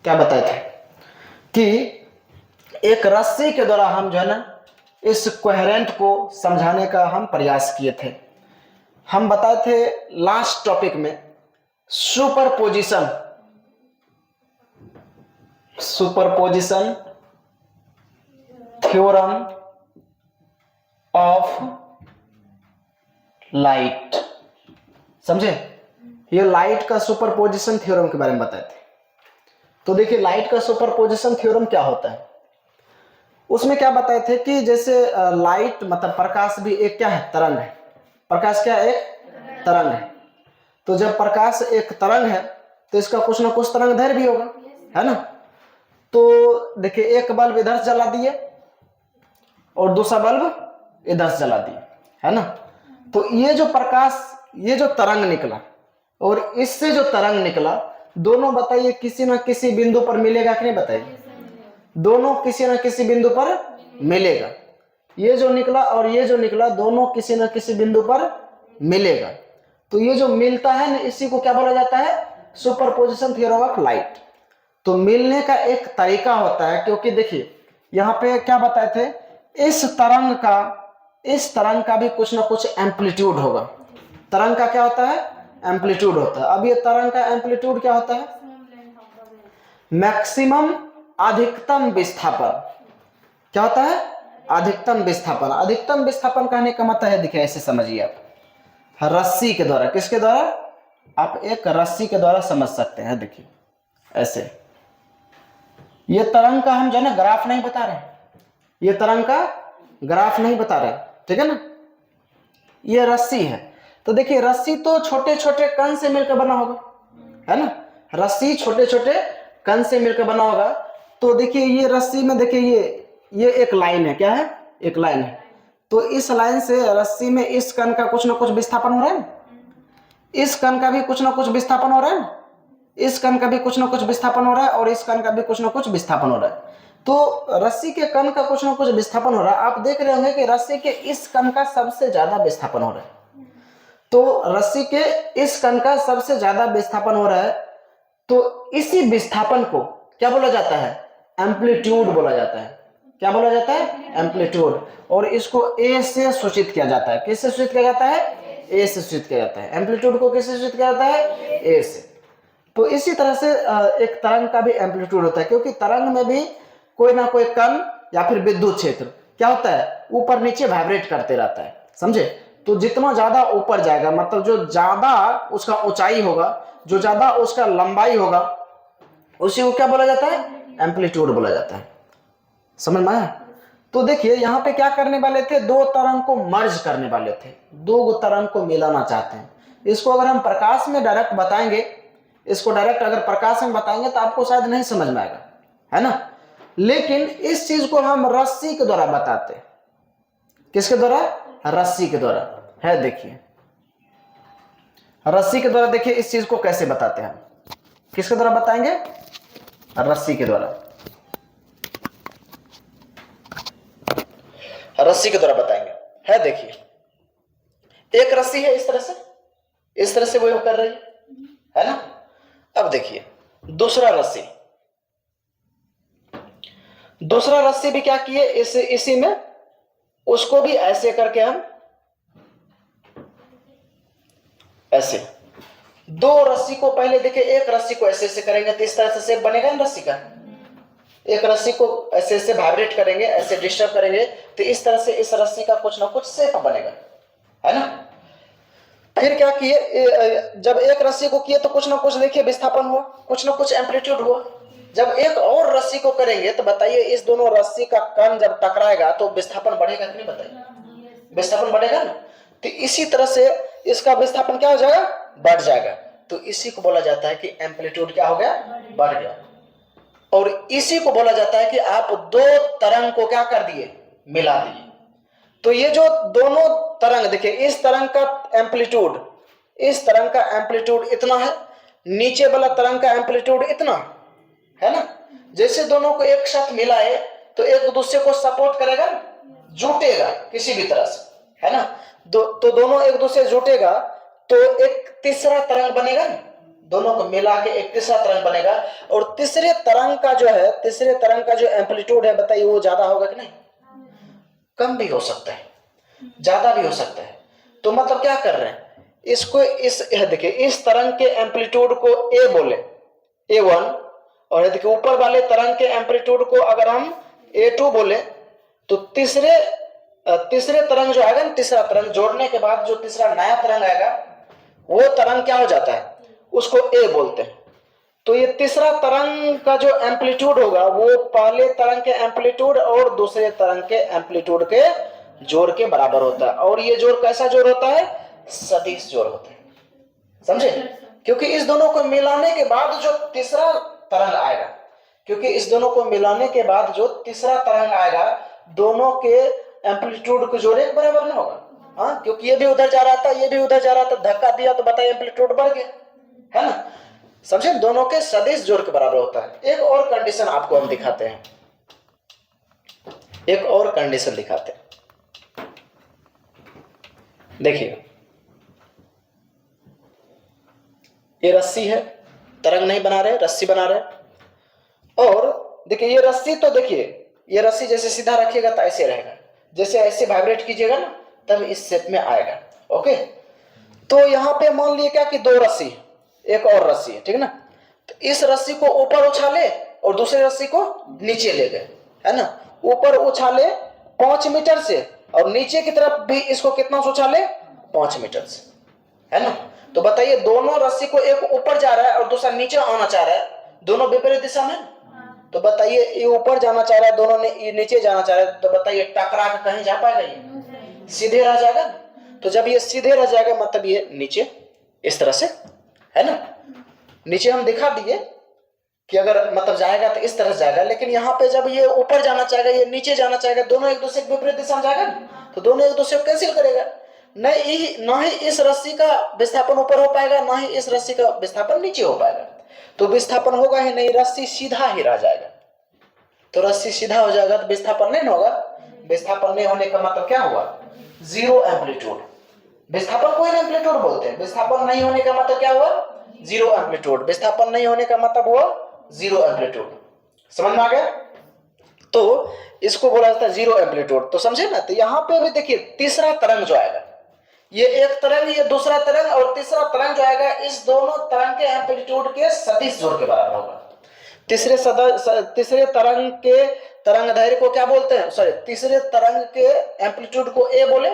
क्या बताए थे कि एक रस्सी के द्वारा हम जो है ना इस कोहेरेंट को समझाने का हम प्रयास किए थे। हम बताए थे लास्ट टॉपिक में सुपरपोजिशन थ्योरम ऑफ लाइट, समझे? ये लाइट का सुपरपोजिशन थ्योरम के बारे में बताए थे। तो देखिए लाइट का सुपरपोजिशन थ्योरम क्या होता है, उसमें क्या बताए थे कि जैसे लाइट मतलब प्रकाश भी एक क्या है, तरंग है। प्रकाश क्या है, एक तरंग है। तो जब प्रकाश एक तरंग है तो इसका कुछ ना कुछ तरंग दैर्घ्य भी होगा, है ना। तो देखिए एक बल्ब इधर से जला दिए और दूसरा बल्ब इधर से जला दिए, है ना। तो ये जो प्रकाश, ये जो तरंग निकला और इससे जो तरंग निकला, दोनों बताइए किसी ना किसी बिंदु पर मिलेगा कि नहीं, बताइए। दोनों किसी ना किसी बिंदु पर मिलेगा। ये जो निकला और ये जो निकला दोनों किसी ना किसी बिंदु पर मिलेगा। तो ये जो मिलता है ना, इसी को क्या बोला जाता है, सुपरपोजिशन थ्योरम ऑफ लाइट। तो मिलने का एक तरीका होता है, क्योंकि देखिए यहाँ पे क्या बताए थे, इस तरंग का भी कुछ ना कुछ एम्पलीट्यूड होगा। तरंग का क्या होता है, एम्पलीट्यूड होता है। अब ये तरंग का एम्पलीट्यूड क्या होता है, मैक्सिमम अधिकतम विस्थापन। क्या होता है, अधिकतम विस्थापन। अधिकतम विस्थापन कहने का मतलब है, देखिए ऐसे समझिए आप, रस्सी के द्वारा, किसके द्वारा, आप एक रस्सी के द्वारा समझ सकते हैं। देखिए ऐसे, ये तरंग का हम जो है ना ग्राफ नहीं बता रहे, ये तरंग का ग्राफ नहीं बता रहे, ठीक है ना। ये रस्सी है, तो देखिए रस्सी तो छोटे छोटे कण से मिलकर बना होगा, है ना। रस्सी छोटे छोटे कण से मिलकर बना होगा। तो देखिए ये रस्सी में देखिए ये एक लाइन है, क्या है, एक लाइन है। तो इस लाइन से रस्सी में इस कण का कुछ ना कुछ विस्थापन हो रहा है, इस कण का भी कुछ ना कुछ विस्थापन हो रहा है, इस कण का भी कुछ ना कुछ विस्थापन हो रहा है और इस कण का भी कुछ ना कुछ विस्थापन हो रहा है। तो रस्सी के कण का कुछ ना कुछ विस्थापन हो रहा है। आप देख रहे होंगे कि रस्सी के इस कण का सबसे ज्यादा विस्थापन हो रहा है। तो रस्सी के इस कण का सबसे ज्यादा विस्थापन हो रहा है। तो इसी विस्थापन को क्या बोला जाता है, एम्पलीट्यूड बोला जाता है। क्या बोला जाता है, एम्पलीट्यूड। और इसको ए से सूचित किया जाता है। किससे सूचित किया जाता है, ए से सूचित किया जाता है। एम्पलीट्यूड को किससे सूचित किया जाता है, ए से। तो इसी तरह से एक तरंग का भी एम्पलीट्यूड होता है, क्योंकि तरंग में भी कोई ना कोई कण या फिर विद्युत क्षेत्र क्या होता है, ऊपर नीचे वाइब्रेट करते रहता है, समझे। तो जितना ज्यादा ऊपर जाएगा, मतलब जो ज्यादा उसका ऊंचाई होगा, जो ज्यादा उसका लंबाई होगा, उसी को क्या बोला जाता है, एम्पलीट्यूड बोला जाता है। समझ में आया। तो देखिए यहाँ पे क्या करने वाले थे, दो तरंग को मर्ज करने वाले थे, दो तरंग को मिलाना चाहते हैं। इसको अगर हम प्रकाश में डायरेक्ट बताएंगे, इसको डायरेक्ट अगर प्रकाश में बताएंगे तो आपको शायद नहीं समझ में आएगा, है ना। लेकिन इस चीज को हम रस्सी के द्वारा बताते हैं। किसके द्वारा, रस्सी के द्वारा है। देखिए रस्सी के द्वारा, देखिए इस चीज को कैसे बताते हैं। किसके द्वारा बताएंगे, रस्सी के द्वारा, रस्सी के द्वारा बताएंगे। है देखिए एक रस्सी है, इस तरह से वो कर रही है ना। अब देखिए दूसरा रस्सी भी क्या किए, इसी में उसको भी ऐसे करके हम ऐसे दो रस्सी को पहले देखिए, एक रस्सी को ऐसे ऐसे करेंगे तो इस तरह से शेप बनेगा ना रस्सी का। एक रस्सी को ऐसे ऐसे वाइब्रेट करेंगे, ऐसे डिस्टर्ब करेंगे तो इस तरह से इस रस्सी का कुछ ना कुछ शेप बनेगा, है ना। फिर क्या किए, जब एक रस्सी को किए तो कुछ ना कुछ देखिए विस्थापन हुआ, कुछ ना कुछ एम्पलीट्यूड हुआ। जब एक और रस्सी को करेंगे तो बताइए इस दोनों रस्सी का कण जब टकराएगा तो विस्थापन बढ़ेगा कि नहीं, बताइए, विस्थापन बढ़ेगा ना। तो इसी तरह से इसका विस्थापन क्या हो जाएगा, बढ़ जाएगा। तो इसी को बोला जाता है कि एम्पलीट्यूड क्या हो गया, बढ़ गया। और इसी को बोला जाता है कि आप दो तरंग को क्या कर दिए, मिला दिए। तो ये जो दोनों तरंग देखिए, इस तरंग का एम्पलीट्यूड, इस तरंग का एम्पलीट्यूड इतना है, नीचे वाला तरंग का एम्पलीट्यूड इतना है ना। जैसे दोनों को एक साथ मिलाए तो एक दूसरे को सपोर्ट करेगा, जुटेगा किसी भी तरह से, है ना। तो दोनों एक दूसरे जुटेगा तो एक तीसरा तरंग बनेगा ना, दोनों को मिला के एक तीसरा तरंग बनेगा। और तीसरे तरंग का जो है, तीसरे तरंग का जो एम्पलीट्यूड है बताइए वो ज्यादा होगा कि नहीं? कम भी हो सकता है, ज्यादा भी हो सकता है। तो मतलब क्या कर रहे हैं इसको, इस देखिए इस तरंग के एम्पलीट्यूड को ए बोले, A1, और देखिए ऊपर वाले तरंग के एम्पलीट्यूड को अगर हम A2 बोले तो तीसरे तरंग जो आएगा ना, तीसरा तरंग जोड़ने के बाद जो तीसरा नया तरंग आएगा वो तरंग क्या हो जाता है, उसको ए बोलते हैं। तो ये तीसरा तरंग का जो एम्पलीट्यूड होगा वो पहले तरंग के एम्पलीट्यूड और दूसरे तरंग के एम्पलीट्यूड के जोड़ के बराबर होता है। और ये जोड़ कैसा जोड़ होता है? सदिश जोड़ होता है, समझे? क्योंकि इस दोनों को मिलाने के बाद जो तीसरा तरंग आएगा, क्योंकि इस दोनों को मिलाने के बाद जो तीसरा तरंग आएगा दोनों के एम्पलीट्यूड को जोड़े के बराबर ना होगा। हाँ, क्योंकि ये भी उधर जा रहा था, ये भी उधर जा रहा था, धक्का दिया तो बताइए एम्पलीट्यूड बढ़ गया, है ना? समझे? दोनों के सदिश जोड़ के बराबर होता है। एक और कंडीशन आपको हम दिखाते हैं, एक और कंडीशन दिखाते हैं। देखिए ये रस्सी है, तरंग नहीं बना रहे, रस्सी बना रहे। और देखिए ये रस्सी, तो देखिए ये रस्सी जैसे सीधा रखिएगा तो ऐसे रहेगा, जैसे ऐसे वाइब्रेट कीजिएगा ना तब इस शेप में आएगा। ओके, तो यहाँ पे मान लिए क्या कि दो रस्सी, एक और रस्सी है, ठीक है ना? तो इस रस्सी को ऊपर उछाले और दूसरे रस्सी को नीचे ले गए, है ना? ऊपर उछाले 5 मीटर से और नीचे की तरफ भी इसको कितना से उछाले? 5 मीटर से, है ना? तो बताइए दोनों रस्सी को एक ऊपर जा रहा है और दूसरा नीचे आना चाह रहा है, दोनों विपरीत दिशा में। तो बताइए ये ऊपर जाना चाह रहा है, दोनों ने ये नीचे जाना चाह रहा है, तो बताइए टकरा के कहीं जा पाएगा? ये सीधे रह जाएगा। तो जब ये सीधे रह जाएगा मतलब ये नीचे इस तरह से, है ना? नीचे हम दिखा दिए कि अगर मतलब जाएगा तो इस तरह से जाएगा, लेकिन यहाँ पे जब ये ऊपर जाना चाहेगा, ये नीचे जाना चाहेगा, दोनों एक दूसरे के विपरीत दिशा में जाएगा, तो दोनों एक दूसरे को कैंसिल करेगा। ना ही इस रस्सी का विस्थापन ऊपर हो पाएगा, ना ही इस रस्सी का विस्थापन नीचे हो पाएगा। तो विस्थापन होगा ही नहीं, रस्सी सीधा ही रह जाएगा। तो रस्सी सीधा हो जाएगा तो विस्थापन नहीं होगा। विस्थापन नहीं होने का मतलब क्या हुआ? Zero amplitude. विस्थापन को ही एम्पलीट्यूड बोलते हैं। विस्थापन नहीं होने का मतलब क्या हुआ? Zero amplitude. विस्थापन नहीं होने का मतलब हुआ जीरो एम्पलीट्यूड। समझ में आ गया? तो इसको बोला जाता है जीरो एम्पलीट्यूड। तो समझे ना? तो यहाँ पे भी देखिए तीसरा तरंग जो आएगा, ये एक तरंग, ये दूसरा तरंग, और तीसरा तरंग जो आएगा इस दोनों तरंग के एम्पलीट्यूड के सदिश जोड़ के बराबर होगा। तीसरे तरंग के तरंग दैर्घ्य को क्या बोलते हैं? सॉरी, तीसरे तरंग के एम्पलीट्यूड को ए बोले,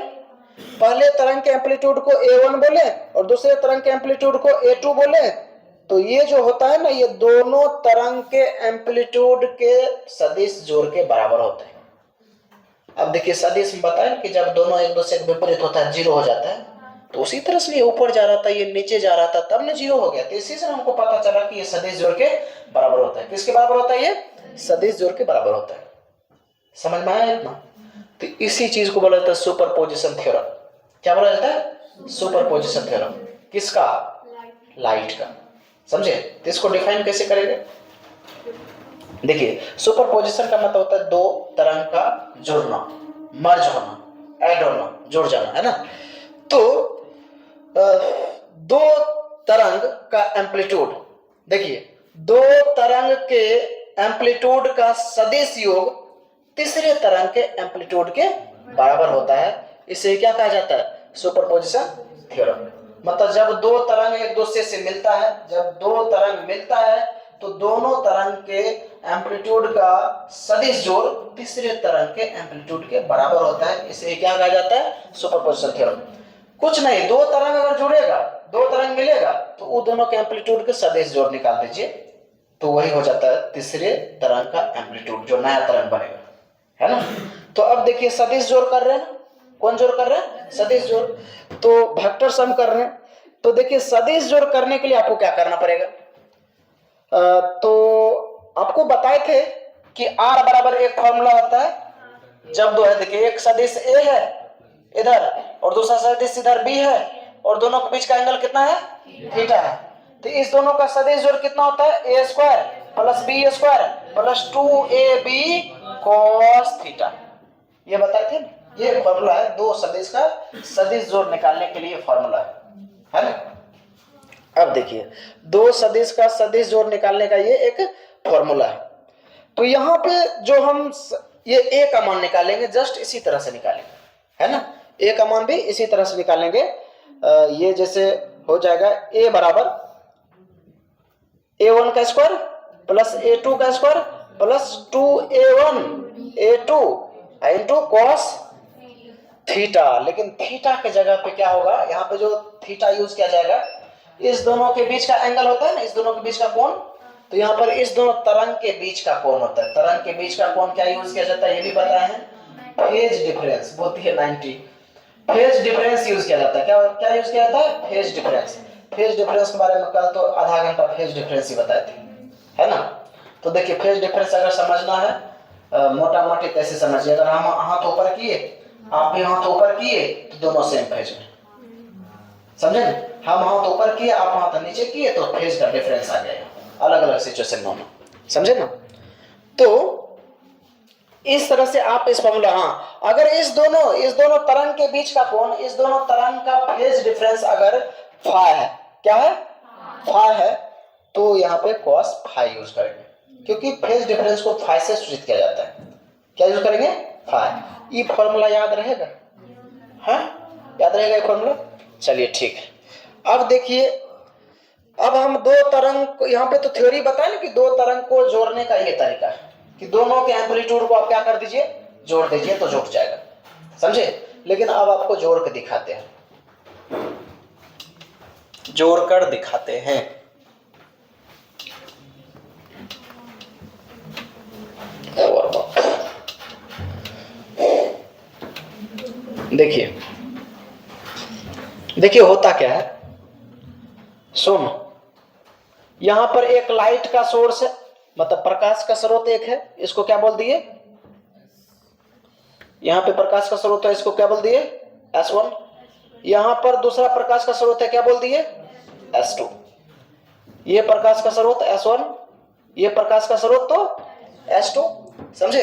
पहले तरंग के एम्पलीट्यूड को A1 बोले और दूसरे तरंग के एम्पलीट्यूड को A2 बोले। तो ये जो होता है ना, ये दोनों तरंग के एम्पलीट्यूड के सदिश जोड़ के बराबर होते हैं। अब देखिए सदिश में बताएं कि जब दोनों एक दूसरे के विपरीत होता है जीरो हो जाता है, तो उसी तरह से ये ऊपर जा रहा था, ये नीचे जा रहा था, तब ना जीरो हो गया। तो इसी से हमको पता चला कि ये सदिश जोड़ के बराबर होता है। किसके बराबर होता है? ये सदिश जोड़ के बराबर होता है। समझ में आया इतना? तो इसी चीज को बोला जाता है सुपरपोजिशन थ्योरम। क्या बोला जाता है? Superposition theorem. किसका? लाइट का। समझे? तो इसको डिफाइन कैसे करेंगे? देखिए सुपरपोजिशन का मतलब होता है दो तरंग का जुड़ना, मर्ज होना, ऐड होना, जुड़ जाना, है ना? तो दो तरंग का एम्पलीट्यूड, देखिए दो तरंग के एम्पलीट्यूड का सदिश योग तीसरे तरंग के एम्पलीट्यूड के बराबर होता है। इसे क्या कहा जाता है? Superposition theorem. मतलब जब दो तरंग एक दूसरे से मिलता है, जब दो तरंग मिलता है तो दोनों तरंग के एम्पलीट्यूड का सदिश जोड़ तीसरे तरंग के एम्पलीट्यूड के बराबर होता है। इसे क्या कहा जाता है? Superposition theorem. कुछ नहीं, दो तरंग अगर जुड़ेगा, दो तरंग मिलेगा तो वो दोनों के एम्पलीट्यूड के सदिश जोड़ निकाल दीजिए, तो वही हो जाता है तीसरे तरंग का एम्पलीट्यूड, जो नया तरंग बनेगा, है ना? तो अब देखिए सदिश जोड़ कर रहे हैं। कौन जोड़ कर रहे हैं? सदिश जोड़। तो वेक्टर सम कर रहे हैं। तो देखिए सदिश जोड़ करने के लिए आपको क्या करना पड़ेगा? तो आपको बताए थे कि R बराबर एक फॉर्मूला होता है जब दो है। देखिए एक सदिश A है इधर और दूसरा सदिश इधर B है और दोनों के बीच का एंगल कितना है? थीटा है। तो इस दोनों का सदिश जोड़ कितना होता है? A square plus B square plus 2AB cos theta. ये बताए थे। ये फॉर्मूला है दो सदिश का सदिश जोड़ निकालने के लिए फॉर्मूला है ना? अब देखिए, दो सदिश का सदिश जोड़ निकालने का ये एक फॉर्मूला है। तो यहाँ पे जो हम ये ए का मान निकालेंगे, जस्ट इसी तरह से निकालेंगे, है ना। ए का मान भी इसी तरह से निकालेंगे। ये जैसे हो जाएगा ए बराबर a1 का स्क्वायर प्लस a2 का square plus 2a1 a2 into cos theta. लेकिन थीटा के जगह पे क्या होगा, यहाँ पे जो थीटा यूज किया जाएगा, इस दोनों के बीच का एंगल होता है ना, इस दोनों के बीच का कोण, तो यहाँ पर इस दोनों तरंग के बीच का कोण होता है। तरंग के बीच का कोण क्या यूज किया जाता है, ये भी पता है, फेज डिफरेंस बोलती है 90। फेज डिफरेंस यूज किया जाता है। क्या क्या यूज किया जाता है, फेज डिफरेंस। फेज डिफरेंस के बारे में कल तो आधा घंटा फेज डिफरेंस ही बताए थे, है ना। तो देखिए, फेज डिफरेंस अगर समझना है मोटा मोटी कैसे समझिए, अगर हम हाथ ऊपर किए, आप भी हाथ ऊपर किए, तो दोनों सेम फेज में, समझे ना। हम हाथ ऊपर किए, आप हाथ नीचे किए, तो फेज का डिफरेंस आ गया, अलग अलग सिचुएशन में, समझे ना। तो इस तरह से आप इस फॉर्मूला, हाँ, अगर इस दोनों तरंग के बीच का कोण, इस दोनों तरंग का फेज डिफरेंस अगर फाई है, क्या है, फाई है, तो यहाँ पे cos फाई यूज करेंगे, क्योंकि फेज डिफरेंस को फाई से सूचित किया जाता है। क्या यूज करेंगे, फाई। ये फॉर्मूला याद रहेगा, हाँ, याद रहेगा ये फॉर्मूला। चलिए ठीक है। अब देखिए, अब हम दो तरंग, यहाँ पे तो थ्योरी बताए ना कि दो तरंग को जोड़ने का ये तरीका है कि दोनों के एम्पलीट्यूड को आप क्या कर दीजिए, जोड़ दीजिए, तो जुड़ जाएगा, समझे। लेकिन अब आपको जोड़ के दिखाते हैं, जोड़कर दिखाते हैं। देखिए देखिए होता क्या है, सुन, यहां पर एक लाइट का सोर्स है, मतलब प्रकाश का स्रोत एक है, इसको क्या बोल दिए, यहां पे प्रकाश का स्रोत है, इसको क्या बोल दिए, S1। यहां पर दूसरा प्रकाश का स्रोत है, क्या बोल दिए, S2। ये प्रकाश का स्रोत S1, ये प्रकाश का स्रोत तो S2, समझे।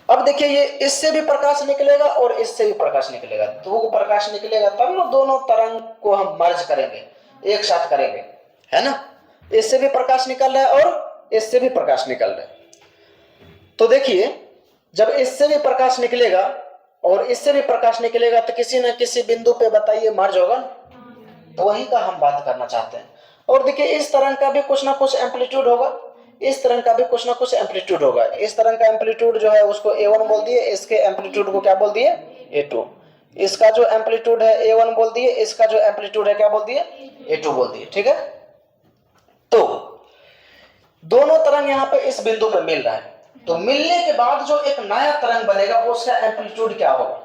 अब देखिए, ये इससे भी प्रकाश निकलेगा और इससे भी प्रकाश निकलेगा, दो प्रकाश निकलेगा, तब ना दोनों तरंग को हम मर्ज करेंगे, एक साथ करेंगे, है ना। इससे भी प्रकाश निकल रहा है और इससे भी प्रकाश निकल रहा है। तो देखिए, जब इससे भी प्रकाश निकलेगा और इससे भी प्रकाश निकलेगा, तो किसी न किसी बिंदु पे बताइए मर्ज होगा, तो वही का हम बात करना चाहते हैं। और देखिए, इस तरंग का भी कुछ ना कुछ एम्पलीट्यूड होगा, इस तरंग का भी कुछ ना कुछ एम्पलीट्यूड होगा। इस तरंग का एम्पलीट्यूड जो है उसको A1 बोल दिए, इसके एम्पलीट्यूड को क्या बोल दिए, A2। इसका जो एम्पलीट्यूड है A1 बोल दिए, इसका जो एम्पलीट्यूड है क्या बोल दिए, A2 बोल दिए, ठीक है। तो दोनों तरंग यहाँ पे इस बिंदु पे मिल रहा है, तो मिलने के बाद जो एक नया तरंग बनेगा, वो उसका एम्पलीट्यूड क्या होगा,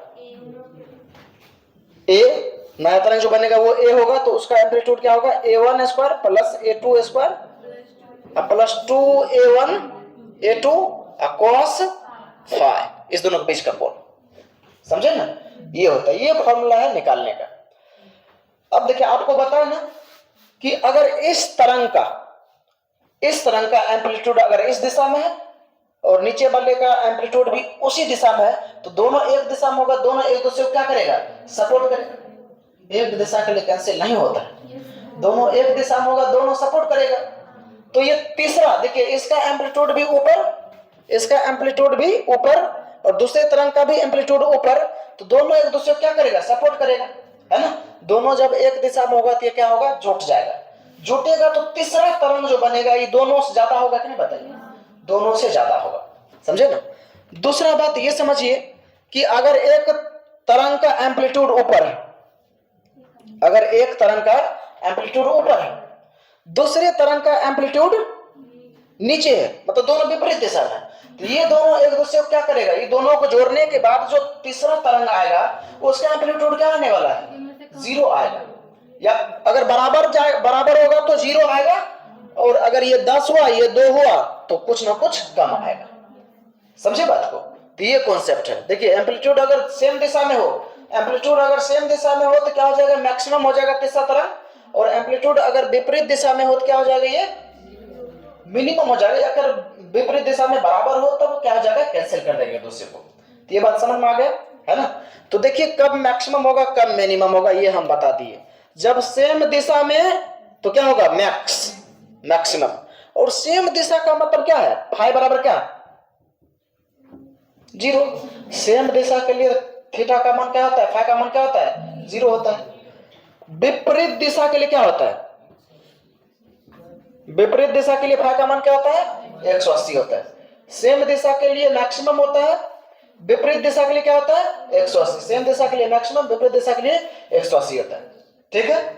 A। नया तरंग जो बनेगा वो A होगा, तो उसका एम्पलीट्यूड क्या होगा, A1 square plus A2 square plus 2A1 A2 cos phi, इस दोनों के बीच का कोण, समझे ना। ये होता है, ये फॉर्मूला है निकालने का। अब देखिए, आपको बताया ना कि अगर इस तरंग का एम्पलीट्यूड अगर इस दिशा में है और नीचे वाले का एम्पलीट्यूड भी उसी दिशा में है, तो दोनों एक दिशा में होगा, दोनों एक दूसरे को क्या करेगा, सपोर्ट करेगा। एक दिशा के लिए कैंसिल नहीं होता, दोनों एक दिशा में होगा, दोनों सपोर्ट करेगा। तो ये तीसरा, देखिए, इसका एम्पलीट्यूड भी ऊपर, इसका एम्पलीट्यूड भी ऊपर, और दूसरे तरंग का भी एम्पलीट्यूड ऊपर, तो दोनों एक दूसरे को क्या करेगा, सपोर्ट करेगा, है ना। दोनों जब एक दिशा में होगा तो ये क्या होगा, जुट जाएगा। जुटेगा तो तीसरा तरंग जो बनेगा, ये दोनों से ज्यादा होगा कि नहीं, बताइए, दोनों से ज्यादा होगा, समझे ना। दूसरा बात ये समझिए कि अगर एक तरंग का एम्पलीट्यूड ऊपर है, अगर एक तरंग का एम्पलीट्यूड ऊपर है, दूसरे तरंग का एम्पलीट्यूड नीचे है, मतलब दोनों विपरीत दिशा में, तो ये दोनों एक दूसरे को क्या करेगा, ये दोनों को जोड़ने के बाद जो तीसरा तरंग आएगा, उसका एम्पलीट्यूड क्या आने वाला है, 0 आएगा। या अगर बराबर होगा तो 0 आएगा, और अगर ये 10 हुआ, ये 2 हुआ, तो कुछ ना कुछ कम आएगा, समझे बात को। तो ये कॉन्सेप्ट है। देखिए, एम्पलीट्यूड अगर सेम दिशा में हो, एम्पलीट्यूड अगर सेम दिशा में हो तो क्या हो जाएगा, मैक्सिमम हो जाएगा तीसरा तरंग, और एम्पलीट्यूड अगर विपरीत दिशा में हो तो क्या हो जाएगा, ये मिनिमम हो जाएगा। अगर विपरीत दिशा में बराबर हो तब क्या हो जाएगा, कैंसिल कर देंगे दूसरे को। तो ये बात समझ में आ गया, है ना। तो देखिए, कब मैक्सिमम होगा कब मिनिमम होगा, ये हम बता दिए। जब सेम दिशा में तो क्या होगा, मैक्सिमम। और सेम दिशा का मतलब क्या है, फाई बराबर क्या, 0। सेम दिशा के लिए थीटा का मान क्या होता है, फाई का मान क्या होता है, 0 होता है। विपरीत दिशा के लिए क्या होता है, विपरीत दिशा के लिए फाई का मान क्या होता है, 180 होता है। सेम दिशा के लिए मैक्सिमम होता है, विपरीत दिशा के लिए क्या होता है, 180। सेम दिशा के लिए मैक्सिमम, विपरीत दिशा के लिए 180 होता है। ठीक है,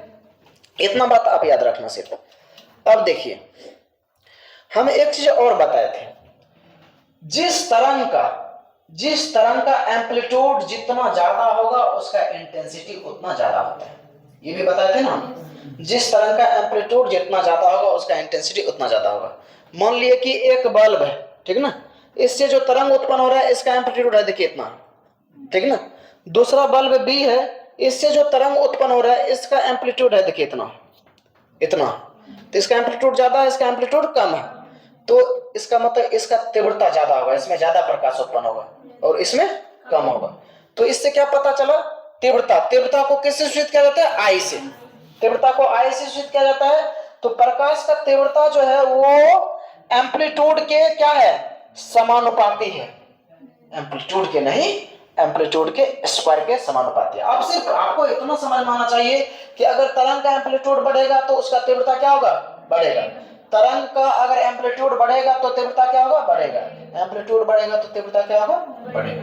इतना बात आप याद रखना सिर्फ। अब देखिए, हम एक चीज और बताए थे, जिस तरंग का एम्पलीट्यूड जितना ज्यादा होगा उसका इंटेंसिटी उतना ज्यादा होता है। ये भी बताए थे ना, जिस तरंग का एम्पलीट्यूड जितना ज्यादा होगा उसका इंटेंसिटी उतना ज्यादा होगा। मान लिए कि एक बल्ब है, ठीक ना, इससे जो तरंग उत्पन्न हो रहा है इसका एम्पलीट्यूड है देखिए इतना, ठीक ना। दूसरा बल्ब बी है, इससे जो तरंग उत्पन्न हो रहा है इसका एम्पलीट्यूड है देखिए इतना, तो इसका एम्पलीट्यूड ज्यादा है, इसका एम्पलीट्यूड कम है, तो इसका मतलब इसका तीव्रता ज्यादा होगा, इसमें ज्यादा प्रकाश उत्पन्न होगा और इसमें कम होगा। तो इससे क्या पता चला, तीव्रता को किससे सूचित किया जाता है, आई से। तीव्रता को आई से सूचित किया जाता है। तो प्रकाश का तीव्रता जो है वो एम्पलीट्यूड के क्या है, समानुपाती है, एम्पलीट्यूड के नहीं, एम्पलीट्यूड के स्क्वायर के समानुपाती है। अब सिर्फ आपको इतना समझ में आना चाहिए कि अगर तरंग का एम्पलीट्यूड बढ़ेगा तो उसका तीव्रता क्या होगा, बढ़ेगा। तरंग का अगर एम्पलीट्यूड बढ़ेगा तो तीव्रता क्या होगा, बढ़ेगा। एम्पलीट्यूड बढ़ेगा तो तीव्रता क्या होगा, बढ़ेगा।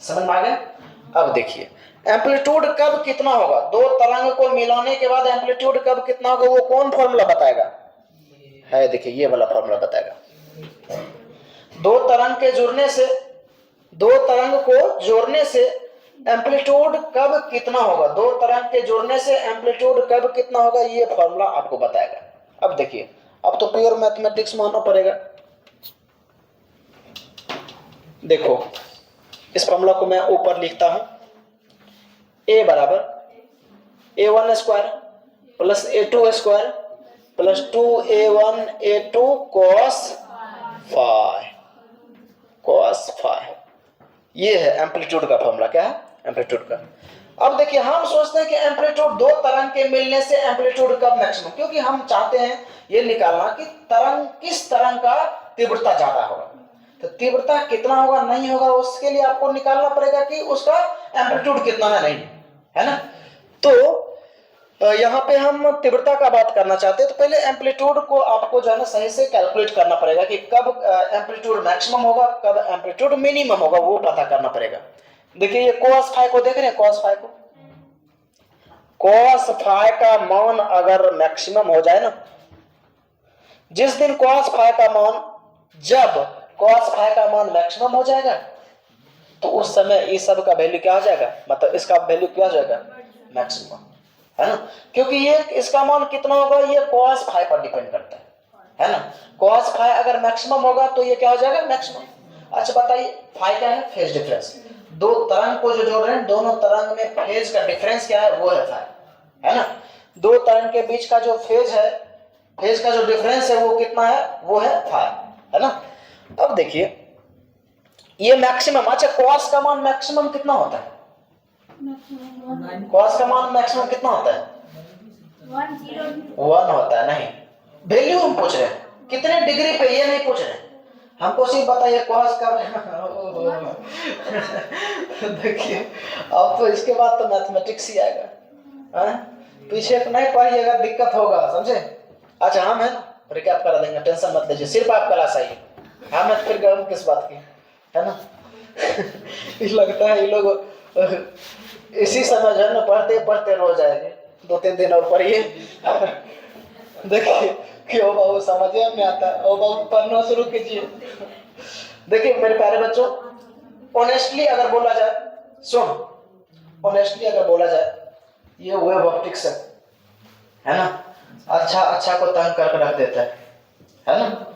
समझ में आ गया। अब देखिए एम्पलीट्यूड कब कितना होगा, दो तरंग को मिलाने के बाद एम्पलीट्यूड कब कितना होगा, वो कौन फॉर्मूला बताएगा, है देखिए ये वाला फॉर्मूला बताएगा। दो तरंग को जोड़ने से एम्पलीट्यूड कब कितना होगा, दो तरंग के जोड़ने से एम्पलीट्यूड कब कितना होगा, ये फॉर्मूला आपको बताएगा। अब देखिए, अब तो प्योर मैथमेटिक्स मानना पड़ेगा। देखो इस फॉर्मूला को मैं ऊपर लिखता हूं, ए बराबर a1 square plus a2 square plus 2a1 a2 cos phi. ये है एम्पलीट्यूड का फॉर्मूला। क्या है, एम्पलीट्यूड का। अब देखिए हम सोचते हैं कि एम्पलीट्यूड दो तरंग के मिलने से एम्पलीट्यूड कब मैक्सिमम, क्योंकि हम चाहते हैं ये निकालना कि तरंग किस तरंग का तीव्रता ज्यादा होगा। तो तीव्रता कितना होगा नहीं होगा उसके लिए आपको निकालना पड़ेगा कि उसका एम्पलीट्यूड कितना है, नहीं है ना। तो यहाँ पे हम तीव्रता का बात करना चाहते हैं, तो पहले एम्पलीट्यूड को आपको जो है ना सही से कैलकुलेट करना पड़ेगा कि कब एम्पलीट्यूड मैक्सिमम होगा, कब एम्पलीट्यूड मिनिमम होगा, वो पता करना पड़ेगा। देखिए ये cos फाई को देख रहे हैं, cos फाई का मान अगर मैक्सिमम हो जाए ना, जिस दिन जब cos फाई का मान मैक्सिमम हो जाएगा तो उस समय इस सब का वैल्यू क्या हो जाएगा, मतलब इसका वैल्यू क्या हो जाएगा, मैक्सिमम, है ना। क्योंकि ये इसका मान कितना होगा ये cos फाई पर डिपेंड करता है ना। cos फाई अगर मैक्सिमम होगा तो ये क्या हो जाएगा, मैक्सिमम। अच्छा बताइए फाई क्या है, फेज डिफरेंस। दो तरंग को जो जोड़ रहे हैं दोनों तरंग में फेज का डिफरेंस क्या है, वो है फाई, है ना। दो तरंग के बीच का जो फेज का जो डिफरेंस है वो कितना है, वो है फाई, है ना। अब देखिए ये मैक्सिमम, अच्छा cos का मान मैक्सिमम कितना होता है, cos का मान मैक्सिमम कितना होता है, 1 होता है। नहीं, वैल्यू हम पूछ रहे हैं कितने डिग्री पे, ये नहीं पूछ रहे हैं हमको, सिर्फ बताइए cos का। देखिए अब तो इसके बाद तो मैथमेटिक्स ही आएगा, पीछे तो नहीं पढ़िएगा, दिक्कत होगा, समझे। अच्छा हम है ना रिकैप करा देंगे, टेंशन मत लीजिए, सिर्फ आप क्लास आइए। हाँ मैं फिर गया किस बात की, है ना। लगता है ये लोग इसी समय जो है ना पढ़ते रो जाएंगे, 2-3 दिन और पढ़िए। देखिए क्यों बाबू समझ में आता है, ओ बाबू पढ़ना शुरू कीजिए। देखिए मेरे प्यारे बच्चों, ऑनेस्टली अगर बोला जाए, ऑनेस्टली अगर बोला जाए, ये वेब ऑप्टिक्स है ना, अच्छा को तंग करके रख देता है ना।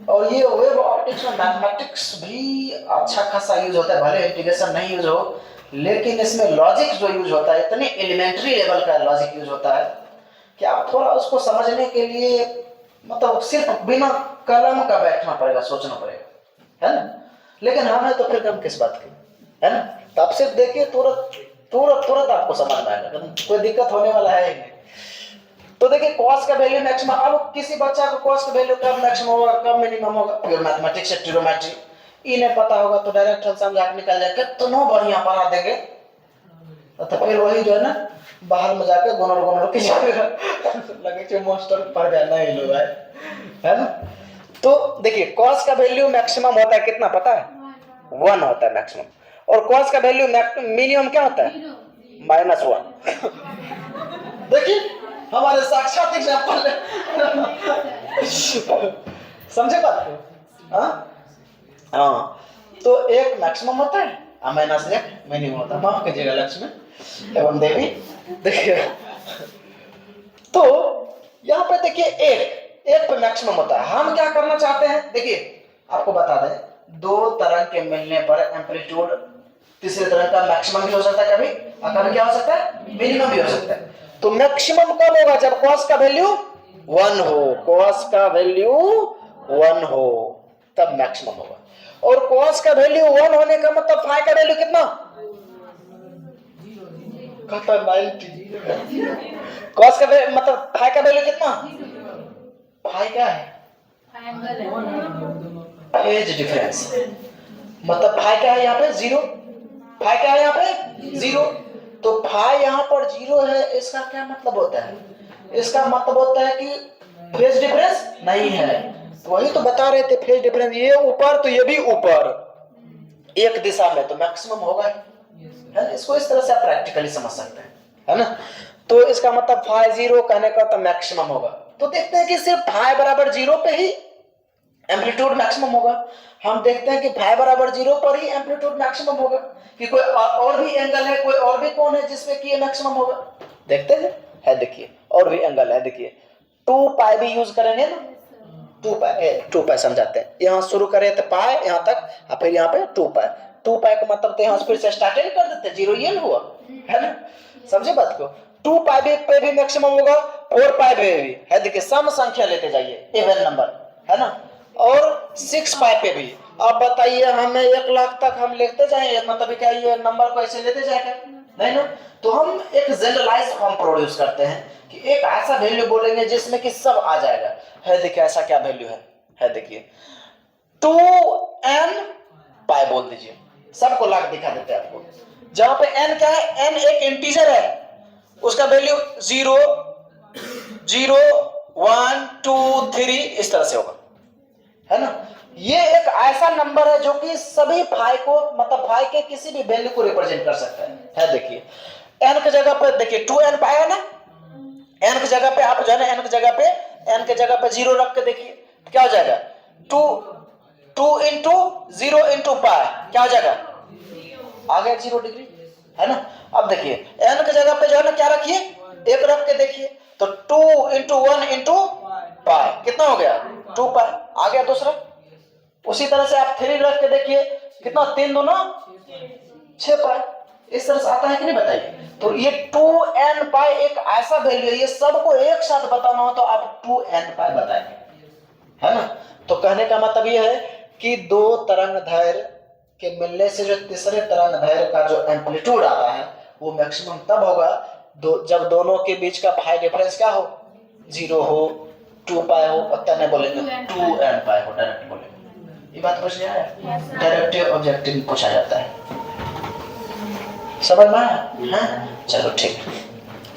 और ये वेब ऑप्टिक्स में मैथमेटिक्स भी अच्छा खासा यूज होता है, भले इंटीग्रेशन नहीं यूज हो, लेकिन इसमें लॉजिक जो यूज होता है इतने एलिमेंट्री लेवल का लॉजिक यूज होता है कि आप थोड़ा उसको समझने के लिए मतलब सिर्फ बिना कलम का बैठना पड़ेगा, सोचना पड़ेगा, है ना। लेकिन हमें तो फिर हम किस बात की, है ना। तो आप सिर्फ देखिए तुरंत आपको समझ में आएगा, कोई दिक्कत होने वाला है ही नहीं। तो देखिए cos का वैल्यू मैक्सिमम, अब किसी बच्चा को cos का वैल्यू कब मैक्सिमम होगा कब मिनिमम होगा, प्योर मैथमेटिक्स से ट्रिग्नोमेट्री इन्हें पता होगा तो डायरेक्ट हल समझा के निकल जाएगा, कितना बढ़िया पढ़ा देंगे। तो फिर वही जो है ना बाहर में जाके गोनर गोनर के लगे कि मास्टर पढ़ गया नहीं लो भाई, है ना। तो देखिए cos का वैल्यू मैक्सिमम होता है कितना पता है, 1 होता है मैक्सिमम, और cos का वैल्यू मिनिमम क्या होता है, -1। देखिए हमारे साक्षात एग्जांपल समझे बात को, हाँ। तो एक मैक्सिमम होता है और -1 मिनिमम होता है, माफ कीजिएगा लक्ष्मी एवं देवी। देखिए तो यहाँ पे देखिए एक पे मैक्सिमम होता है। हम क्या करना चाहते हैं, देखिए आपको बता दें, दो तरंग के मिलने पर एम्पलीट्यूड तीसरे तरंग का मैक्सिमम भी हो सकता है कभी, और कभी क्या हो सकता है मिनिमम भी हो सकता है। तो मैक्सिमम कब होगा, जब cos का वैल्यू 1 हो, cos का वैल्यू 1 हो तब मैक्सिमम होगा। और cos का वैल्यू 1 होने का मतलब फाई का वैल्यू कितना, कहता 90। cos का मतलब फाई का वैल्यू कितना, फाई क्या है, फेज डिफरेंस, मतलब फाई क्या है यहाँ पे 0, फाई क्या है यहाँ पे 0। तो फाई यहाँ पर 0 है, इसका क्या मतलब होता है, इसका मतलब होता है कि फेज डिफरेंस नहीं है। तो वही तो बता रहे थे, फेज डिफरेंस, ये ऊपर तो ये भी ऊपर एक दिशा में, तो मैक्सिमम होगा, है ना। इसको इस तरह से आप प्रैक्टिकली समझ सकते हैं, है ना। तो इसका मतलब फाई 0 कहने का तो मैक्सिमम होगा। तो देखते हैं कि सिर्फ फाई बराबर 0 पे ही एम्पलीट्यूड मैक्सिमम होगा। हम देखते हैं कि फाई बराबर 0 पर ही एम्पलीट्यूड मैक्सिमम होगा, कि कोई और भी एंगल है, कोई और भी कोण है जिसमें कि ये मैक्सिमम होगा। देखते हैं, है देखिए और भी एंगल है, देखिए 2 पाई भी यूज करेंगे ना, 2 पाई समझाते हैं। यहाँ शुरू करें तो पाई यहाँ तक, और फिर यहाँ पे 2 पाई, 2 पाई का मतलब तो यहाँ से फिर से स्टार्टिंग कर देते हैं, 0 ये हुआ, है ना। समझे बात को। 2 पाई पे भी मैक्सिमम होगा, 4 पाई पे भी है, देखिए सम संख्या लेते जाइए, इवन नंबर, है ना। और 6 पाई पे भी। अब बताइए हमें 1 लाख तक हम लेते जाएंगे, मतलब क्या ये नंबर को ऐसे लेते जाएगा, नहीं ना। तो हम एक जनरलाइज फॉर्म प्रोड्यूस करते हैं कि एक ऐसा वैल्यू बोलेंगे जिसमें कि सब आ जाएगा। है देखिए ऐसा क्या वैल्यू है देखिए 2n पाई बोल दीजिए, सबको लाख दिखा देते हैं आपको। जहां पे n क्या है, n एक इंटीजर है, उसका वैल्यू 0 0 1 2 3 इस तरह से होगा, है ना। ये एक ऐसा नंबर है जो कि सभी फाई को, मतलब फाई के किसी भी वैल्यू को रिप्रेजेंट कर सकता है देखिए n की जगह पर देखिए 2n पाई है ना, n की जगह पे आप जो है ना, n की जगह पे 0 रख के देखिए क्या हो जाएगा, 2 इंटू 0 इंटू पाई क्या हो जाएगा, आ गया 0 डिग्री, है ना। अब देखिए n की जगह पे जो है ना क्या रखिए, 1 रख के देखिए, तो 2 इंटू 1 इंटू पाई कितना हो गया, 2 पाई आ गया दूसरा। उसी तरह से आप 3 रख के देखिए, कितना, 3 दूना 6 पाई, इस तरह से आता है कि नहीं बताइए। तो ये 2n पाई एक ऐसा वैल्यू है, ये सबको एक साथ बताना हो तो आप 2n पाई बताएंगे, है ना। तो कहने का मतलब ये है कि दो तरंग दैर्घ्य के मिलने से जो तीसरे तरंग दैर्घ्य का जो एम्पलीट्यूड आता है वो मैक्सिमम तब होगा जब दोनों के बीच का फाई डिफरेंस क्या हो, 0 हो, 2 पाई हो, पता नहीं बोलेंगे 2n पाई हो, डायरेक्ट बोलेंगे। ये बात समझ में आया, डायरेक्टिव ऑब्जेक्टिव पूछा जाता है, समझ में आया, हाँ चलो ठीक,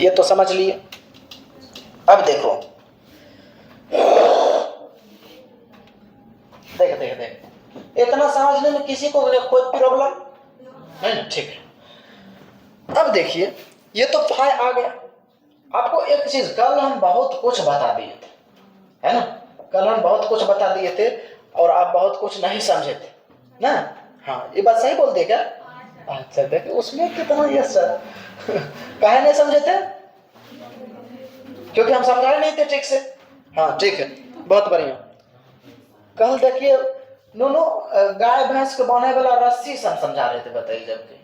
ये तो समझ लिए। अब देखो देख इतना समझने में किसी को कोई प्रॉब्लम नहीं ना, ठीक है। अब देखिए ये तो फाई आ गया। आपको एक चीज कल हम बहुत कुछ बता दिए थे, है ना, कल हम बहुत कुछ बता दिए थे और आप बहुत कुछ नहीं समझे थे ना। हाँ ये बात सही बोल दे क्या, अच्छा देखिए उसमें कितना ये सर काहे नहीं समझे थे, क्योंकि हम समझाए नहीं थे ठीक से। हाँ ठीक है, बहुत बढ़िया। कल देखिए नो गाय भैंस को बांधने वाला रस्सी से हम समझा रहे थे, बताइए, जबकि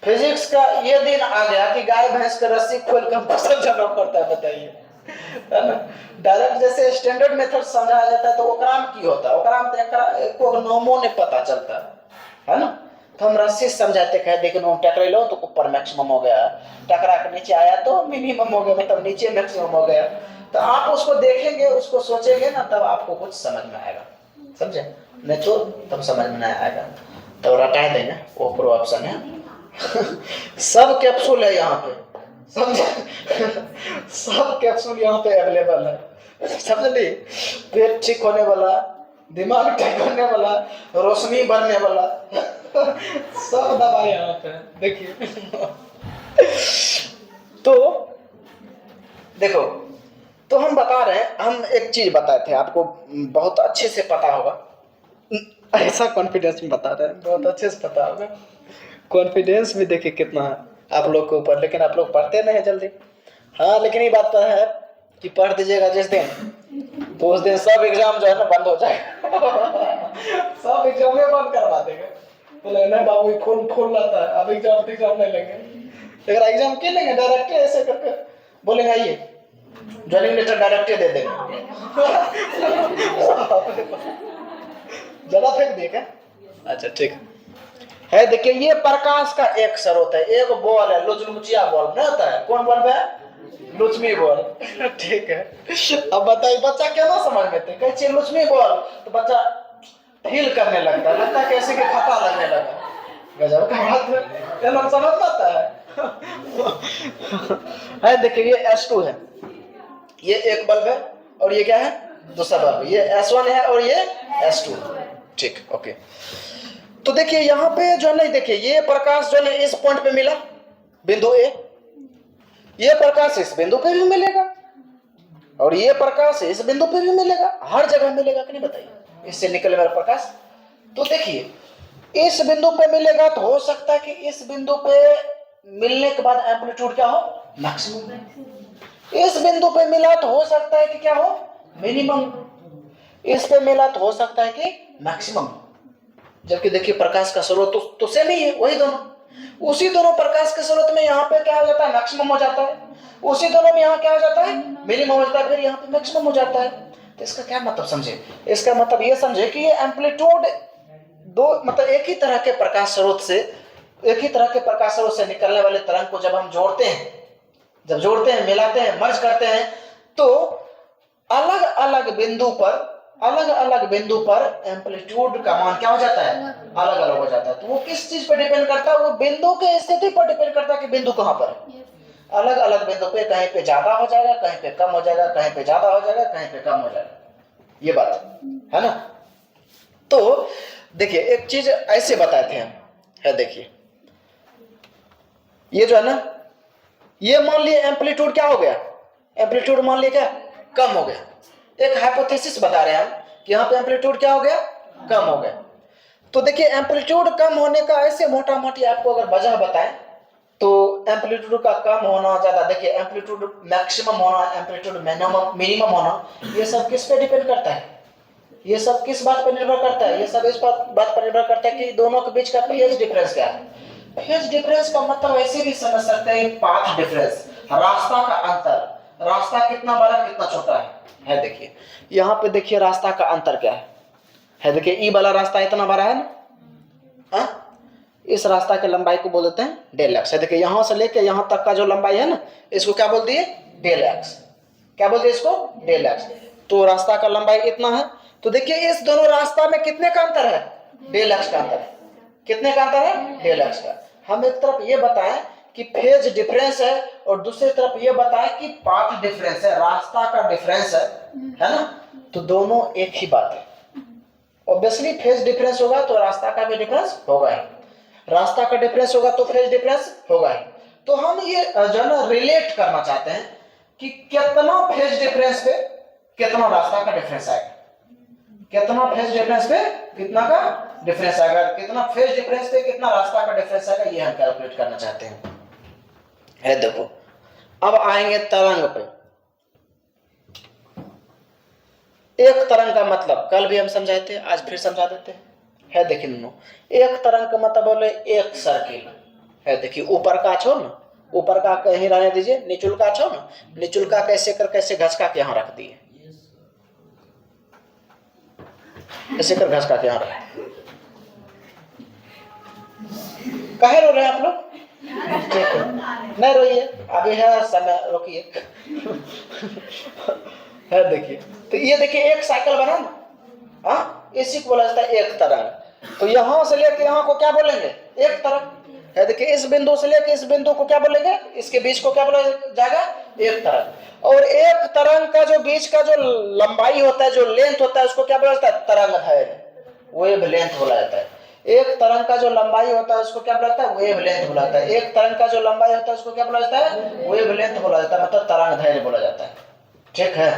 फिजिक्स का ये दिन आ गया कि गाय भैंस का रस्सी खोल कर समझाना पड़ता है, बताइए, है ना। डायरेक्ट जैसे स्टैंडर्ड मेथड समझाया जाता है तो ओकराम की होता है, ओकराम तो एको नामों ने पता चलता है ना। तो हम रस्सी से समझाते कहे लेकिन हम टकरे लो तो ऊपर मैक्सिमम हो गया, टकरा के नीचे आया तो मिनिमम हो गया, मतलब नीचे मैक्सिमम हो गया। तो आप उसको देखेंगे, उसको सोचेंगे ना, तब आपको कुछ समझ में आएगा, समझे? नहीं तो तब समझ में नहीं आएगा। तो रटा देंगे, वो प्रो ऑप्शन है। सब कैप्सूल है यहाँ पे, समझे? सब कैप्सूल यहाँ पे अवेलेबल है, समझली? पेट ठीक होने वाला, दिमाग ठीक होने वाला, रोशनी बढ़ने वाला, सब दवा यहाँ पे देखिए। तो देखो, तो हम बता रहे हैं, हम एक चीज बताए थे आपको, बहुत अच्छे से पता होगा, ऐसा कॉन्फिडेंस में बता रहे हैं, बहुत अच्छे से पता होगा। कॉन्फिडेंस भी देखिए कितना है आप लोग के ऊपर, लेकिन आप लोग पढ़ते नहीं जल्दी। हाँ, लेकिन ये बात तो है कि पढ़ दीजिएगा जिस दिन, तो उस दिन सब एग्जाम जो है ना बंद हो जाएगा। सब एग्जाम में बंद करवा देगा, बोले नहीं बाबू खोल लाता है, अब एग्जाम नहीं लेंगे। अगर एग्जाम क्यों लेंगे, डायरेक्ट ऐसे करके बोलेंगे आइए ज्वाइनिंग लेटर डायरेक्ट दे देंगे। ज्यादा फेंक दिए क्या? अच्छा ठीक है। देखिए ये प्रकाश का एक स्रोत है, एक बॉल है, लुचलुचिया बॉल नहीं होता है, कौन बॉल है? लुचमी बॉल। ठीक है, अब बताइए बच्चा क्या ना समझ में थे, कहे लुचमी बॉल तो बच्चा फील करने लगता है कैसे कि खता लगने लगा। गजब का बात है, ना समझ पाता है। देखिए ये S2 है, ये एक बल्ब है, और ये क्या है? दूसरा बल्ब। ये S1 है और ये S2। ठीक, ओके। तो देखिए यहाँ पे जो है ना, देखिए ये प्रकाश जो है इस पॉइंट पे मिला, बिंदु A, ये प्रकाश इस बिंदु पे भी मिलेगा, और ये प्रकाश इस बिंदु पे भी मिलेगा, हर जगह मिलेगा कि नहीं बताइए, इससे निकलने वाला प्रकाश। तो देखिए इस बिंदु पे मिलेगा, तो हो सकता है कि इस बिंदु पे मिलने के बाद एम्पलीट्यूड क्या हो? मैक्सिमम। इस बिंदु पे मिला तो हो सकता है कि क्या हो? मिनिमम। इस पे मिला तो हो सकता है कि मैक्सिमम। जबकि देखिए प्रकाश का स्रोत तो सेम ही है, वही दोनों, उसी दोनों प्रकाश के स्रोत में यहाँ पे क्या हो जाता है? मैक्सिमम हो जाता है। उसी दोनों में यहाँ क्या हो जाता है? मिनिमम हो जाता है, फिर यहाँ पे मैक्सिमम हो जाता है। तो इसका क्या मतलब समझे? इसका मतलब ये समझे कि ये एम्पलीट्यूड दो, मतलब एक ही तरह के प्रकाश स्रोत से, एक ही तरह के प्रकाश स्रोत से निकलने वाले तरंग को जब हम जोड़ते हैं, जब जोड़ते हैं, मिलाते हैं, मर्ज करते हैं, तो अलग अलग बिंदु पर एम्पलीट्यूड का मान क्या हो जाता है? अलग अलग हो जाता है। तो वो किस चीज पर डिपेंड करता है? वो बिंदु के स्थिति पर डिपेंड करता है कि बिंदु कहां पर है। अलग अलग बिंदु पे कहीं पे ज्यादा हो जाएगा, कहीं पे कम हो जाएगा, कहीं पे ज्यादा हो जाएगा, कहीं पे कम हो जाएगा, ये बात है ना। तो देखिए एक चीज ऐसे बताए थे हम, है देखिए ये जो है ना, ये मान लिए एम्पलीट्यूड क्या हो गया? एम्पलीट्यूड मान लिए क्या? कम हो गया। एक हाइपोथेसिस बता रहे हैं हम कि यहाँ पे एम्पलीट्यूड क्या हो गया? कम हो गया। तो देखिए एम्पलीट्यूड कम होने का ऐसे मोटा मोटी आपको अगर वजह बताएं, तो एम्पलीट्यूड का कम होना, ज्यादा, देखिए एम्पलीट्यूड मैक्सिमम होना, एम्पलीट्यूड मिनिमम होना, ये सब किस पे डिपेंड करता है? ये सब किस बात पर निर्भर करता है? ये सब इस बात पर निर्भर करता है कि दोनों के बीच का फेज डिफरेंस क्या है। फेज डिफरेंस का मतलब ऐसे भी समझ सकते हैं, पाथ डिफरेंस, रास्ता का अंतर, रास्ता कितना बड़ा कितना छोटा है देखिए यहाँ पे देखिए रास्ता का अंतर क्या है देखिए ई वाला रास्ता इतना बड़ा है ना, हा? इस रास्ता की लंबाई को बोल देते हैं डेल एक्स। है देखिए यहां से लेके यहां तक का जो लंबाई है ना, इसको क्या बोल दिए? Del x. क्या बोलते हैं इसको? Del x. तो रास्ता का लंबाई इतना है। तो देखिए इस दोनों रास्ता में कितने का अंतर है? डेल एक्स का अंतर है। कितने का अंतर है? डेल एक्स का। हम एक तरफ ये बताएं कि फेज डिफरेंस है, और दूसरी तरफ ये बताएं कि पाथ डिफरेंस है, रास्ता का डिफरेंस है ना। तो दोनों एक ही बात है। ऑब्वियसली फेज डिफरेंस होगा तो रास्ता का भी डिफरेंस होगा ही, रास्ता का डिफरेंस होगा तो फेज डिफरेंस होगा ही। तो हम ये जो है ना रिलेट करना चाहते हैं कि कितना फेज डिफरेंस पे कितना रास्ता का डिफरेंस आएगा, कितना फेज डिफरेंस पे कितना का डिफरेंस आएगा, कितना फेज डिफरेंस पे कितना रास्ता का डिफरेंस आएगा, ये हम कैलकुलेट करना चाहते हैं। है देखो अब आएंगे तरंग पे। एक तरंग का मतलब कल भी हम समझाए थे, आज फिर समझा देते हैं। है देखिए दोनों, एक तरंग का मतलब बोले एक सर्किल है। देखिए ऊपर का छो ना, ऊपर का कहीं रहने दीजिए, निचुल का छो ना, निचुल का कैसे कर कैसे घसका के यहाँ रख दिए, ऐसे कर घसका के यहाँ रख, काहे रो रहे हैं आप लोग? ठीक है, नहीं रोइए, अभी है समय, रोकिए। है देखिए, तो ये देखिए एक साइकिल बना ना, हाँ, इसी को बोला जाता है एक तरंग। तो यहां से लेके यहां को क्या बोलेंगे? एक तरंग। है देखिए, इस बिंदु से लेके इस बिंदु को क्या बोलेंगे? इसके बीच को क्या बोला जाएगा? एक तरंग। और एक तरंग का जो बीच का जो लंबाई होता है, जो लेंथ होता है, उसको क्या बोला जाता है? तरंगदैर्घ्य, वेव लेंथ बोला जाता है। एक तरंग का जो लंबाई होता है उसको क्या बोला जाता है? वेव लेंथ बोला जाता है। एक तरंग का जो लंबाई होता है उसको क्या बोला जाता है? वेव लेंथ बोला जाता है, मतलब तरंगदैर्घ्य बोला जाता है। ठीक है,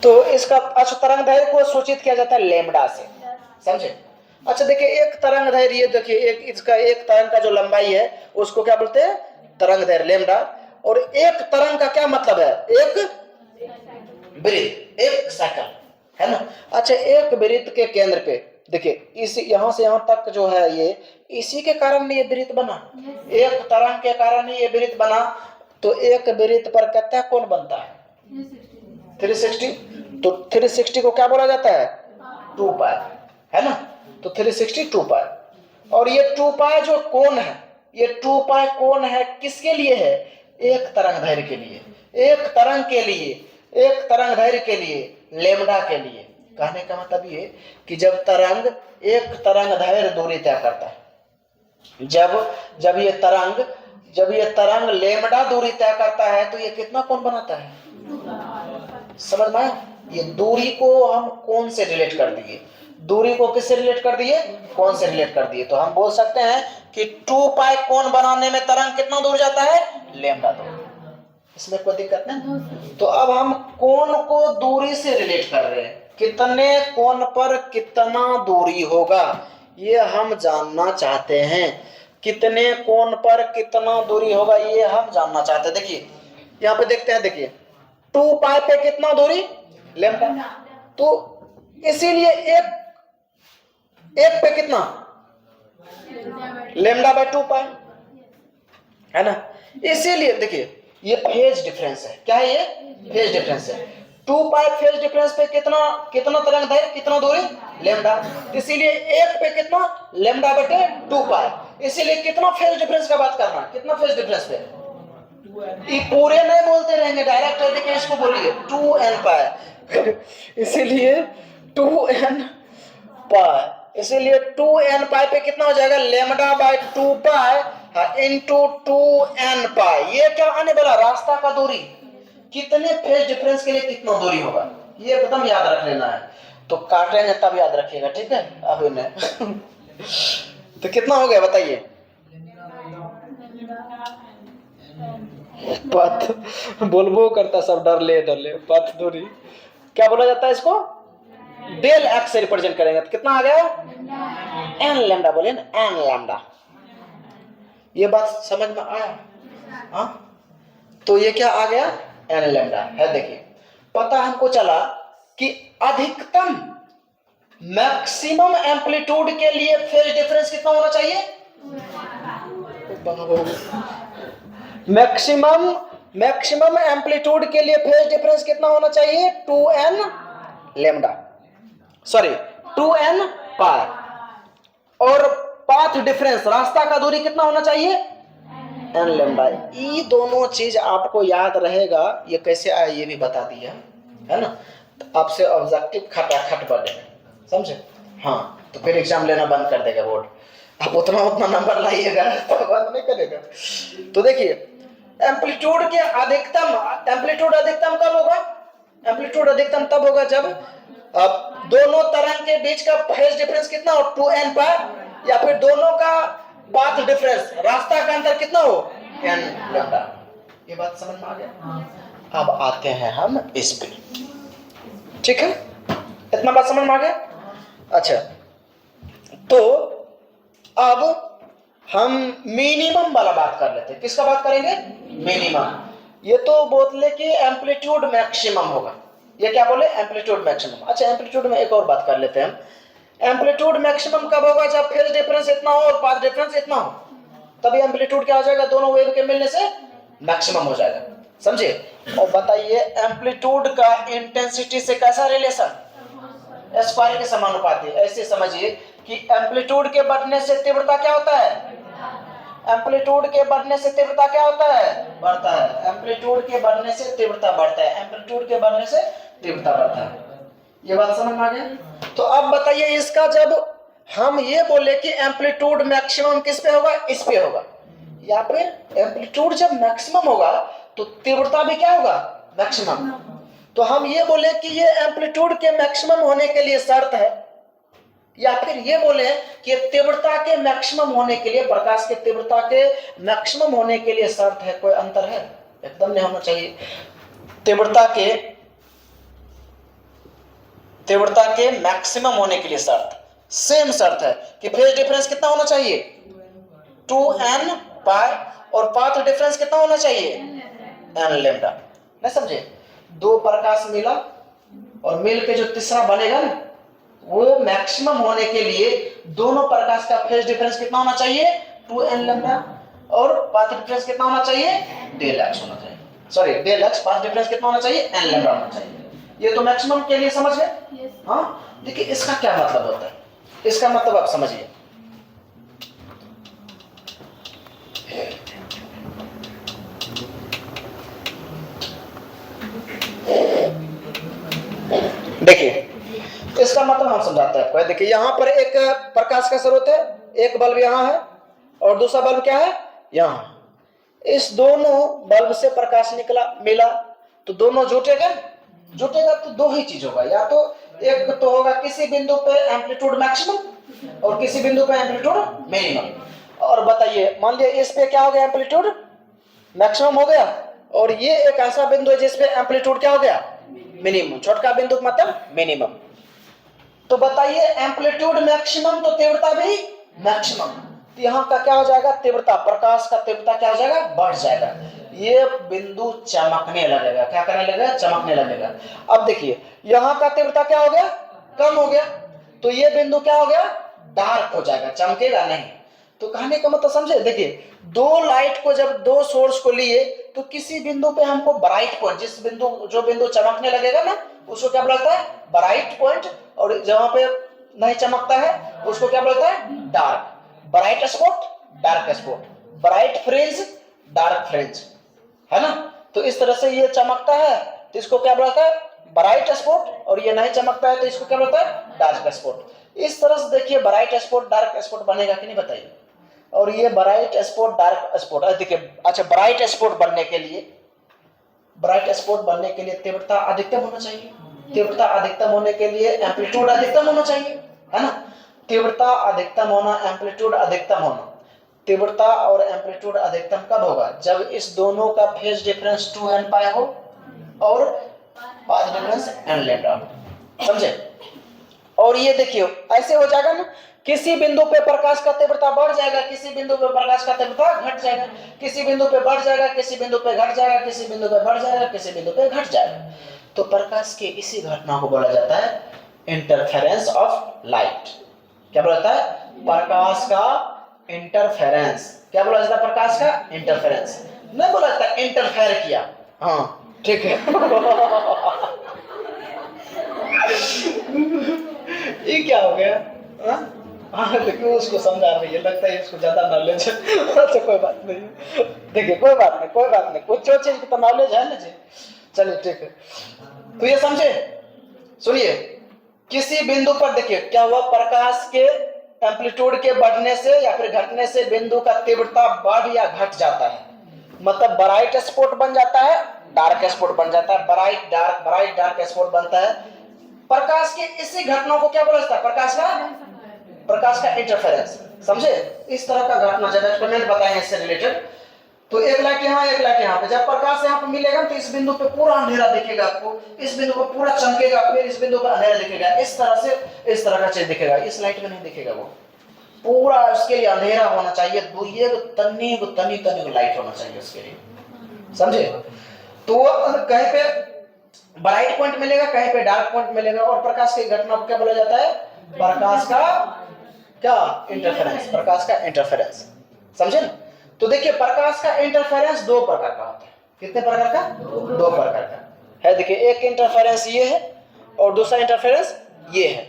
तो इसका अच्छा तरंगदैर्घ्य को सूचित किया जाता है लैम्बडा से, समझे? अच्छा देखिए, एक तरंगदैर्घ्य, ये देखिए एक इसका एक तरंग का जो लंबाई है उसको क्या बोलते हैं? तरंगदैर्घ्य, लैम्बडा। और एक तरंग का क्या मतलब है? एक वृत्त, एक साइकिल, है ना? अच्छा, एक वृत्त के केंद्र पे देखिए, इस यहां से यहां तक जो है, ये इसी के कारण ये वृत्त बना, एक तरंग के कारण ही ये वृत्त बना। तो एक वृत्त पर कितना कोण बनता है? 360। तो 360 को क्या बोला जाता है? 2 पाई, है ना? तो 360 2 पाई। और ये 2 पाई जो कोण है, ये 2 पाई कोण है किसके लिए है? एक तरंगदैर्घ्य के लिए, एक तरंग के लिए, एक तरंगदैर्घ्य के लिए, लैम्बडा के लिए। कहने का मतलब ये कि जब तरंग एक तरंगदैर्घ्य दूरी तय करता है, जब ये तरंग लैम्बडा दूरी तय करता है, तो ये कितना कोण बनाता है? समझ में आया? ये दूरी को हम कौन से रिलेट कर दिए? दूरी को किससे रिलेट कर दिए? कौन से रिलेट कर दिए? तो हम बोल सकते हैं कि 2 पाई कोण बनाने में तरंग कितना दूर जाता है? लैम्बडा दूर। इसमें कोई दिक्कत नहीं। तो अब हम कोण को दूरी से रिलेट कर रहे हैं, कितने कोण पर कितना दूरी होगा, ये हम जानना चाहते हैं। कितने कोण पर कितना दूरी होगा, ये हम जानना चाहते हैं। देखिए यहाँ पे देखते हैं, देखिए 2 पाई पे कितना दूरी? लैम्बडा। तो इसीलिए एक पे कितना? लैम्बडा बाय 2 पाई, है ना? इसीलिए देखिए, ये फेज डिफरेंस है। क्या है ये? फेज डिफरेंस है। 2 पाई फेज डिफरेंस पे कितना तरंगदैर्घ्य, कितना दूरी? लैम्बडा। इसीलिए एक पे कितना? लैम्बडा बटे 2 पाई। इसीलिए कितना फेज डिफरेंस का बात करना, कितना फेज डिफरेंस पे? ये पूरे नहीं बोलते रहेंगे, डायरेक्ट देखिए इसको बोलिए 2n पाई। इसीलिए 2n पाई, इसीलिए 2n पाई पे कितना हो जाएगा? Lambda by 2 pi into 2n pi. ये क्या आने वाला? रास्ता का दूरी। कितने फेज डिफरेंस के लिए कितना दूरी होगा, ये एकदम याद रख लेना है। तो काटेंगे तब याद रखिएगा, ठीक है? अभी नहीं। तो कितना हो गया बताइए? पथ बोलबो करता, सब डर ले पथ दूरी क्या बोला जाता है इसको? डेल एक्स से रिप्रेजेंट करेंगे। तो कितना आ गया? एन लैम्बडा, बोले ना, एन लैम्बडा। ये बात समझ में आया? हाँ, तो ये क्या आ गया? एन लैम्बडा है। देखिए, पता हमको चला कि अधिकतम मैक्सिमम एम्पलीट्यूड के लिए फेज डिफरेंस कितना होना चाहिए? मैक्सिमम एम्पलीट्यूड के लिए फेज डिफरेंस कितना होना चाहिए? 2n लैम्बडा, सॉरी 2n पाई। और पाथ डिफरेंस, रास्ता का दूरी कितना होना चाहिए? n lambda. ये दोनों चीज आपको याद रहेगा। ये कैसे आया ये भी बता दिया, है ना? तो आपसे ऑब्जेक्टिव खटाखट बढ़ेगा, समझे? हाँ, तो फिर एग्जाम लेना बंद कर देगा बोर्ड। आप उतना नंबर लाइएगा तो बंद नहीं करेगा। तो देखिए, एम्पलीट्यूड के एम्पलीट्यूड अधिकतम कब होगा? एम्पलीट्यूड अधिकतम तब होगा जब दोनों तरंग के बीच का फेज डिफरेंस कितना हो? 2n पाई, या फिर दोनों का पाथ डिफरेंस, रास्ता का अंतर कितना हो? n lambda. ये बात समझ में आ गया? अब आते हैं हम इस पे, ठीक है? इतना बात समझ में आ गया? अच्छा, तो अब हम मिनिमम वाला बात कर लेते हैं। किसका बात करेंगे? मिनिमम। ये तो बोले कि एम्पलीट्यूड मैक्सिमम होगा। ये क्या बोले? Amplitude maximum. अच्छा, एम्पलीट्यूड में एक और बात कर लेते हैं। एम्पलीट्यूड मैक्सिमम कब होगा? जब फेज डिफरेंस इतना हो और पाथ डिफरेंस इतना हो, तभी एम्पलीट्यूड क्या हो जाएगा? दोनों वेव के मिलने से मैक्सिमम हो जाएगा, समझे? और बताइए, एम्पलीट्यूड का इंटेंसिटी से कैसा रिलेशन? स्क्वायर के समानुपाती। ऐसे समझिए कि एम्पलीट्यूड के बढ़ने से तीव्रता क्या होता है? एम्पलीट्यूड के बढ़ने से तीव्रता क्या होता है? बढ़ता है। एम्पलीट्यूड के बढ़ने से तीव्रता बढ़ता है, एम्पलीट्यूड के बढ़ने से तीव्रता बढ़ता है। ये बात समझ में आ गया? तो अब बताइए, इसका जब हम ये बोले कि एम्पलीट्यूड मैक्सिमम किस पे होगा? इस पे होगा। या फिर एम्पलीट्यूड जब मैक्सिमम होगा तो तीव्रता भी क्या होगा? मैक्सिमम। तो हम ये बोले कि ये एम्पलीट्यूड के मैक्सिमम होने के लिए शर्त है, या फिर ये बोले कि तीव्रता के मैक्सिमम होने के लिए, प्रकाश के तीव्रता के मैक्सिमम होने के लिए शर्त है? कोई अंतर है? एकदम नहीं होना चाहिए। तीव्रता के मैक्सिमम होने के लिए शर्त, सेम शर्त है कि फेज डिफरेंस कितना होना चाहिए? 2n पाई, और पाथ डिफरेंस कितना होना चाहिए? n lambda. नहीं समझे? दो प्रकाश मिला और मिल के जो तीसरा बनेगा ना, वो मैक्सिमम होने के लिए दोनों प्रकाश का फेज डिफरेंस कितना होना चाहिए? 2n लैम्डा, और पाथ डिफरेंस कितना होना चाहिए? डेल x होना चाहिए। Sorry, del x, path difference कितना होना चाहिए? n लैम्डा होना चाहिए। ये तो मैक्सिमम के लिए समझ गए? हाँ। देखिए इसका क्या मतलब होता है, इसका मतलब आप समझिए। देखिए इसका मतलब हम समझाते हैं आपको। देखिए यहाँ पर एक प्रकाश का स्रोत है, एक बल्ब यहाँ है और दूसरा बल्ब क्या है? यहाँ। इस दोनों बल्ब से प्रकाश निकला, मिला, तो दोनों जुटेगा। तो दो ही चीज होगा, या तो एक तो होगा किसी बिंदु पे एम्पलीट्यूड मैक्सिमम और किसी बिंदु पे एम्पलीट्यूड मिनिमम। और बताइए, मान लिया इस पे क्या हो गया? एम्पलीट्यूड मैक्सिमम हो गया, और ये एक ऐसा बिंदु है जिसपे एम्पलीट्यूड क्या हो गया? मिनिमम। छोटका बिंदु मतलब मिनिमम। तो बताइए, एम्पलीट्यूड मैक्सिमम तो तीव्रता भी मैक्सिमम। तो यहाँ का क्या हो जाएगा? तीव्रता, प्रकाश का तीव्रता क्या हो जाएगा? बढ़ जाएगा। ये बिंदु चमकने लगेगा। क्या करने लगेगा? चमकने लगेगा। अब देखिए यहाँ का तीव्रता क्या हो गया? कम हो गया। तो ये बिंदु क्या हो गया? डार्क हो जाएगा, चमकेगा नहीं। तो कहने का मतलब समझे? देखिए दो लाइट को, जब दो सोर्स को लिए, तो किसी बिंदु पे हमको ब्राइट पॉइंट, जो बिंदु चमकने लगेगा ना, उसको क्या बोलता है? Bright point. और जहां पे नहीं चमकता है उसको क्या बोलता है? Dark. Bright spot, dark spot, bright fringe, dark fringe, है ना? तो इस तरह से ये चमकता है तो इसको क्या बोलता है? Bright spot. और ये नहीं चमकता है तो इसको क्या बोलता है? Dark spot. इस तरह से देखिए ब्राइट स्पॉट, डार्क स्पॉट बनेगा कि नहीं बताइए? और ये ब्राइट स्पॉट, डार्क स्पॉट, देखिए अच्छा, ब्राइट स्पॉट बनने के लिए तीव्रता अधिकतम होना चाहिए। तीव्रता अधिकतम होने के लिए एम्पलीट्यूड अधिकतम होना चाहिए, है ना? तीव्रता अधिकतम होना, एम्पलीट्यूड अधिकतम होना। तीव्रता और एम्पलीट्यूड अधिकतम कब होगा? जब इस दोनों का फेज डिफरेंस 2n पाई हो और पाथ डिफरेंस n लैम्डा हो। समझे? और ये देखिए ऐसे हो जाएगा ना, किसी बिंदु पे प्रकाश का तीव्रता बढ़ जाएगा, किसी बिंदु पे प्रकाश का तीव्रता घट जाएगा, किसी बिंदु पे बढ़ जाएगा, किसी बिंदु पे घट जाएगा, किसी बिंदु पे बढ़ जाएगा, किसी बिंदु पे घट जाएगा। तो प्रकाश की इसी घटना को बोला जाता है इंटरफेरेंस ऑफ लाइट। क्या बोला जाता है? प्रकाश का इंटरफेरेंस। क्या बोला जाता है? प्रकाश का इंटरफेरेंस। नहीं बोला जाता इंटरफेयर किया। हाँ ठीक है। ये क्या हो गया? देखिए उसको समझा रही है, लगता है इसको ज्यादा नॉलेज है। अच्छा कोई बात नहीं, देखिए कोई बात नहीं, कुछ चीज की तो नॉलेज है ना जी। चलिए ठीक है। तो ये समझे? सुनिए, किसी बिंदु पर देखिए क्या हुआ? प्रकाश के एम्पलीट्यूड के बढ़ने से या फिर घटने से बिंदु का तीव्रता बढ़ या घट जाता है। मतलब ब्राइट स्पॉट बन जाता है, डार्क स्पॉट बन जाता है, ब्राइट डार्क स्पॉट बनता है। प्रकाश की इसी घटना को क्या बोला जाता है? प्रकाश का इंटरफेरेंस। समझे? इस तरह का घटना जब एक्सपेरिमेंट बताएंगे इससे रिलेटेड। तो एक लाइट यहाँ, एक लाइट यहाँ पे, जब प्रकाश यहाँ पे मिलेगा तो इस बिंदु पे पूरा अंधेरा दिखेगा आपको, इस बिंदु पे पूरा चमकेगा, फिर इस बिंदु पे अंधेरा दिखेगा। इस तरह का चीज दिखेगा। इस लाइट में नहीं दिखेगा, वो पूरा उसके लिए अंधेरा होना चाहिए। ये तनी लाइट होना चाहिए उसके लिए। समझे? तो कहीं पे ब्राइट पॉइंट मिलेगा, कहीं पे डार्क पॉइंट मिलेगा। और प्रकाश की घटना को क्या बोला जाता है? प्रकाश का क्या? इंटरफेरेंस। प्रकाश का इंटरफेरेंस। समझे ना? तो देखिए प्रकाश का इंटरफेरेंस दो प्रकार का होता है। कितने प्रकार का? दो प्रकार का है। देखिए एक इंटरफेरेंस ये है और दूसरा इंटरफेरेंस ये है।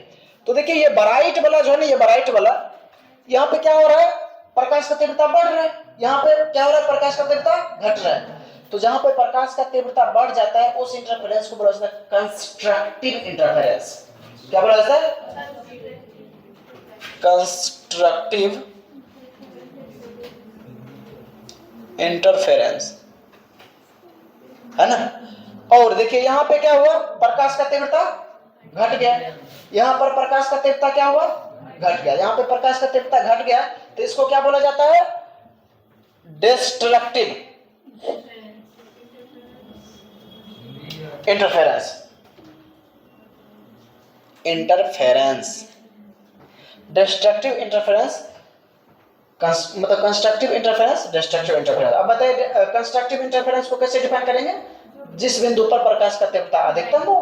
तो देखिए ये ब्राइट वाला जो है ना, ये ब्राइट वाला, यहाँ पे क्या हो रहा है? प्रकाश का तीव्रता बढ़ रहा है, यहाँ पे क्या हो रहा है, प्रकाश का तीव्रता घट रहा है। तो जहां पे प्रकाश का तीव्रता बढ़ जाता है उस इंटरफेरेंस को बोला जाता है कंस्ट्रक्टिव इंटरफेरेंस। क्या बोला जाता है, कंस्ट्रक्टिव इंटरफेरेंस, है ना। और देखिए यहां पे क्या हुआ, प्रकाश का तीव्रता घट गया, यहां पर प्रकाश का तीव्रता क्या हुआ, घट गया। यहां पे प्रकाश का तीव्रता घट गया तो इसको क्या बोला जाता है, डिस्ट्रक्टिव इंटरफेरेंस। डिस्ट्रक्टिव इंटरफेरेंस मतलब कंस्ट्रक्टिव इंटरफेरेंस, डिस्ट्रक्टिव इंटरफेरेंस। अब बताइए कंस्ट्रक्टिव इंटरफेरेंस को कैसे डिफाइन करेंगे, जिस बिंदु पर प्रकाश का तीव्रता अधिकतम हो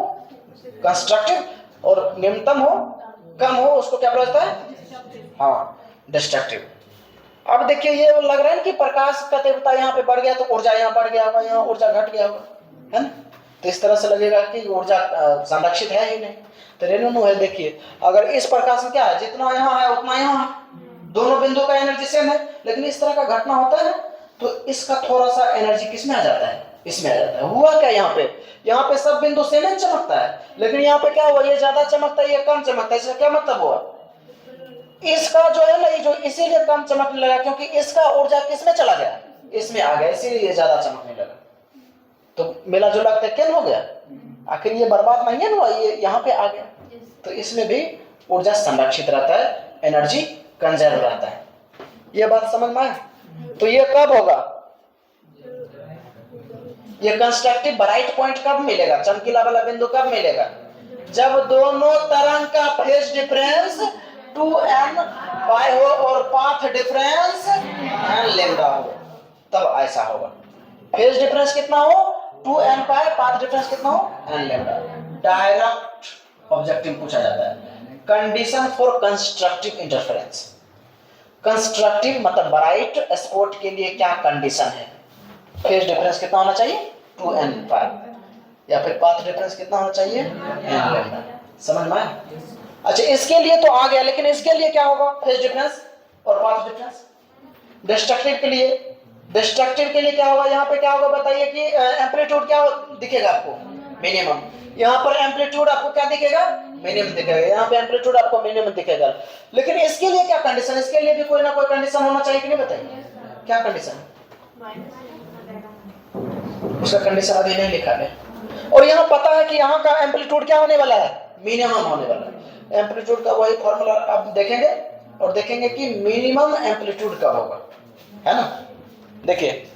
कंस्ट्रक्टिव और निम्नतम हो कम हो उसको क्या बोला जाता है, हाँ डिस्ट्रक्टिव। अब देखिए ये लग रहा है कि प्रकाश का तीव्रता यहाँ पे बढ़ गया तो ऊर्जा यहाँ बढ़ गया होगा, यहाँ ऊर्जा घट गया होगा, है ना। तो इस तरह से लगेगा कि ऊर्जा संरक्षित है ही नहीं। तो रेनू है, देखिए अगर इस प्रकाश में क्या है, जितना यहाँ है उतना यहाँ है, दोनों बिंदु का एनर्जी सेम है, लेकिन इस तरह का घटना होता है ना तो इसका थोड़ा सा एनर्जी किसमें आ जाता है, इसमें आ जाता है। हुआ क्या यहाँ पे सब बिंदु सेम ही चमकता है, लेकिन यहाँ पे क्या हुआ, ये ज्यादा चमकता है ये कम चमकता है। इसका क्या मतलब हुआ, इसका जो है ना ये जो इसीलिए कम चमकने लगा क्योंकि इसका ऊर्जा किसमें चला गया, इसमें आ गया, इसीलिए ये ज्यादा चमकने लगा। तो मिला जुला कैन हो गया, आखिर ये बर्बाद नहीं है ना, ये यहाँ पे आ गया। तो इसमें भी ऊर्जा संरक्षित रहता है, एनर्जी कंजर्व रहता है। ये बात समझ में आए। तो ये कब होगा, ये कंस्ट्रक्टिव ब्राइट पॉइंट कब मिलेगा, चमकीला वाला बिंदु कब मिलेगा, जब दोनों तरंग का फेज डिफरेंस 2n पाई हो और पाथ डिफरेंस n लैम्डा हो, तब ऐसा होगा। फेज डिफरेंस कितना हो 2n पाई, पाथ डिफरेंस कितना हो n लैम्डा। डायरेक्ट ऑब्जेक्टिव पूछा जाता है, condition for constructive interference. Constructive मतलब ब्राइट स्पॉट के लिए क्या कंडीशन है, फेज डिफरेंस कितना होना चाहिए 2n पाई, या फिर पाथ डिफरेंस कितना होना चाहिए n लैम्डा। समझ में आया। अच्छा इसके लिए तो आ गया, लेकिन इसके लिए क्या होगा, फेज डिफरेंस और पाथ डिफरेंस। डिस्ट्रक्टिव के लिए क्या होगा, यहाँ पे क्या होगा बताइए कि एम्पलीट्यूड क्या दिखेगा आपको, मिनिमम। यहाँ पर एम्पलीट्यूड आपको क्या दिखेगा, मिनिमम दिखेगा, यहाँ पे एम्पलीट्यूड आपको मिनिमम दिखेगा। लेकिन इसके लिए क्या कंडीशन, इसके लिए भी कोई ना कोई कंडीशन होना चाहिए कि नहीं, बताइए क्या कंडीशन, उसका कंडीशन अभी नहीं लिखा है। और यहाँ पता है कि यहाँ का एम्पलीट्यूड क्या होने वाला है, मिनिमम होने वाला है। एम्पलीट्यूड का वही फॉर्मूला आप देखेंगे और देखेंगे कि मिनिमम एम्पलीट्यूड कब होगा, है ना। देखिए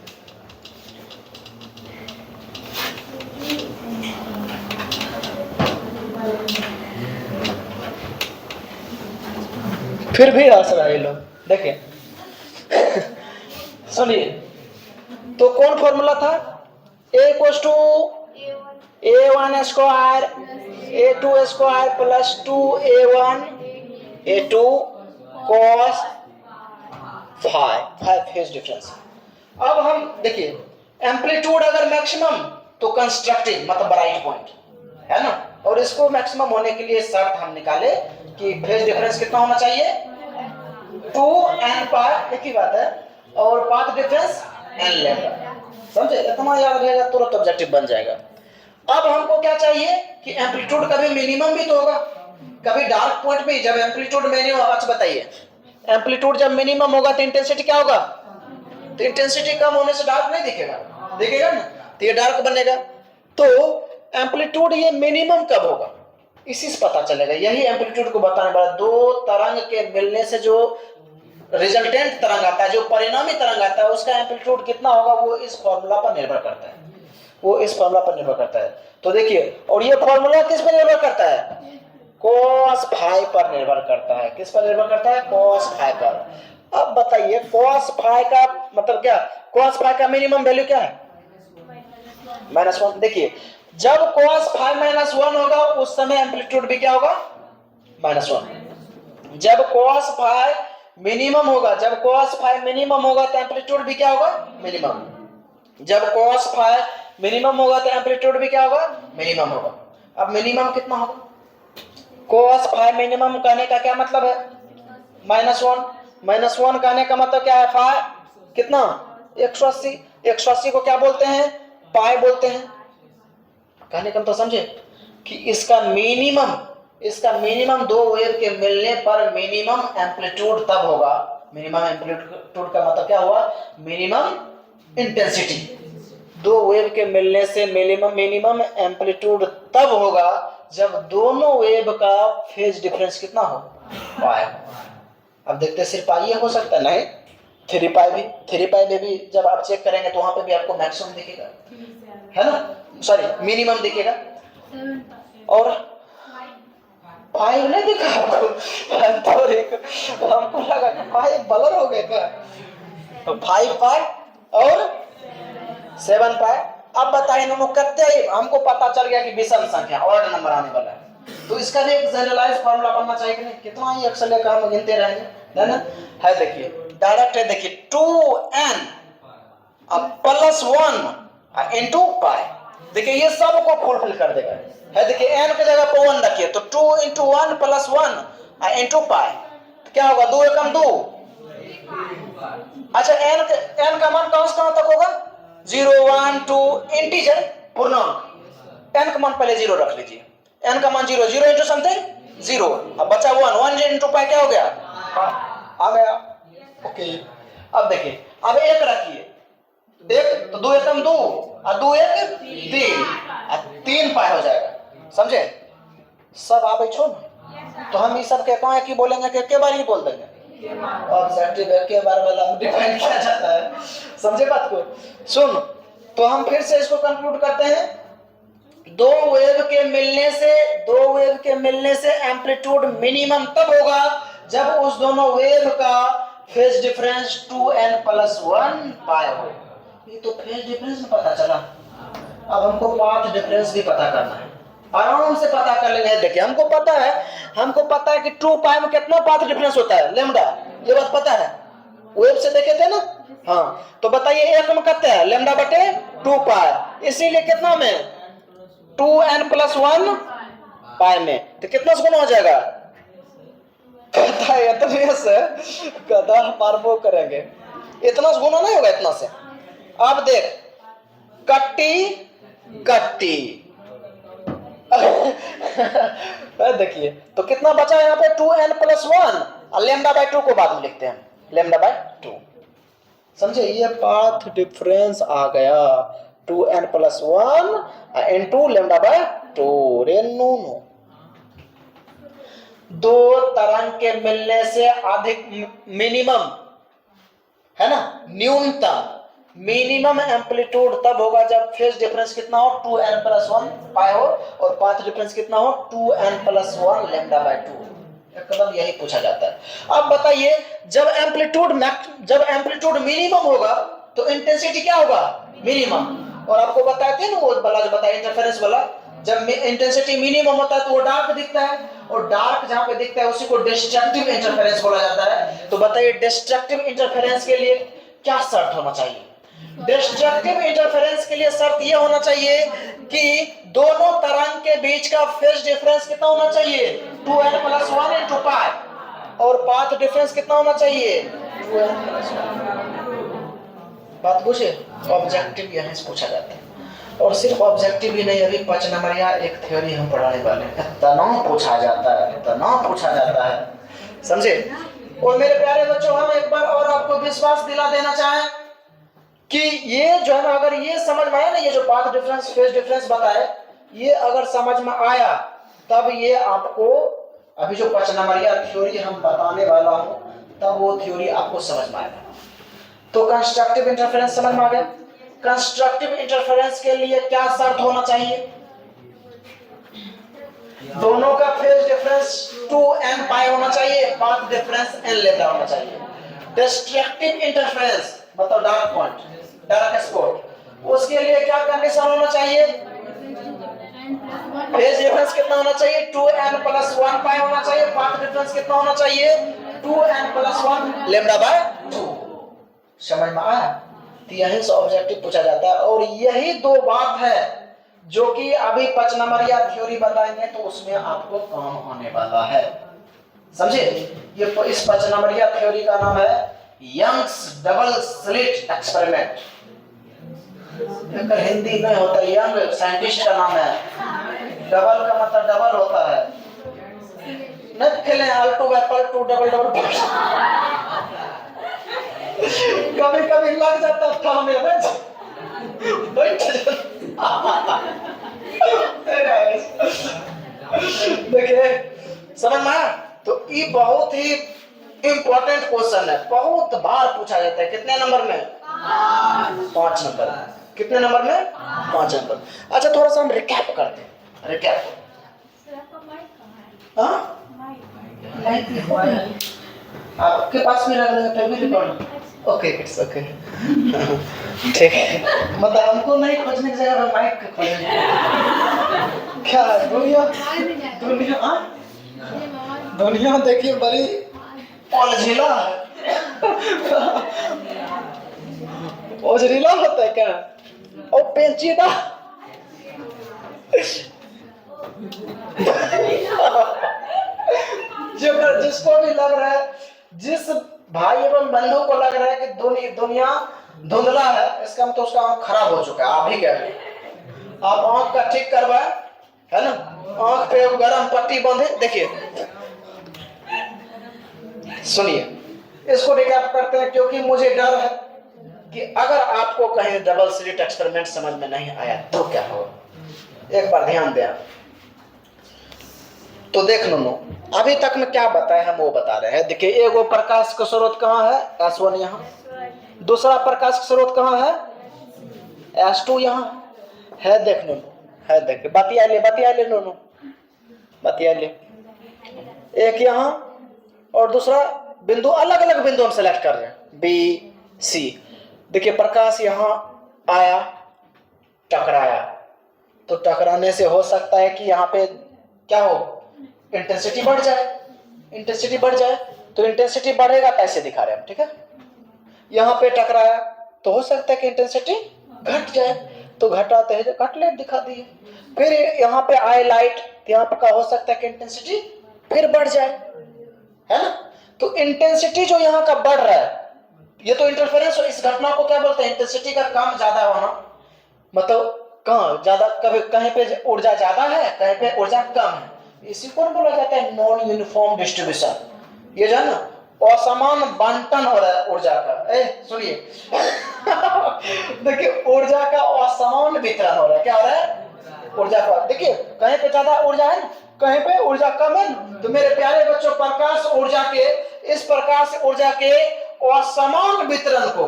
फिर भी हंस रहे लोग, देखिए सुनिए। तो कौन फॉर्मूला था, a equals to a1 square a2 square plus 2a1 a2 cos 5 phase difference. अब हम देखिए एम्पलीट्यूड अगर मैक्सिमम तो कंस्ट्रक्टिव मतलब ब्राइट पॉइंट, है ना। और इसको मैक्सिमम होने के लिए शर्त हम निकाले कि फेज डिफरेंस कितना होना चाहिए 2n पाई, एक ही बात है, और पाथ डिफरेंस n लैम्डा। समझे, इतना याद रहेगा तुरंत ऑब्जेक्टिव बन जाएगा। अब हमको क्या चाहिए कि एम्पलीट्यूड कभी मिनिमम भी तो होगा, कभी डार्क पॉइंट भी, जब एम्पलीट्यूड मिनिमम, अच्छा बताइए एम्पलीट्यूड जब मिनिमम होगा तो इंटेंसिटी क्या होगा, तो इंटेंसिटी कम होने से डार्क नहीं दिखेगा, दिखेगा ना, तो ये डार्क बनेगा। तो एम्पलीट्यूड ये मिनिमम कब होगा, इसी से पता चलेगा। यही एम्पलीट्यूड को बताने वाला, दो तरंग के मिलने से जो रिजल्टेंट तरंग आता है, जो परिणामी तरंग आता है, उसका एम्पलीट्यूड कितना होगा वो इस फॉर्मूला पर निर्भर करता है, वो इस फॉर्मूला पर निर्भर करता है। तो देखिए, और ये फॉर्मूला किस पर निर्भर करता है, cos फाई पर निर्भर करता है। किस पर निर्भर करता है, cos फाई पर। अब बताइए cos फाई का मतलब क्या, cos फाई का मिनिमम वैल्यू क्या है -1। देखिए जब cos फाई -1 होगा उस समय एम्पलीट्यूड भी क्या होगा -1। जब cos फाई मिनिमम होगा, जब cos फाई मिनिमम होगा तो एम्पलीट्यूड भी क्या होगा मिनिमम। जब cos फाई मिनिमम होगा तो एम्पलीट्यूड भी क्या होगा मिनिमम होगा। अब मिनिमम कितना होगा, cos फाई मिनिमम कहने का क्या मतलब है -1, -1 कहने का मतलब क्या है फाई, कितना 180। 180 को क्या बोलते हैं, पाई बोलते हैं। कहने का तो समझे कि इसका मिनिमम दो वेव के मिलने पर मिनिमम एम्पलीट्यूड तब होगा। मिनिमम एम्पलीट्यूड का मतलब क्या हुआ, मिनिमम इंटेंसिटी। दो वेव के मिलने से मिनिमम एम्पलीट्यूड तब होगा जब दोनों वेव का फेज डिफरेंस कितना हो, पाई। अब देखते हैं सिर्फ पाई हो सकता है, नहीं 3 पाई भी। 3 पाई में भी जब आप चेक करेंगे तो वहां पे भी आपको मैक्सिमम दिखेगा, है ना, सॉरी मिनिमम दिखेगा। और 5 नहीं दिखा आपको? हमको लगा कि 5 बलर हो गए क्या। तो 5 पाई और 7 पाई। अब बताइए दोनों कितने, हमको पता चल गया कि विषम संख्या ऑड नंबर आने वाला है। तो इसका भी एक जनरलाइज फार्मूला बनना चाहिए कि नहीं, कितना ही अक्सर लेकर हम गिनते रहेंगे, है ना। है देखिए डायरेक्ट है, देखिए 2n प्लस 1 इंटू पाई। देखिए ये सबको फुलफिल कर देगा, है देखिए n की जगह पर 1 रखिए तो 2 इंटू 1 प्लस 1 इंटू पाई, तो क्या होगा 2 एकम 2। अच्छा n का मान कहां तक होगा, 0 1 2 इंटीजर पूर्णांक। n का मान पहले 0 रख लीजिए, n का मान 0 इंटू समथिंग 0, अब बचा 1 इंटू पाई क्या हो गया, आ गया। ओके अब देखिए अब 1 रखिए, 1 तो 2 एकम 2 और 2 1 3 3 पाई हो जाएगा, समझे। सब आवे छो ना, तो हम इस सब के कौन की बोलेंगे कि के बार ही बोल देंगे, ऑब्जेक्टिव के बार वाला डिफाइन किया जाता है, समझे बात को। सुन तो हम फिर से इसको कंक्लूड करते हैं। दो वेव के मिलने से एम्पलीट्यूड मिनिमम तब होगा जब उस दोनों वेव का फेज डिफरेंस 2n प्लस 1 पाई हो। ये तो फेज डिफरेंस में पता चला, अब हमको पाथ डिफरेंस भी पता करना है, आराम से पता कर लेंगे। देखिए हमको पता है कि 2 पाई में कितना पाथ डिफरेंस होता है, लैम्डा, ये बात पता है, वेव से देखे थे ना। हाँ तो बताइए एक में कितना है, लैम्डा बटे 2 पाई, इसीलिए कितना में 2n प्लस 1 पाई में, तो कितना से गुना हो जाएगा, पता है इतने से गधा मारबो करेंगे, इतना से गुना नहीं होगा इतना से। अब देख कट्टी देखिए तो कितना बचा यहाँ पे 2n प्लस 1 और लैम्डा बाय 2 को बाद में लिखते हैं, लैम्डा बाय 2, समझे। ये पाथ डिफरेंस आ गया 2n plus 1 into lambda by 2। रे नो दो तरंग के मिलने से अधिक मिनिमम, है ना, न्यूनतम मिनिमम एम्पलीट्यूड तब होगा जब फेज डिफरेंस कितना हो 2n प्लस 1 पाई हो और पाथ डिफरेंस कितना हो 2n प्लस 1 लैम्डा बाय 2। एकदम यही पूछा जाता है। अब बताइए जब एम्पलीट्यूड मिनिमम होगा तो इंटेंसिटी क्या होगा, मिनिमम। और आपको बताते हैं ना वो वाला जो बताया इंटरफेरेंस वाला, जब इंटेंसिटी मिनिमम होता है तो वो डार्क दिखता है, और डार्क जहां पे दिखता है उसी को डिस्ट्रक्टिव इंटरफेरेंस बोला जाता है। तो बताइए डिस्ट्रक्टिव इंटरफेरेंस के लिए क्या शर्त होना चाहिए। डिस्ट्रक्टिव इंटरफेरेंस के लिए शर्त यह होना चाहिए कि दोनों तरंग के बीच का फेज डिफरेंस कितना होना चाहिए 2n प्लस 1 इंटू पाई, और पाथ डिफरेंस कितना होना चाहिए 2n प्लस 1। बात बुझे, ऑब्जेक्टिव यहीं से पूछा जाता है। और सिर्फ ऑब्जेक्टिव ही नहीं, अभी 5 नंबरिया एक थ्योरी हम पढ़ाने वाले हैं, इतना पूछा जाता है, समझे। और मेरे प्यारे बच्चों हम एक बार और आपको विश्वास दिला देना चाहें कि ये जो है ना, अगर ये समझ में आया ना, ये जो पाथ डिफरेंस फेज डिफरेंस बताए, ये अगर समझ में आया तब ये आपको अभी जो 5 नंबरिया थ्योरी हम बताने वाला हूं तब वो थ्योरी आपको समझ में आएगा। तो कंस्ट्रक्टिव इंटरफेरेंस समझ में आ गया। कंस्ट्रक्टिव इंटरफेरेंस के लिए क्या शर्त होना चाहिए, दोनों का फेज डिफरेंस 2n पाई होना चाहिए, पाथ डिफरेंस n लैम्डा होना चाहिए। डिस्ट्रक्टिव इंटरफेरेंस मतलब डार्क पॉइंट, डार्क स्पॉट, उसके लिए क्या कंडीशन होना चाहिए, फेज डिफरेंस कितना होना चाहिए 2n प्लस 1 पाई होना चाहिए, पाथ डिफरेंस कितना होना चाहिए 2n प्लस 1 लैम्डा बाय 2। समझ में आया। तो यही से ऑब्जेक्टिव पूछा जाता है, और यही दो बात है जो कि अभी 5 नंबरिया थ्योरी बताएंगे तो उसमें आपको काम आने वाला है, समझे। ये इस 5 नंबरिया थ्योरी का नाम है Young's double slit experiment, Hindi में होता है, यंग साइंटिस्ट का नाम है, डबल का मतलब डबल होता है, न खेले अल्टो एप्पल टू डबल डबल, कभी कभी लग जाता था हमें देखिए समझ में आया? तो ये बहुत ही इंपॉर्टेंट क्वेश्चन है, बहुत बार पूछा जाता है। कितने नंबर में? 5 नंबर। कितने नंबर में? 5 नंबर। अच्छा थोड़ा सा हम रिकैप करते हैं। रिकैप आपके पास में लग रहा है table record? Okay it's okay ठीक है, मतलब हमको नहीं खोजने की जगह माइक खोजने क्या है? दुनिया दुनिया दुनिया देखिए बड़ी ओझिला है। ओझिला होता है क्या? और पेंचीदा जिसको भी लग रहा है, जिस भाई एवं बंधु को लग रहा है कि दुनिया धुंधला है, इसका मतलब उसका आंख खराब हो चुका है। आप ही क्या आप आंख का ठीक करवाए, है ना? आंख पे गरम पट्टी बांधे। देखिए सुनिए, इसको रिकैप करते हैं, क्योंकि मुझे डर है कि अगर आपको कहीं डबल स्लिट एक्सपेरिमेंट समझ में नहीं आया तो क्या होगा। एक बार ध्यान दें। तो देख लो अभी तक में क्या बताया हम वो बता रहे हैं। देखिए एगो प्रकाश का स्रोत कहाँ है? S1 यहाँ। दूसरा प्रकाश का स्रोत कहाँ है? S2 यहाँ है। देख लो है, देखिए बतिया ले लो बतिया ले। एक यहाँ और दूसरा बिंदु, अलग अलग बिंदु हम सेलेक्ट कर रहे हैं, B, C। देखिए प्रकाश यहाँ आया, टकराया, तो टकराने से हो सकता है कि यहाँ पे क्या हो, इंटेंसिटी बढ़ जाए। इंटेंसिटी बढ़ जाए तो इंटेंसिटी बढ़ेगा, कैसे दिखा रहे हैं हम, ठीक है? यहाँ पे टकराया तो हो सकता है कि इंटेंसिटी घट जाए, तो घटाते हैं घट ले दिखा दिए। फिर यहाँ पे आए लाइट, तो यहाँ पे क्या हो सकता है कि इंटेंसिटी फिर बढ़ जाए, है ना? तो इंटेंसिटी जो यहाँ का बढ़ रहा है, ये तो इंटरफेरेंस। इस घटना को क्या बोलते हैं? इंटेंसिटी का कम ज्यादा होना, मतलब कहाँ ज्यादा, कभी कहीं पे ऊर्जा ज्यादा है, कहीं पे ऊर्जा कम है। इसी को बोला जाता है नॉन यूनिफॉर्म डिस्ट्रीब्यूशन। ये जो है ना, असमान बंटन हो रहा है ऊर्जा का। सुनिए देखिए ऊर्जा का असमान वितरण हो रहा है। क्या हो रहा है? ऊर्जा का, देखिए कहीं पे ज्यादा ऊर्जा है, कहीं पे ऊर्जा कम है। तो मेरे प्यारे बच्चों, प्रकाश ऊर्जा के, इस प्रकाश ऊर्जा के असमान वितरण को,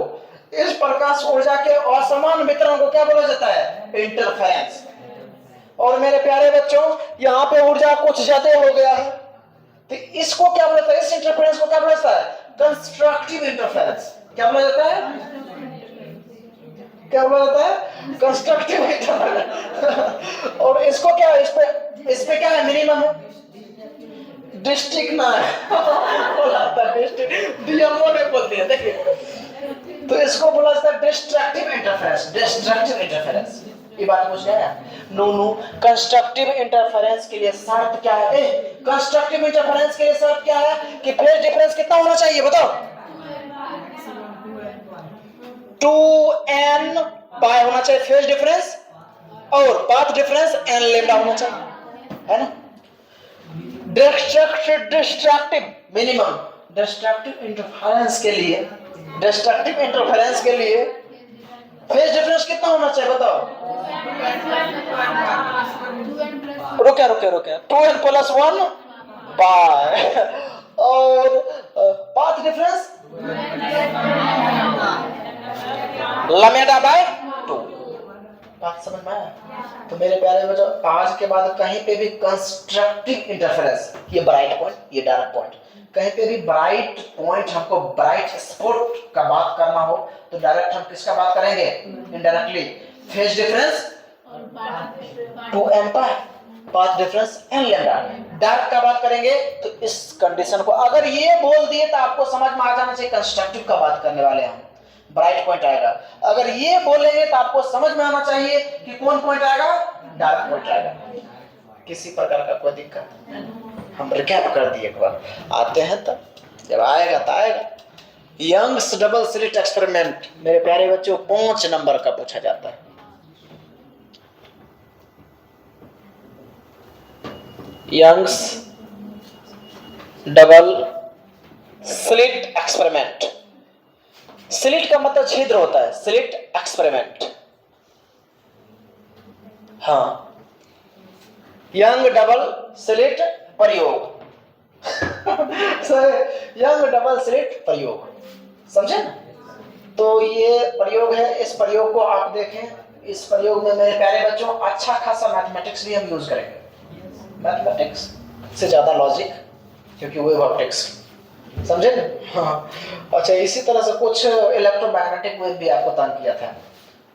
इस प्रकाश ऊर्जा के असमान वितरण को क्या बोला जाता है? इंटरफेरेंस। और मेरे प्यारे बच्चों, यहाँ पे ऊर्जा कुछ ज्यादा हो गया है, तो इसको क्या बोला जाता है? इस इंटरफेरेंस को क्या बोला जाता है? Constructive interference. क्या बोला जाता है? क्या बोला जाता है? Constructive interference. और इसको क्या, इस पे क्या है? मिनिमम डिस्ट्रिक्ट ना है डीएमओ ने बोलते हैं। देखिए तो इसको बोला जाता है डिस्ट्रक्टिव इंटरफेरेंस। डिस्ट्रक्टिव इंटरफेरेंस, ये बात पूछ रहे हैं? नो कंस्ट्रक्टिव इंटरफेरेंस के लिए शर्त क्या है? कंस्ट्रक्टिव इंटरफेरेंस के लिए शर्त क्या है कि फेज डिफरेंस कितना होना चाहिए? बताओ। 2n पाई होना चाहिए फेज डिफरेंस, और पाथ डिफरेंस n लैम्डा होना चाहिए, है ना? डिस्ट्रक्टिव मिनिमम, डिस्ट्रक्टिव इंटरफेरेंस के लिए, डिस्ट्रक्टिव इंटरफेरेंस के लिए फेज डिफरेंस कितना होना चाहिए? बताओ। रुके 2n+1 बाय, और पाथ डिफरेंस लैम्डा बाय 2। बात समझ में आया? तो मेरे प्यारे बच्चों, आज के बाद कहीं पे भी कंस्ट्रक्टिव इंटरफेरेंस, ये ब्राइट पॉइंट, ये डार्क पॉइंट, कहीं पे भी ब्राइट पॉइंट, हमको ब्राइट स्पॉट का बात करना हो तो डायरेक्ट हम किसका बात करेंगे? इनडायरेक्टली फेज डिफरेंस 2n पाई, path difference n lambda. Dark का बात करेंगे तो इस कंडीशन को अगर ये बोल दिए तो आपको समझ में आ जाना चाहिए कंस्ट्रक्टिव का बात करने वाले हम, ब्राइट पॉइंट आएगा। अगर ये बोलेंगे तो आपको समझ में आना चाहिए कि कौन पॉइंट आएगा? डार्क पॉइंट आएगा। किसी प्रकार का कोई दिक्कत? हम रिकैप कर दिए एक बार, आते हैं तब, जब आएगा तो आएगा। यंग्स डबल स्लिट एक्सपेरिमेंट मेरे प्यारे बच्चों 5 नंबर का पूछा जाता है। Young's double slit experiment, slit का मतलब छिद्र होता है, स्लिट एक्सपेरिमेंट। हाँ, यंग डबल स्लिट प्रयोग यंग डबल स्लिट प्रयोग, समझे ना? तो ये प्रयोग है, इस प्रयोग को आप देखें। इस प्रयोग में मेरे प्यारे बच्चों अच्छा खासा मैथमेटिक्स भी हम यूज करेंगे, मैथमेटिक्स से ज्यादा लॉजिक, क्योंकि वेव ऑप्टिक्स, समझे ना? हाँ, अच्छा, इसी तरह से कुछ इलेक्ट्रोमैग्नेटिक वेव भी आपको तंग किया था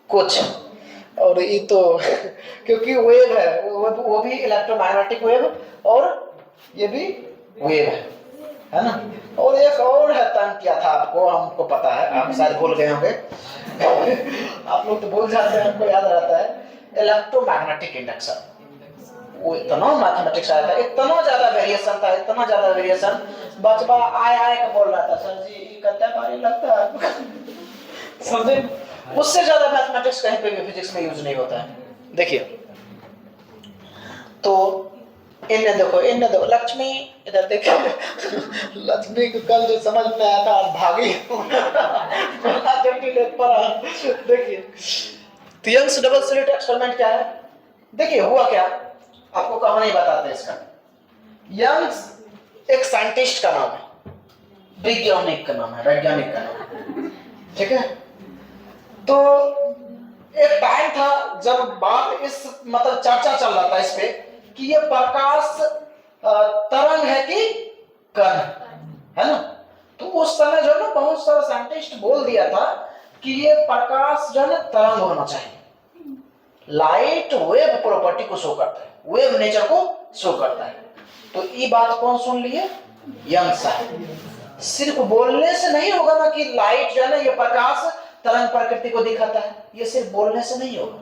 कुछ, और ये तो क्योंकि वेव है, वो भी इलेक्ट्रोमैग्नेटिक वेव, और ये भी वेव है ना? और एक और है तंग किया था आपको, हमको पता है, आप शायद भूल गए होंगे आप लोग तो भूल जाते हैं, हमको याद रहता है, इलेक्ट्रोमैग्नेटिक इंडक्शन। वो इतना मैथमेटिक्स आया था, इतना ज्यादा वेरिएशन था, इतना ज्यादा वेरिएशन, बचपा आय का बोल रहा था, सर जी कितना भारी लगता है समझे? उससे ज्यादा मैथमेटिक्स कहीं पे भी फिजिक्स में यूज नहीं होता है। देखिए, तो इन्हें देखो लक्ष्मी, इधर देखिए लक्ष्मी को कल जो समझ में आया था आज भागी देखिए, तो यंग्स डबल स्लिट एक्सपेरिमेंट क्या है? देखिए हुआ क्या, आपको कहानी बताते हैं इसका। यंग्स एक साइंटिस्ट का नाम है, वैज्ञानिक का नाम है, वैज्ञानिक का नाम है, ठीक है? तो एक टाइम था जब बात इस मतलब चर्चा चल रहा था इस पे कि ये प्रकाश तरंग है कि कण है ना? तो उस समय जो है ना बहुत सारे साइंटिस्ट बोल दिया था कि ये प्रकाश जो है ना तरंग होना चाहिए, लाइट वेव प्रॉपर्टी को शो करता है, वेव नेचर को शो करता है। तो ये बात कौन सुन लिए? यंग साहब। सिर्फ बोलने से नहीं होगा ना कि लाइट जो है ना ये प्रकाश तरंग प्रकृति को दिखाता है, ये सिर्फ बोलने से नहीं होगा,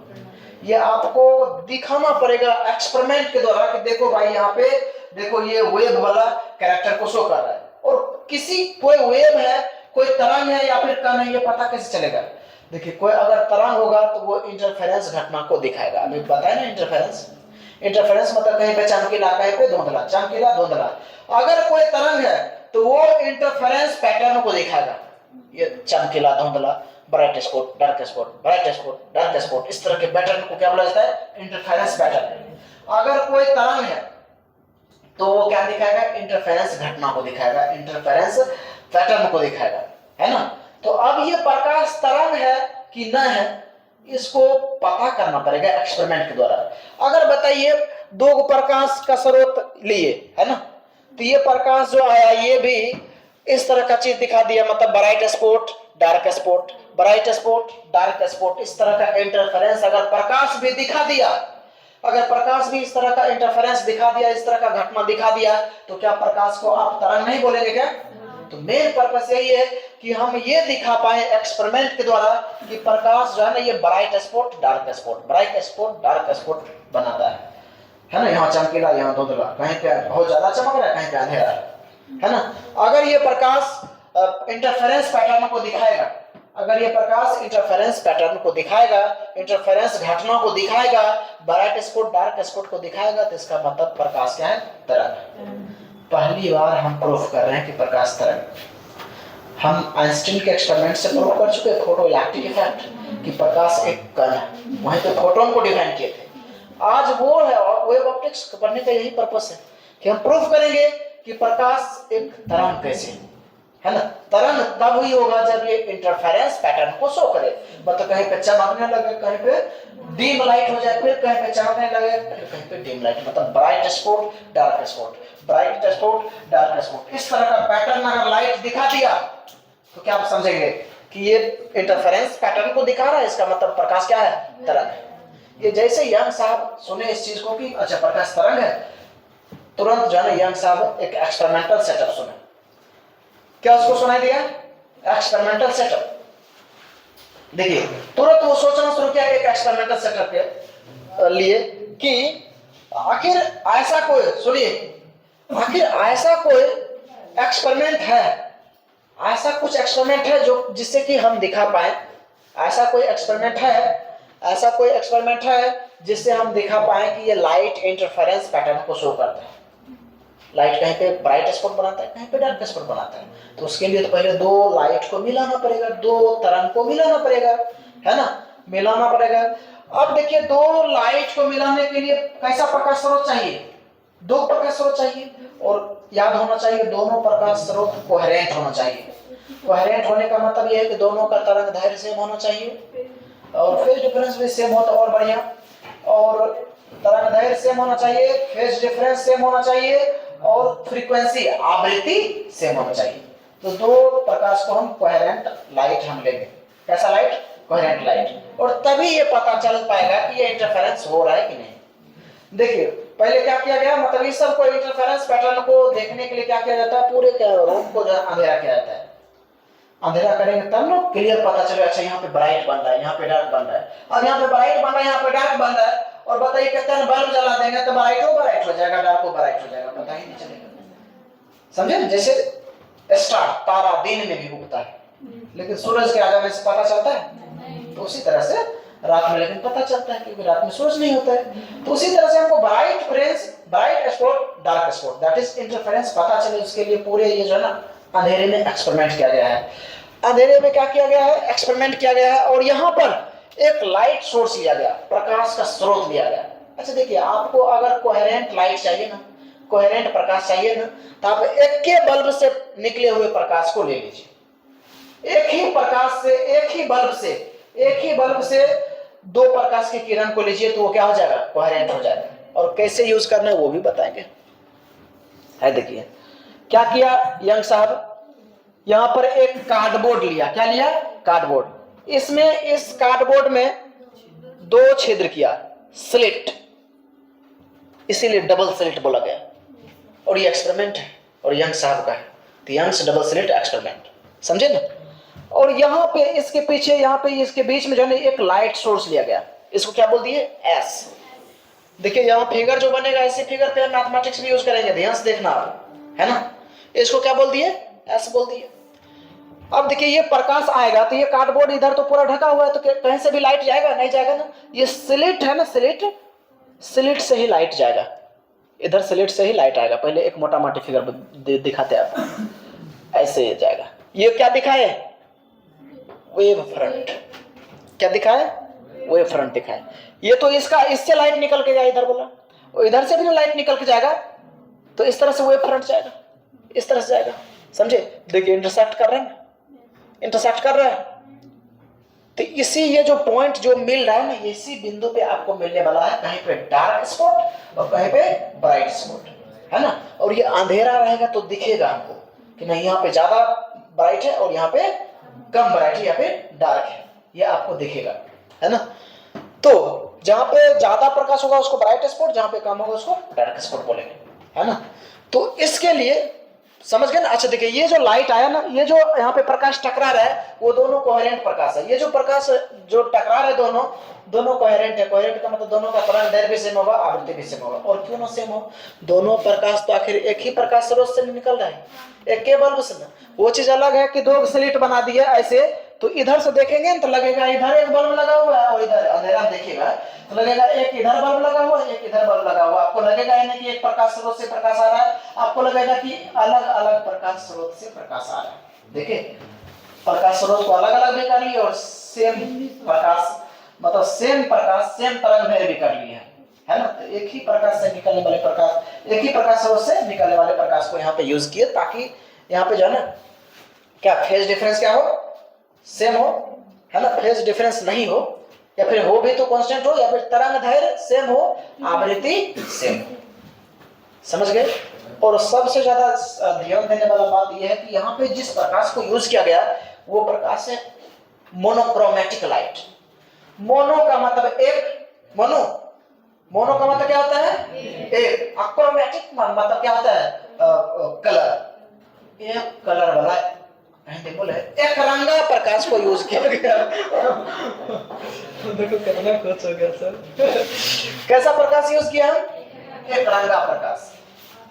ये आपको दिखाना पड़ेगा एक्सपेरिमेंट के द्वारा कि देखो भाई यहाँ पे देखो ये वेव वाला कैरेक्टर को शो कर रहा है, और किसी कोई वेव है, कोई तरंग है या फिर कण है, ये पता कैसे चलेगा? देखिए, कोई अगर तरंग होगा तो वो इंटरफेरेंस घटना को दिखाएगा। अभी बताया ना इंटरफेरेंस, इंटरफेरेंस मतलब कहीं पे चमकीला, कहीं पे धुंधला, चमकीला धुंधला। अगर कोई तरंग है तो वो इंटरफेरेंस पैटर्न को दिखाएगा, ये चमकीला धुंधला, bright spot, dark spot, bright spot, dark spot, इस तरह के पैटर्न को क्या बोला जाता है? Interference pattern. अगर कोई तरंग है तो वो क्या दिखाएगा? इंटरफेरेंस घटना को दिखाएगा, इंटरफेरेंस पैटर्न को दिखाएगा, है ना? तो अब ये प्रकाश तरंग है कि न है, इसको पता करना पड़ेगा एक्सपेरिमेंट के द्वारा। अगर बताइए दो प्रकाश का स्रोत लिए, है ना, तो ये प्रकाश जो आया ये भी इस तरह का चीज दिखा दिया, मतलब bright spot, dark spot, bright spot, dark spot, इस तरह का इंटरफेरेंस अगर प्रकाश भी दिखा दिया, अगर प्रकाश भी इस तरह का इंटरफेरेंस दिखा दिया, इस तरह का घटना दिखा दिया, तो क्या प्रकाश को आप तरंग नहीं बोलेंगे क्या? तो मेन पर्पस यही है कि हम ये दिखा पाए एक्सपेरिमेंट के द्वारा कि प्रकाश जो है ना ये bright spot, dark spot, bright spot, dark spot बनाता है ना? यहाँ चमकीला, यहाँ धुंधला, कहीं पे बहुत ज्यादा चमक रहा है, कहीं पे अंधेरा है ना? अगर ये प्रकाश इंटरफेरेंस पैटर्न को दिखाएगा, अगर ये प्रकाश इंटरफेरेंस पैटर्न को दिखाएगा, इंटरफेरेंस घटना को दिखाएगा, ब्राइट स्पॉट, डार्क स्पॉट को दिखाएगा, तो इसका मतलब प्रकाश क्या है? तरंग। पहली बार हम प्रूफ कर रहे हैं कि प्रकाश तरंग। हम आइंस्टीन के एक्सपेरिमेंट से प्रूफ कर चुके, फोटो इलेक्ट्रिक इफेक्ट, कि प्रकाश एक कण है, वहीं पे फोटोन को डिफाइन किए थे। आज वो है, और वेव ऑप्टिक्स पढ़ने का यही पर्पस है कि हम प्रूफ करेंगे कि प्रकाश एक तरंग कैसे है ना? तरंग तब ही होगा जब ये इंटरफेरेंस पैटर्न को शो करे, मतलब कहीं पे चमकने लगे, कहीं पे डीम लाइट हो जाए, फिर कहीं पे चमकने लगे, फिर कहीं पे डीम लाइट, मतलब bright spot, dark spot, bright spot, dark spot, इस तरह का पैटर्न अगर लाइट दिखा दिया तो क्या आप समझेंगे कि ये इंटरफेरेंस पैटर्न को दिखा रहा है, इसका मतलब प्रकाश क्या है? तरंग। ये जैसे यंग साहब सुने इस चीज को कि अच्छा प्रकाश तरंग है, तुरंत जो है यंग साहब एक एक्सपेरिमेंटल सेटअप सुने। क्या उसको सुनाई दिया? Experimental setup. देखिए, तुरंत वो सोचना शुरू किया एक एक्सपेरिमेंटल सेटअप के लिए कि आखिर ऐसा कोई, सुनिए, आखिर ऐसा कोई एक्सपेरिमेंट है, ऐसा कुछ एक्सपेरिमेंट है जो जिससे कि हम दिखा पाए, ऐसा कोई एक्सपेरिमेंट है जिससे हम दिखा पाए कि ये लाइट इंटरफेरेंस पैटर्न को शो करता है। लाइट कहीं पे ब्राइट स्पॉट बनाता है, कहीं पे डार्क स्पॉट बनाता है। तो उसके लिए तो पहले दो लाइट को मिलाना पड़ेगा, दो तरंग को मिलाना पड़ेगा, है ना, मिलाना पड़ेगा। अब देखिए, दो लाइट को मिलाने के लिए कैसा प्रकाश स्रोत चाहिए? दो प्रकाश स्रोत चाहिए, और याद होना चाहिए दोनों प्रकाश स्रोत कोहेरेंट होना चाहिए। कोहेरेंट होने का मतलब यह है कि दोनों का तरंग दैर्ध्य सेम होना चाहिए, और फेज डिफरेंस भी सेम हो तो और बढ़िया। और तरंग दैर्ध्य सेम होना चाहिए, फेज डिफरेंस सेम होना चाहिए, और फ्रीक्वेंसी आवृत्ति सेम होना चाहिए। तो दो प्रकाश को हम कोहेरेंट लाइट हम लेंगे। कैसा लाइट? Coherent light. और तभी ये पता चल पाएगा कि ये इंटरफेरेंस हो रहा है कि नहीं। देखिए, पहले क्या किया गया, मतलब इस सब को इंटरफेरेंस पैटर्न को देखने के लिए क्या किया जाता है, पूरे रूम को जो अंधेरा किया जाता है। अंधेरा करेंगे तब ना क्लियर पता चले, अच्छा यहाँ पे ब्राइट बन रहा है, यहाँ पे डार्क बन रहा है। अब यहाँ पे ब्राइट बन रहा है, यहाँ पे डार्क बन रहा है, और बताइए कितना बल्ब जला देंगे तो ब्राइट हो जाएगा, डार्क ब्राइट हो जाएगा, पता ही नहीं चलेगा। समझे? जैसे स्टार, तारा दिन में भी उगता है, लेकिन सूरज के आ जाने से पता चलता है। तो उसी तरह से रात में लेकिन पता चलता है, क्योंकि रात में सूरज नहीं होता है। तो उसी तरह से हमको bright spot, dark spot, that is interference पता चले, उसके लिए पूरे ये जो है ना अंधेरे में एक्सपेरिमेंट किया गया है। अंधेरे में क्या किया गया है? एक्सपेरिमेंट किया गया है, और यहाँ पर एक लाइट सोर्स लिया गया, प्रकाश का स्रोत लिया गया। अच्छा देखिए, आपको अगर कोहेरेंट लाइट चाहिए ना, कोहेरेंट प्रकाश चाहिए ना, तो आप एक के बल्ब से निकले हुए प्रकाश को ले लीजिए। एक ही प्रकाश से, एक ही बल्ब से दो प्रकाश की किरण को लीजिए, तो वो क्या हो जाएगा? कोहेरेंट हो जाएगा। और कैसे यूज करना है वो भी बताएंगे। है, देखिए क्या किया यंग साहब, यहां पर एक कार्डबोर्ड लिया। क्या लिया? कार्डबोर्ड। इसमें, इस कार्डबोर्ड में दो छिद्र किया, स्लिट, इसीलिए डबल स्लिट बोला गया। और ये एक्सपेरिमेंट है, और यंग साहब का है, तो यंग्स डबल स्लिट एक्सपेरिमेंट, समझे ना। और यहाँ पे इसके पीछे, यहाँ पे इसके बीच में जो है एक लाइट सोर्स लिया गया, इसको क्या बोल दिए? एस। देखिए यहाँ फिगर जो बनेगा, ऐसे फिगर पे मैथमेटिक्स भी यूज करेंगे, ध्यान से देखना आप, है ना। इसको क्या बोल दिए? एस बोल दिए। अब देखिए, ये प्रकाश आएगा तो ये कार्डबोर्ड इधर तो पूरा ढका हुआ है, तो कहीं से भी लाइट जाएगा? नहीं जाएगा ना। ये स्लिट है ना, स्लिट से ही लाइट जाएगा, इधर स्लिट से ही लाइट आएगा। पहले एक मोटा मोटी फिगर दिखाते हैं आपको, ऐसे जाएगा। ये क्या दिखाए? Wave front. क्या दिखाए? वेव फ्रंट दिखाए। ये तो इससे लाइट निकल के जाएगा, इधर बोला, और इधर से भी ना लाइट निकल के जाएगा, तो इस तरह से वेव फ्रंट जाएगा, इस तरह से जाएगा। समझे? देखिए इंटरसेक्ट कर रहे हैं, इंटरसेक्ट कर रहा है। तो इसी ये जो पॉइंट जो मिल रहा है ना, इसी बिंदु पे आपको मिलने वाला है, कहीं पे डार्क स्पॉट और कहीं पे ब्राइट स्पॉट, है ना। और ये अंधेरा रहेगा तो दिखेगा हमको कि नहीं, यहाँ पे ज्यादा ब्राइट है और यहाँ पे कम ब्राइट है, यहाँ पे डार्क है, ये आपको दिखेगा, है ना। तो जहां पे ज्यादा प्रकाश होगा उसको ब्राइट स्पॉट, जहां पे कम होगा उसको डार्क स्पॉट बोलेंगे, है ना। तो इसके लिए समझ गए ना। अच्छा देखिए, ये जो लाइट आया ना, ये जो यहाँ पे प्रकाश टकरा रहा है, वो दोनों कोहेरेंट प्रकाश है। ये जो प्रकाश जो टकरा रहे दोनों कोहेरेंट है। कोहेरेंट का मतलब दोनों का तरंग दैर्ध्य भी सेम होगा, आवृत्ति भी सेम होगा। और क्यों ना सेम हो, दोनों प्रकाश तो आखिर एक ही प्रकाश स्रोत से निकल रहा है, एक के बल्ब से ना। वो चीज अलग है कि दो स्लिट बना दिया ऐसे, तो इधर से देखेंगे तो लगेगा इधर एक बल्ब लगा हुआ है, और इधर अंधेरा देखिएगा तो लगेगा एक इधर बल्ब लगा हुआ है, एक इधर बल्ब लगा हुआ है। आपको लगेगा ही नहीं कि एक प्रकाश स्रोत से प्रकाश आ रहा है, आपको लगेगा कि अलग अलग प्रकाश स्रोत से प्रकाश आ रहा है। देखिए, प्रकाश स्रोत को अलग अलग भी कर लिए, और सेम प्रकाश मतलब सेम प्रकाश सेम तरंग में भी कर लिए, है ना। तो एक ही प्रकाश से निकलने वाले प्रकाश, एक ही प्रकाश स्रोत से निकलने वाले प्रकाश को यहाँ पे यूज किए, ताकि यहाँ पे जो है ना क्या फेज डिफरेंस क्या हो, सेम हो, है ना। फेज डिफरेंस नहीं हो, या फिर हो भी तो कांस्टेंट हो, या फिर तरंग दैर्ध्य सेम हो, आवृत्ति सेम हो। समझ गए। और सबसे ज्यादा ध्यान देने वाला बात यह है कि यहाँ पे जिस प्रकाश को यूज किया गया वो प्रकाश है मोनोक्रोमेटिक लाइट। मोनो का मतलब एक, मोनो का मतलब क्या होता है? एक। अक्रोमेटिक मतलब क्या होता है? कलर। एक कलर वाला बोले एक रंगा प्रकाश को यूज किया गया। देखो कितना कुछ हो गया सर। कैसा प्रकाश यूज किया? एक रंगा प्रकाश,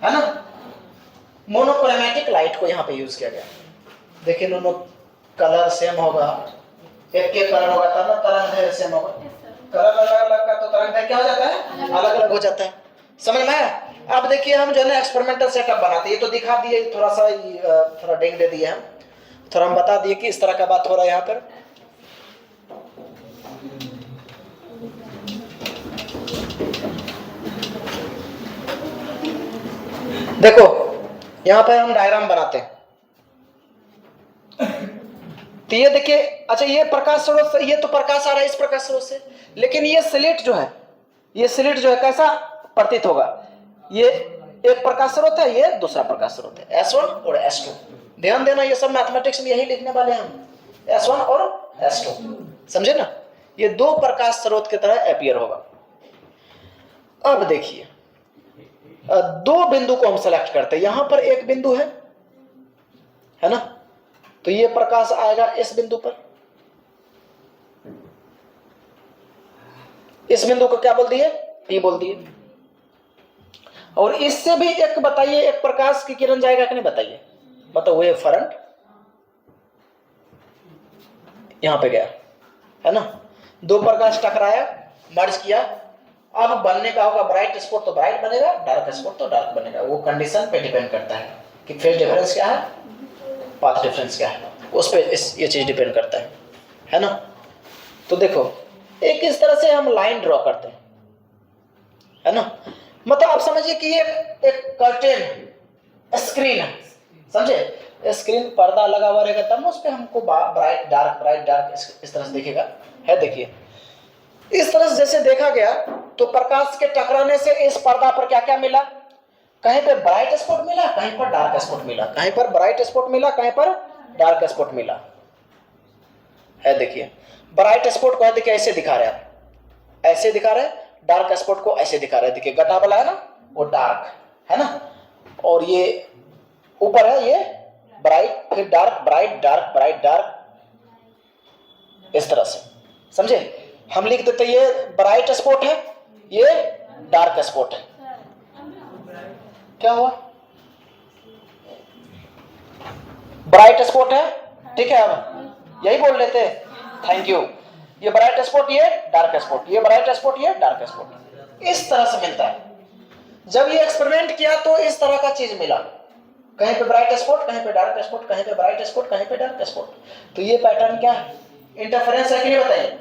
है ना। मोनोक्रोमेटिक लाइट को यहाँ पे यूज किया गया। देखिए दोनों कलर सेम होगा, एक के कलर होगा तब ना तरंग दैर्घ्य सेम होगा। कलर अलग अलग का तो तरंग दैर्घ्य क्या हो जाता है, अलग अलग हो जाता है। समझ में आया? अब देखिए हम जो है ना एक्सपेरिमेंटल सेटअप बनाते हैं, ये तो दिखा दिए, थोड़ा सा थोड़ा डेंग दे दिए हम, थोड़ा हम बता दिए कि इस तरह का बात हो रहा है यहाँ पर। देखो यहाँ पर हम डायग्राम बनाते हैं, तो ये देखिए, अच्छा ये प्रकाश स्रोत से, ये तो प्रकाश आ रहा है इस प्रकाश स्रोत से, लेकिन ये स्लिट जो है, ये स्लिट जो है कैसा प्रतीत होगा, ये एक प्रकाश स्रोत है, ये दूसरा प्रकाश स्रोत है, S1 और S2। ध्यान देना, ये सब मैथमेटिक्स में यही लिखने वाले हैं हम, S1 और S2, समझे ना? ये दो प्रकाश स्रोत की तरह अपीयर होगा। अब देखिए दो बिंदु को हम सेलेक्ट करते हैं, यहां पर एक बिंदु है ना, तो ये प्रकाश आएगा इस बिंदु पर, इस बिंदु को क्या बोल दिए, P बोल दिए। और इससे भी एक बताइए, एक प्रकाश की किरण जाएगा कि नहीं बताइए, मतलब वो फ्रंट यहां पे गया, है ना, दो प्रकाश टकराया, मर्ज किया, अब बनने का होगा ब्राइट स्पॉट तो ब्राइट बनेगा, डार्क स्पॉट तो डार्क बनेगा। वो कंडीशन पे डिपेंड करता है कि फेज डिफरेंस क्या है, पाथ डिफरेंस क्या है, उस पे ये चीज डिपेंड करता है ना। तो देखो एक इस तरह से हम लाइन ड्रॉ करते हैं, है ना, मतलब आप समझिए कि ये एक कर्टेन स्क्रीन है, समझे, स्क्रीन पर्दा लगा हुआ रहेगा तब उस पे हमको ब्राइट डार्क इस तरह से दिखेगा, है। देखिए इस तरह से जैसे देखा गया, तो प्रकाश के टकराने से इस पर्दा पर क्या क्या मिला, कहीं पर ब्राइट स्पॉट मिला, कहीं पर डार्क स्पॉट मिला, कहीं पर ब्राइट स्पॉट मिला, कहीं पर डार्क स्पॉट मिला, है। देखिए ब्राइट स्पॉट को देखिए ऐसे दिखा रहे हैं, ऐसे दिखा रहे हैं, डार्क स्पॉट को ऐसे दिखा रहे हैं। देखिए गटा वाला है ना, वो डार्क है ना, और ये ऊपर है ये ब्राइट, फिर dark, bright dark, bright dark, इस तरह से, समझे। हम लिख देते ये ब्राइट स्पॉट है, ये डार्क स्पॉट है। क्या हुआ, ब्राइट स्पॉट है, ठीक है, अब यही बोल लेते, थैंक यू। ये ब्राइट स्पॉट, ये डार्क स्पॉट, ये ब्राइट स्पॉट, ये डार्क स्पॉट, इस तरह से मिलता है। जब ये एक्सपेरिमेंट किया तो इस तरह का चीज मिला, कहीं पे ब्राइट स्पॉट, कहीं पे डार्क स्पॉट, कहीं पे ब्राइट स्पॉट, कहीं पे डार्क स्पॉट। तो ये पैटर्न क्या है, इंटरफेरेंस है कि नहीं बताइए,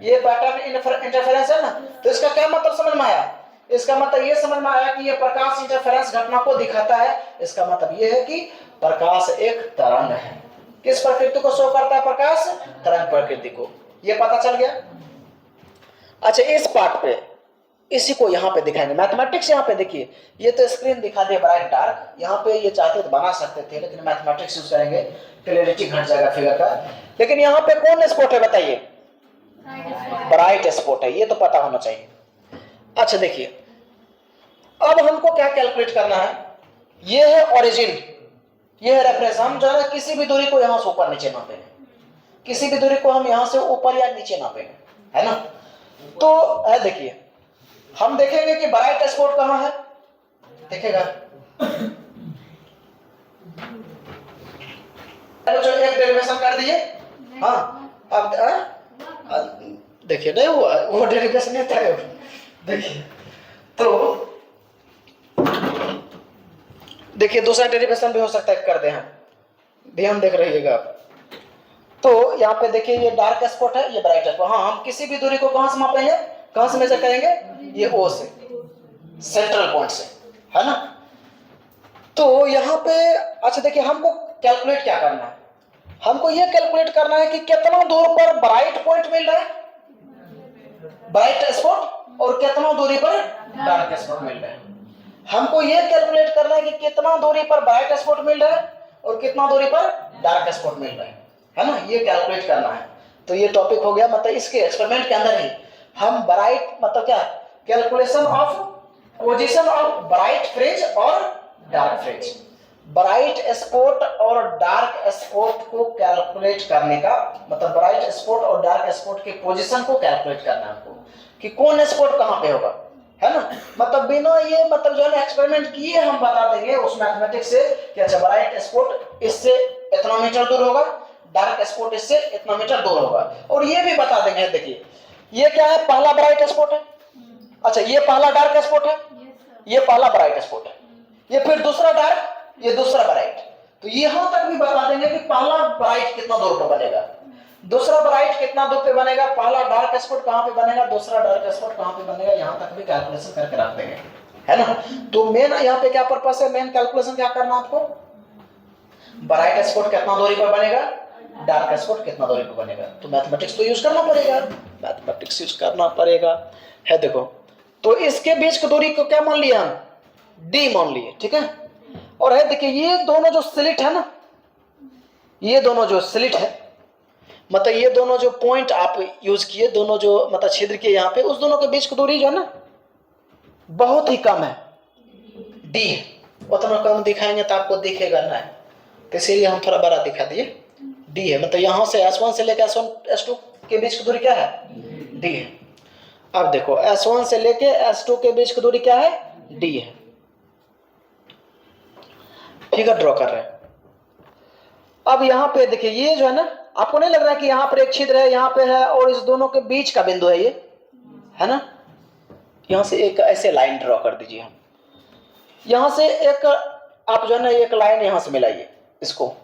ये पैटर्न इंटरफेरेंस है ना। तो इसका क्या मतलब समझ में आया, इसका मतलब ये समझ में आया कि ये प्रकाश इंटरफेरेंस घटना को दिखाता है। इसका मतलब ये है कि प्रकाश एक तरंग है। किस प्रकृति को शो करता है प्रकाश, तरंग प्रकृति को, ये पता चल गया। अच्छा इस पार्ट पे इसी को यहाँ पे दिखाएंगे, मैथमेटिक्स यहाँ पे देखिए, ये तो स्क्रीन दिखा दिया ब्राइट डार्क, यहाँ पे ये चाहते तो बना सकते थे, लेकिन मैथमेटिक्स यूज करेंगे, क्लियरिटी घट जाएगा फिगर का। लेकिन यहाँ पे कौन स्पॉट है बताइए, ब्राइट स्पॉट है, ये तो पता होना चाहिए। अच्छा देखिए अब हमको क्या कैलकुलेट करना है, ये है ओरिजिन, ये है रेफरेंस। हम जो है किसी भी दूरी को यहाँ से ऊपर नीचे नापेंगे, किसी भी दूरी को हम यहाँ से ऊपर या नीचे नापेंगे, है ना। तो है देखिए हम देखेंगे कि ब्राइट स्पॉट कहां है, देखेगा जो एक डेरिवेशन कर दिए, हाँ अब देखिए नहीं वो डेरिवेशन नहीं था। देखिए तो देखिए दूसरा डेरिवेशन भी हो सकता है, कर दे हम, ध्यान देख रहिएगा आप। तो यहाँ पे देखिए ये डार्क स्पॉट है, ये ब्राइट स्पॉट। हाँ हम किसी भी दूरी को कहां से मापेंगे, कहां से मेजर करेंगे, ये O से, सेंट्रल पॉइंट से, है ना। तो यहाँ पे अच्छा देखिए हमको कैलकुलेट क्या करना है, हमको ये कैलकुलेट करना है कि कितना दूर पर ब्राइट पॉइंट मिल रहा है, ब्राइट स्पॉट, और कितना दूरी पर डार्क स्पॉट मिल रहा है। हमको ये कैलकुलेट करना है कि कितना दूरी पर ब्राइट स्पॉट मिल रहा है और कितना दूरी पर डार्क स्पॉट मिल रहा है ना, ये कैलकुलेट करना है। तो ये टॉपिक हो गया, मतलब इसके एक्सपेरिमेंट के अंदर ही हम ब्राइट मतलब क्या, calculation of position of bright fringe और डार्क फ्रिंज, ब्राइट स्पॉट और डार्क स्पॉट को कैलकुलेट करने का मतलब ब्राइट स्पॉट और डार्क स्पॉट के पोजीशन को कैलकुलेट करना है हमको, कि कौन स्पॉट कहां पे होगा, है ना। मतलब बिना ये मतलब जो है एक्सपेरिमेंट किए हम बता देंगे उस मैथमेटिक्स से कि अच्छा ब्राइट स्पॉट इससे इतना मीटर दूर होगा, डार्क स्पॉट इससे इतना मीटर दूर होगा। और ये भी बता देंगे, देखिए ये क्या है, पहला ब्राइट स्पॉट है, अच्छा ये पहला डार्क स्पॉट है, ये पहला ब्राइट स्पॉट है, ये फिर दूसरा डार्क, ये दूसरा ब्राइट। तो यहां तक भी बता देंगे कि पहला ब्राइट कितना दूर पर बनेगा, दूसरा ब्राइट कितना दूर पे बनेगा, पहला डार्क स्पॉट कहां पे बनेगा, दूसरा डार्क स्पॉट कहां पे बनेगा, यहां तक भी कैलकुलेशन करके रख देंगे, है ना। तो मेन यहाँ पे क्या पर्पस है, मेन कैलकुलेशन क्या करना आपको, ब्राइट स्पॉट कितना दूरी पर बनेगा, डार्क स्पॉट कितना दूरी पर बनेगा। तो मैथमेटिक्स तो यूज करना पड़ेगा, मैथमेटिक्स यूज करना पड़ेगा, है देखो। तो इसके बीच की दूरी को क्या मान लिया हम, डी मान लिए, ठीक है। और है देखिए ये दोनों जो स्लिट है ना, ये दोनों जो स्लिट है, मतलब ये दोनों जो पॉइंट आप यूज किए, दोनों जो मतलब छिद्र किए यहाँ पे, उस दोनों के बीच की दूरी जो है ना बहुत ही कम है, डी है। उतना कम दिखाएंगे तो आपको दिखेगा ना, तो इसीलिए हम थोड़ा बड़ा दिखा दिए, डी है। मतलब यहाँ से S1 से लेकर S1 S2 के बीच की दूरी क्या है, डी है। अब देखो S1 से लेके S2 के बीच की दूरी क्या है, डी है। फिगर ड्रॉ कर रहे हैं। अब यहाँ पे देखिए ये जो है ना, आपको नहीं लग रहा है कि यहाँ पर एक छिद्र है, यहाँ पे है, और इस दोनों के बीच का बिंदु है ये, है ना। यहाँ से एक ऐसे लाइन ड्रॉ कर दीजिए हम, यहाँ से एक आप जो है ना एक लाइन यहाँ से मिलाइए इसको,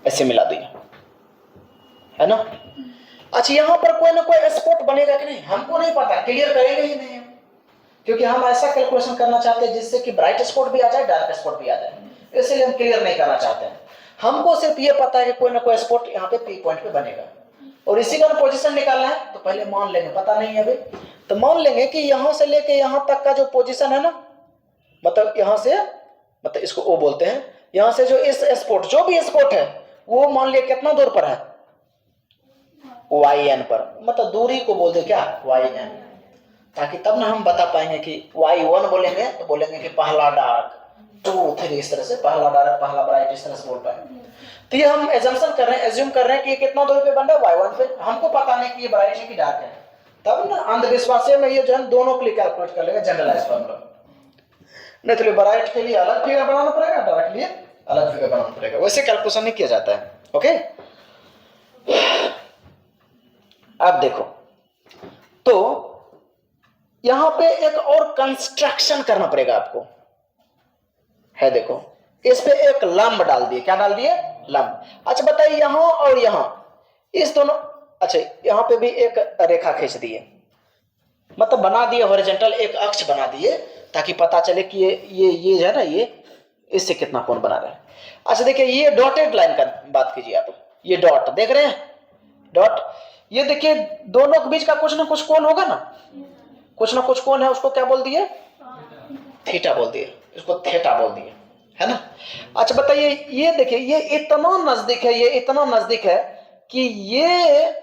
ऐसे मिला दिए, है ना। अच्छा यहाँ पर कोई ना कोई स्पॉट बनेगा कि नहीं हमको नहीं पता, क्लियर करेंगे ही नहीं, क्योंकि हम ऐसा कैलकुलेशन करना चाहते हैं जिससे कि ब्राइट स्पॉट भी आ जाए, डार्क स्पॉट भी आ जाए, इसलिए हम क्लियर नहीं करना चाहते हैं। हमको सिर्फ ये पता है कि कोई ना कोई स्पॉट यहाँ पे पी पॉइंट पे बनेगा, और इसी का पोजीशन निकालना है। तो पहले मान लेंगे, पता नहीं है अभी, तो मान लेंगे कि यहाँ से लेके यहाँ तक का जो पोजीशन है ना, मतलब यहाँ से, मतलब इसको ओ बोलते हैं, यहाँ से जो इस स्पॉट, जो भी स्पॉट है वो मान लिया कितना दूर पर है, YN पर, मतलब दूरी को बोलते क्या, YN, ताकि तब ना हम बता पाएंगे कि Y1 बोलेंगे तो बोलेंगे कि पहला डार्क, 2 3 इस तरह से, पहला डार्क पहला ब्राइट, इस तरह से बोल पाएंगे। तो ये हम एजम्पशन कर रहे हैं, एज्यूम कर रहे हैं कि ये कितना दूरी पे बन रहा है, Y1 पे। हमको पता नहीं कि ये ब्राइट है कि डार्क है, तब ना अंधविश्वास में ये जो है दोनों के लिए कैलकुलेट कर लेगा, जनरलाइज फॉर्मूला। नहीं तो ब्राइट के लिए अलग फिगर बनाना पड़ेगा, डार्क के लिए अलग फिगर बनाना पड़ेगा, वैसे कैलकुलेशन नहीं किया जाता है। ओके, अब देखो तो यहां पे एक और कंस्ट्रक्शन करना पड़ेगा आपको, है देखो इस पे एक लंब डाल दिए, क्या डाल दिए, लंब। अच्छा बताइए यहां और यहां, इस दोनों, अच्छा यहां पे भी एक रेखा खींच दिए, मतलब बना दिए हॉरिजॉन्टल, एक अक्ष बना दिए, ताकि पता चले कि ये जो है ना, ये इससे कितना कोण बना रहा है। अच्छा देखिए ये डॉटेड लाइन का बात कीजिए आप, ये डॉट देख रहे हैं, डॉट, ये देखिए दोनों के बीच का कुछ ना कुछ कोण होगा ना, कुछ ना कुछ कोण है, उसको क्या बोल दिए, थीटा बोल दिए, इसको थीटा बोल दिए, है ना। अच्छा बताइए ये देखिए ये इतना नजदीक है, ये इतना नजदीक है कि ये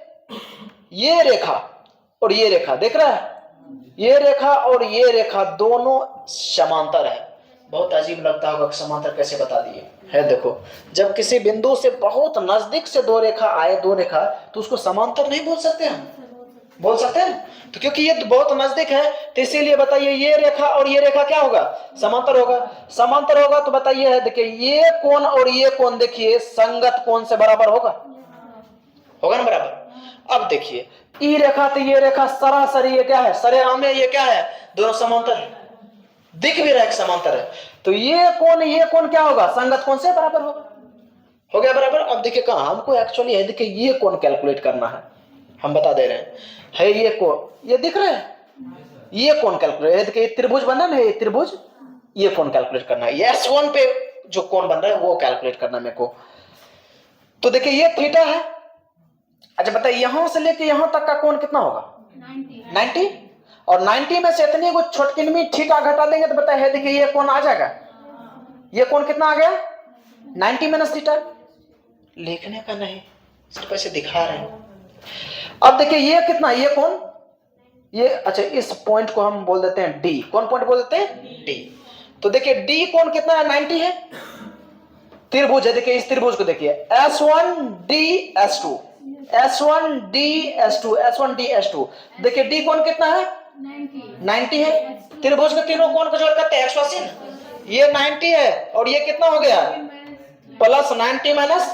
रेखा और ये रेखा देख रहा है, ये रेखा और ये रेखा दोनों समांतर है। बहुत अजीब लगता होगा कि समांतर कैसे बता दिए, है देखो जब किसी बिंदु से बहुत नजदीक से दो रेखा आए, दो रेखा, तो उसको समांतर नहीं बोल सकते हम, बोल सकते हैं, तो क्योंकि ये बहुत नजदीक है तो इसीलिए बताइए ये रेखा और ये रेखा क्या होगा, समांतर होगा। समांतर होगा तो बताइए, देखिए ये कोण और ये कोण देखिए संगत कोण से बराबर होगा, होगा ना बराबर। अब देखिए ई रेखा तो ये रेखा सरासरी, ये क्या है, सरेआम है, ये क्या है, दोनों समांतर है, दिख भी रहा है समांतर है, तो ये कोण क्या होगा, संगत कोण से बराबर होगा, हो गया बराबर। अब देखिए कहां हमको एक्चुअली है, देखिए ये कोण कैलकुलेट करना है, हम बता दे रहे हैं, है ये कोण, ये दिख रहा है, ये कोण कैलकुलेट है, देखिए त्रिभुज बना ना, ये त्रिभुज, ये कोण कैलकुलेट करना है, S1 पे जो कोण बन रहा है वो कैलकुलेट करना है मेरे को। तो देखिए ये थीटा है। अच्छा बताइए यहां से लेके यहां तक का कोण कितना होगा, 90, और 90 में से इतनी कुछ छोटकिनमी थीटा घटा देंगे तो बताइए, देखिए ये कोण आ जाएगा, ये कोण कितना आ गया, 90 माइनस थीटा। लिखने का नहीं, सिर्फ ऐसे दिखा रहे हैं। अब देखिए ये कितना, ये कोण, ये, अच्छा इस पॉइंट को हम बोल देते हैं डी, कौन पॉइंट बोल देते हैं, डी। तो देखिए डी कोण कितना है, 90 है, त्रिभुज है, देखिए इस त्रिभुज को देखिए S1D S2, S1D S2, S1D S2, देखिए डी कोण कितना है, 90 है, त्रिभुज के तीनों कोण को जोड़ करते हैं 180, ये 90 है और ये कितना हो गया प्लस 90 माइनस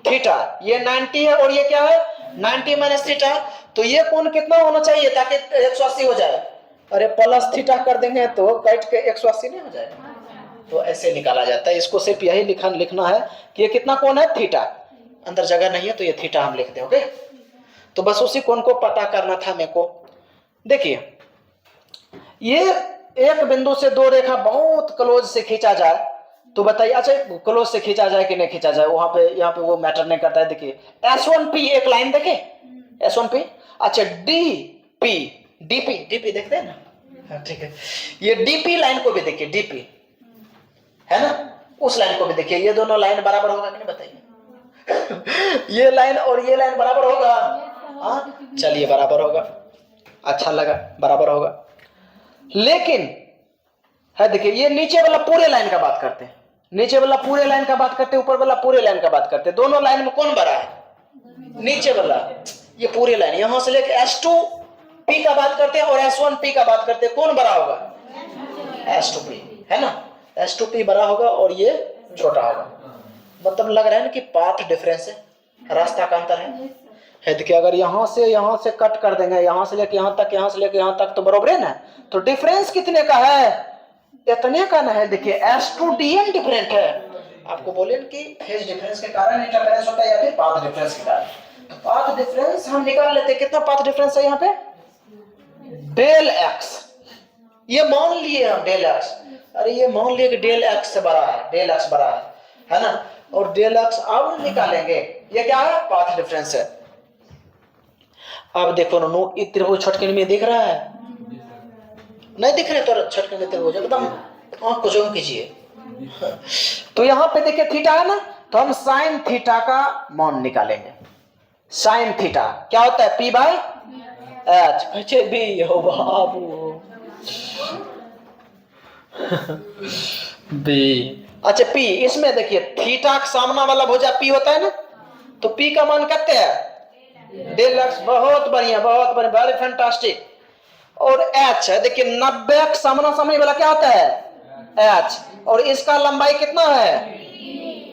थीटा, ये 90 है और ये क्या है 90 माइनस थीटा, तो ये कोण कितना होना चाहिए ताकि 180 हो जाए? अरे प्लस थीटा कर देंगे तो कट के 180 नहीं हो जाएगा? तो ऐसे निकाला जाता है, इसको सिर्फ यही लिखना है कि ये कितना कोण है थीटा, अंदर जगह नहीं है तो ये थीटा हम लिखते हैं। ओके, तो बस उसी कोण को पता करना था मेरे को। देखिए ये एक बिंदु से दो रेखा बहुत क्लोज से खींचा जाए तो बताइए, अच्छा क्लोज से खींचा जाए कि नहीं खींचा जाए, वहां पे यहाँ पे वो मैटर नहीं करता है। देखिए S1P एक लाइन देखे S1P, अच्छा DP DP देखते हैं ना, ठीक है, ये DP लाइन को भी देखिए, DP है ना, उस लाइन को भी देखिए, ये दोनों लाइन बराबर होगा कि नहीं बताइए? ये लाइन और ये लाइन बराबर होगा? हाँ चलिए बराबर होगा, अच्छा लगा बराबर होगा। लेकिन है देखिए ये नीचे वाला पूरे लाइन का बात करते हैं, नीचे वाला पूरे लाइन का बात करते हैं, ऊपर वाला पूरे लाइन का बात करते हैं, दोनों लाइन में कौन बड़ा है? नीचे वाला। ये पूरे लाइन यहां से लेकर S2P का बात करते हैं और S1P का बात करते हैं, कौन बड़ा होगा? S2P है ना, S2P बड़ा होगा और ये छोटा होगा। मतलब लग रहा है ना कि पाथ डिफरेंस है, रास्ता का अंतर है देखिए, अगर यहां से कट कर देंगे, यहां से लेके यहां तक, यहां से लेके यहां तक, तो बराबर है ना, तो डिफरेंस कितने का है? इतने का ना है। देखिए S2DM डिफरेंट है, आपको बोले कि फेज डिफरेंस के कारण इंटरफेरेंस होता है या फिर पाथ डिफरेंस के कारण, तो पाथ डिफरेंस हम निकाल लेते हैं। कितना पाथ डिफरेंस है यहाँ पे? डेल x, ये मान लिए हम डेल x, अरे ये मान लिए कि डेल x से बड़ा है, डेल x बड़ा है ना, और डेल x अब निकालेंगे, ये क्या है? पाथ डिफरेंस है। अब देखो ना नोट, त्रिभुज छठकन में दिख रहा है? नहीं दिख रहे तो छठकन में त्रिभुज एकदम आंख को जूम कीजिए। तो यहाँ पे देखिए थीटा है ना, तो हम साइन थीटा का मान निकालेंगे। साइन थीटा क्या होता है? P by H। बच्चे भी हो बाबू बी, अच्छा P, इसमें देखिए थीटा का सामना वाला भुजा P होता है ना, तो P का मान कितने है? Del x। बहुत बढ़िया बहुत बढ़िया, वेरी फैंटास्टिक। और h है देखिए 90 का सामना सामनी वाला क्या होता है? h, और इसका लंबाई कितना है?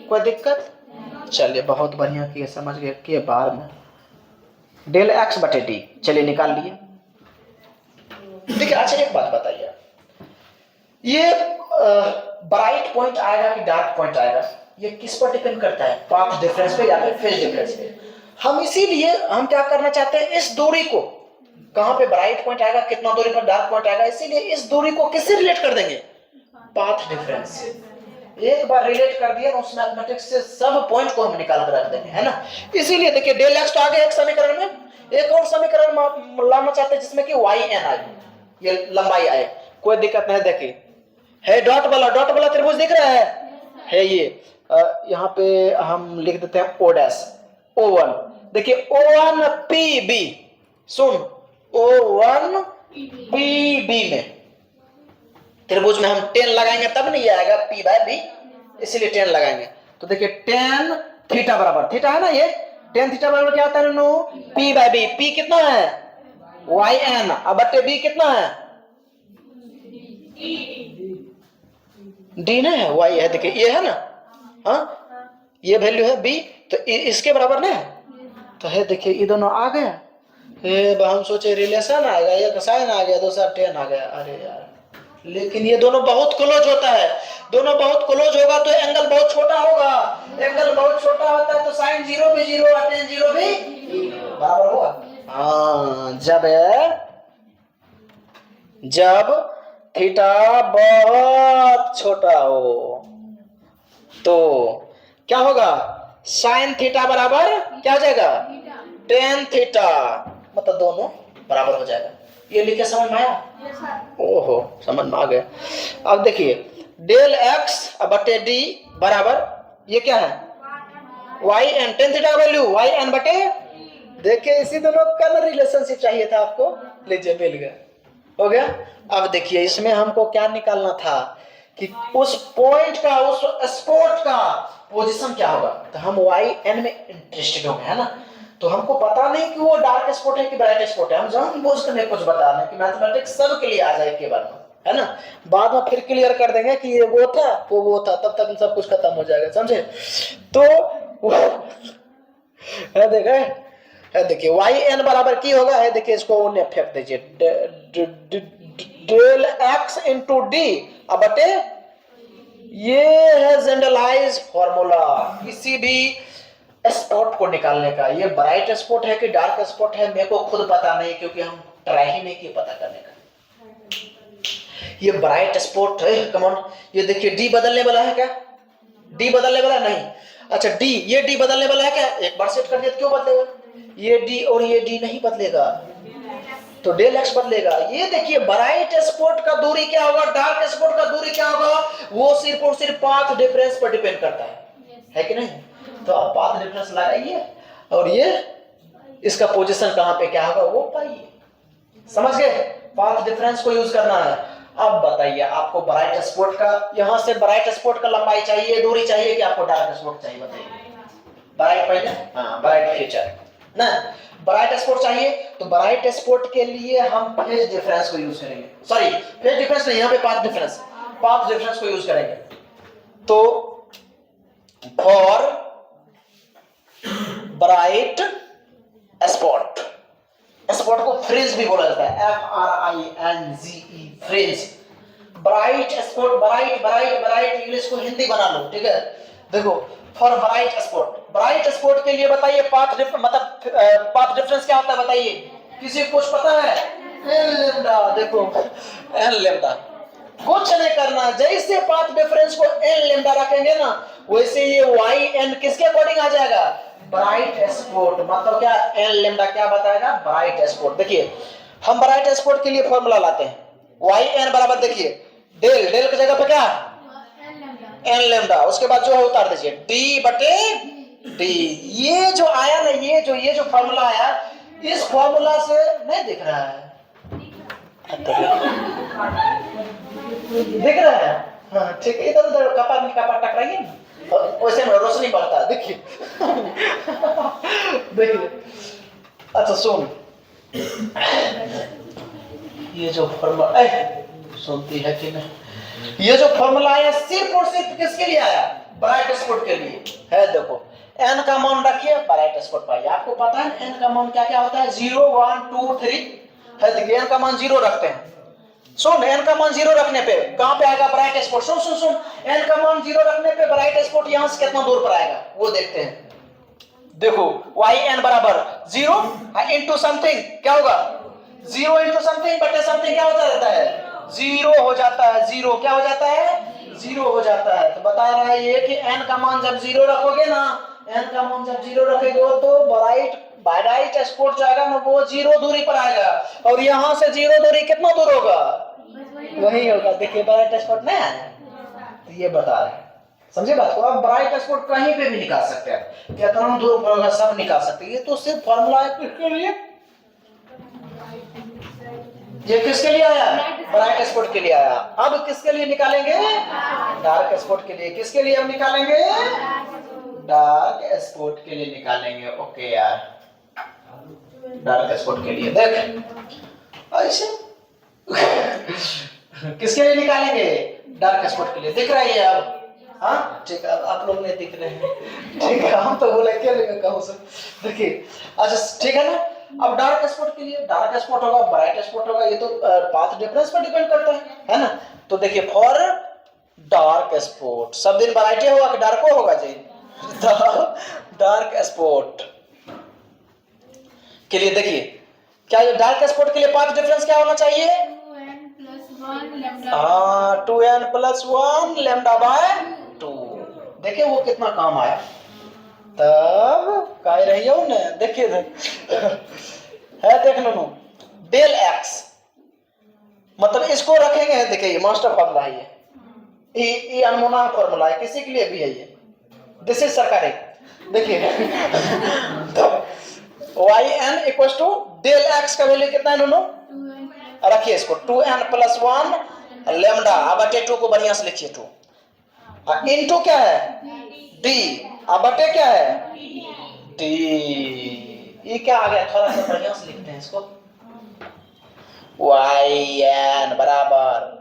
कोई दिक्कत? चलिए बहुत बढ़िया किए, समझ गए कि बार में डेल x बटे d, चलिए निकाल लिए। देखिए अच्छा एक बात बताइए, ये ब्राइट पॉइंट आएगा कि डार्क पॉइंट आएगा, ये किस पर डिपेंड करता है? पाथ डिफरेंस पे या फिर फेज डिफरेंस पे। हम इसीलिए हम क्या करना चाहते हैं, इस दूरी को, कहां पे ब्राइट पॉइंट आएगा, कितना दूरी पर डार्क पॉइंट आएगा, इसीलिए इस दूरी को किससे रिलेट कर देंगे? Path difference. एक बार रिलेट कर दिया उस मैथमेटिक्स से सब पॉइंट को हम निकाल कर रख देंगे, है ना। इसीलिए देखिए डेल x तो आगे एक समीकरण में, एक और समीकरण लाना चाहते हैं जिसमें कि yn आए, ये लंबाई आए, कोई दिक्कत नहीं। देखिए है डॉट वाला त्रिभुज दिख रहा है ये, यहाँ पे हम लिख देते हैं O डैश O1। देखिए O1PB, सुन O1PB में त्रिभुज में हम 10 लगाएंगे तब नहीं आएगा P बाय B, इसीलिए 10 लगाएंगे। तो देखिए tan थीटा बराबर, थीटा है ना, ये tan थीटा बराबर क्या होता है no? P by B। P कितना है? yn, अब बटे B कितना है? D ना है, y है, देखिए ये है ना, हाँ ये वैल्यू है B, तो इसके बराबर ना है, तो है देखिए ये दोनों आ गया। हम सोचे रिलेशन आएगा, एक साइन आ गया, दूसरा 10 आ गया, अरे यार, लेकिन ये दोनों बहुत क्लोज होता है, दोनों बहुत क्लोज होगा तो एंगल बहुत छोटा होगा, एंगल बहुत छोटा होता है तो साइन 0 भी 0 और tan 0 भी बराबर होगा। हाँ, जब थीटा बहुत छोटा हो तो क्या होगा? साइन थीटा बराबर क्या हो जाएगा? tan थीटा, मतलब दोनों बराबर हो जाएगा। ये लिखे समझ में आया? ओहो समझ में आ गया। अब देखिए डेल x बटे d बराबर ये क्या है? yn, tan थीटा का वैल्यू yn बटे, देखिए इसी दोनों का रिलेशनशिप चाहिए था आपको, लीजिए मिल गया, हो गया। अब देखिए इसमें हमको क्या निकालना था कि उस पॉइंट का, उस स्पॉट का पोजीशन क्या होगा, तो हम yn में इंटरेस्टेड हो गए, है ना। तो हमको पता नहीं कि वो डार्क स्पॉट है कि ब्राइट स्पॉट है, हम जानबूझ कर कुछ बता रहे हैं कि मैथमेटिक्स सब के लिए आ जाए के बारे में, है ना। बाद में फिर क्लियर कर देंगे कि ये वो था वो था, तब तक सब कुछ खत्म हो जाएगा, समझे। तो है देखे, है देखिए वाई एन बराबर की होगा, है देखिए इसको उन्हें फेंक दीजिए, डेल एक्स इंटू डी अब बटे, ये है जनरलाइज फॉर्मूला किसी भी स्पॉट को निकालने का। ये ब्राइट स्पॉट है कि डार्क स्पॉट है मेरे को खुद पता नहीं, क्योंकि हम ट्राई ही नहीं किए पता करने का। ये ब्राइट स्पॉट है, कम ऑन, ये देखिए डी बदलने वाला है क्या, डी बदलने वाला नहीं, अच्छा डी, ये डी बदलने वाला है क्या, एक बार सेट कर दिया तो क्यों बदलेगा, ये डी और ये डी नहीं बदलेगा, तो डेल एक्स बदलेगा। ये देखिए ब्राइट स्पॉट का दूरी क्या होगा, डार्क स्पॉट का दूरी क्या होगा, वो सिर्फ और सिर्फ पाथ डिफरेंस पर डिपेंड करता है कि नहीं। तो आप पाथ डिफरेंस लगाइए और ये इसका पोजीशन कहां पे क्या होगा वो पाइए, समझ गए। पाथ डिफरेंस को यूज करना है। अब बताइए आपको ब्राइट स्पॉट का, यहां से ब्राइट स्पॉट का लंबाई चाहिए, दूरी चाहिए कि आपको डार्क स्पॉट चाहिए, बताइए। ब्राइट पहले, हाँ ब्राइट फीचर ना, ब्राइट स्पॉट चाहिए तो ब्राइट स्पॉट के लिए हम फेज डिफरेंस को यूज करेंगे, सॉरी फेज डिफरेंस नहीं, यहां पे पाथ डिफरेंस को यूज करेंगे। तो फॉर ब्राइट स्पॉट, स्पॉट को फ्रिंज भी बोला जाता है, FRINGE fringe. Bright spot, bright English को हिंदी बना लो, ठीक है। देखो फॉर ब्राइट स्पॉट के लिए बताइए पाथ डिफरेंस क्या होता है बताइए, किसी को कुछ पता है, एन लेम्डा, देखो एन लेम्डा, कुछ नहीं करना, जैसे पाथ डिफरेंस को एन लेम्डा रखेंगे ना, वैसे ये वाई एन किसके अकॉर्डिंग आ जाएगा, ब्राइट स्पॉट, मतलब क्या, एन लेम्डा क्या बताएगा, ब्राइट स्पॉट। देखिए हम ब्राइट स्पॉट के लिए फॉर्मूला लाते हैं, वाई एन बराबर देखिए डेल की जगह पे क्या, एन लेम्डा, उसके बाद जो है उतार दीजिए डी बटे डी। ये जो आया ना, ये जो फॉर्मूला आया, इस फॉर्मूला से नहीं दिख रहा है, दिख रहा है, हाँ ठीक है, इधर उधर कपाट टकराइए ना, वैसे में रोशनी बढ़ता है, देखिए देखिए। अच्छा सुन, ये जो फॉर्मूला सुनती है कि नहीं, ये जो फॉर्मूला आया सिर्फ और सिर्फ किसके लिए आया, ब्राइट स्पॉट के लिए है। देखो एन का मान रखिए, ब्राइट स्पॉट पाइए, आपको पता है एन का मान क्या क्या होता है, 0 1 2 3 है, देखिए एन का मान 0 रखते हैं। सुन, एन का मान 0 रखने पे कहां पे आएगा ब्राइट स्पॉट, सुन एन का मान 0 रखने पे ब्राइट स्पॉट यहां से कितना दूर पर आएगा वो देखते हैं। देखो वाई एन बराबर 0 इंटू समथिंग क्या होगा, 0 इंटू समथिंग बटे समथिंग क्या होता रहता है, 0 हो जाता है, 0 क्या हो जाता है, 0 हो जाता है। तो बता रहा है ये कि एन का मान जब 0 रखोगे ना, एन का मान जब 0 रखेगे तो ब्राइट स्पॉट जाएगा ना, वो 0 दूरी पर आएगा, और यहां से 0 दूरी कितना दूर होगा, वही होगा। देखिए ब्राइट स्पॉट नहीं आया, तो ये बता रहे हैं, समझे बात को। अब ब्राइट स्पॉट कहीं पे भी निकाल सकते हैं, कितना दूर पर होगा सब निकाल सकते हैं। ये तो सिर्फ फॉर्मूला है किसके लिए, ये किसके लिए आया, ब्राइट स्पॉट के लिए आया। अब किसके लिए निकालेंगे, डार्क स्पॉट के लिए, किसके लिए हम निकालेंगे, डार्क स्पॉट के लिए निकालेंगे। ओके यार, डार्क स्पॉट के लिए देख ऐसे किसके लिए निकालेंगे, डार्क स्पॉट के लिए, दिख रहा है अब, हाँ ठीक है, आप लोग नहीं दिख रहे हैं, ठीक है, हम तो बोले क्या लेंगे कहूँ से, देखिए अच्छा ठीक है ना। अब डार्क स्पॉट के लिए, डार्क स्पॉट होगा ब्राइट स्पॉट होगा, ये तो पाथ डिफरेंस पर डिपेंड करता है ना। तो देखिए फॉर डार्क स्पॉट, सब दिन ब्राइट होगा कि डार्क होगा जी, डार्क स्पॉट के लिए देखिए क्या, ये डार्क स्पॉट के लिए पाथ डिफरेंस क्या होना चाहिए, 2n+1 लैम्डा बाय 2। देखिए वो कितना काम आया, तब कह रही हो ना, देखिए है देख लो डेल एक्स, मतलब इसको रखेंगे, देखिए ये मास्टर फॉर्मूला है, ये अनमोना फॉर्मूला है, किसी के लिए भी है ये, दिस इज सरकारी। देखिए Y N equal to del X का वैल्यू कितना है दोनों, रखिए इसको 2n+1 लैम्डा, अब बटे 2 को बढ़िया से लिखिए, 2 इनटू क्या है डी, अब बटे क्या है डी, ये क्या आ गया, थोड़ा सा बढ़िया से लिखते हैं इसको, वाई एन बराबर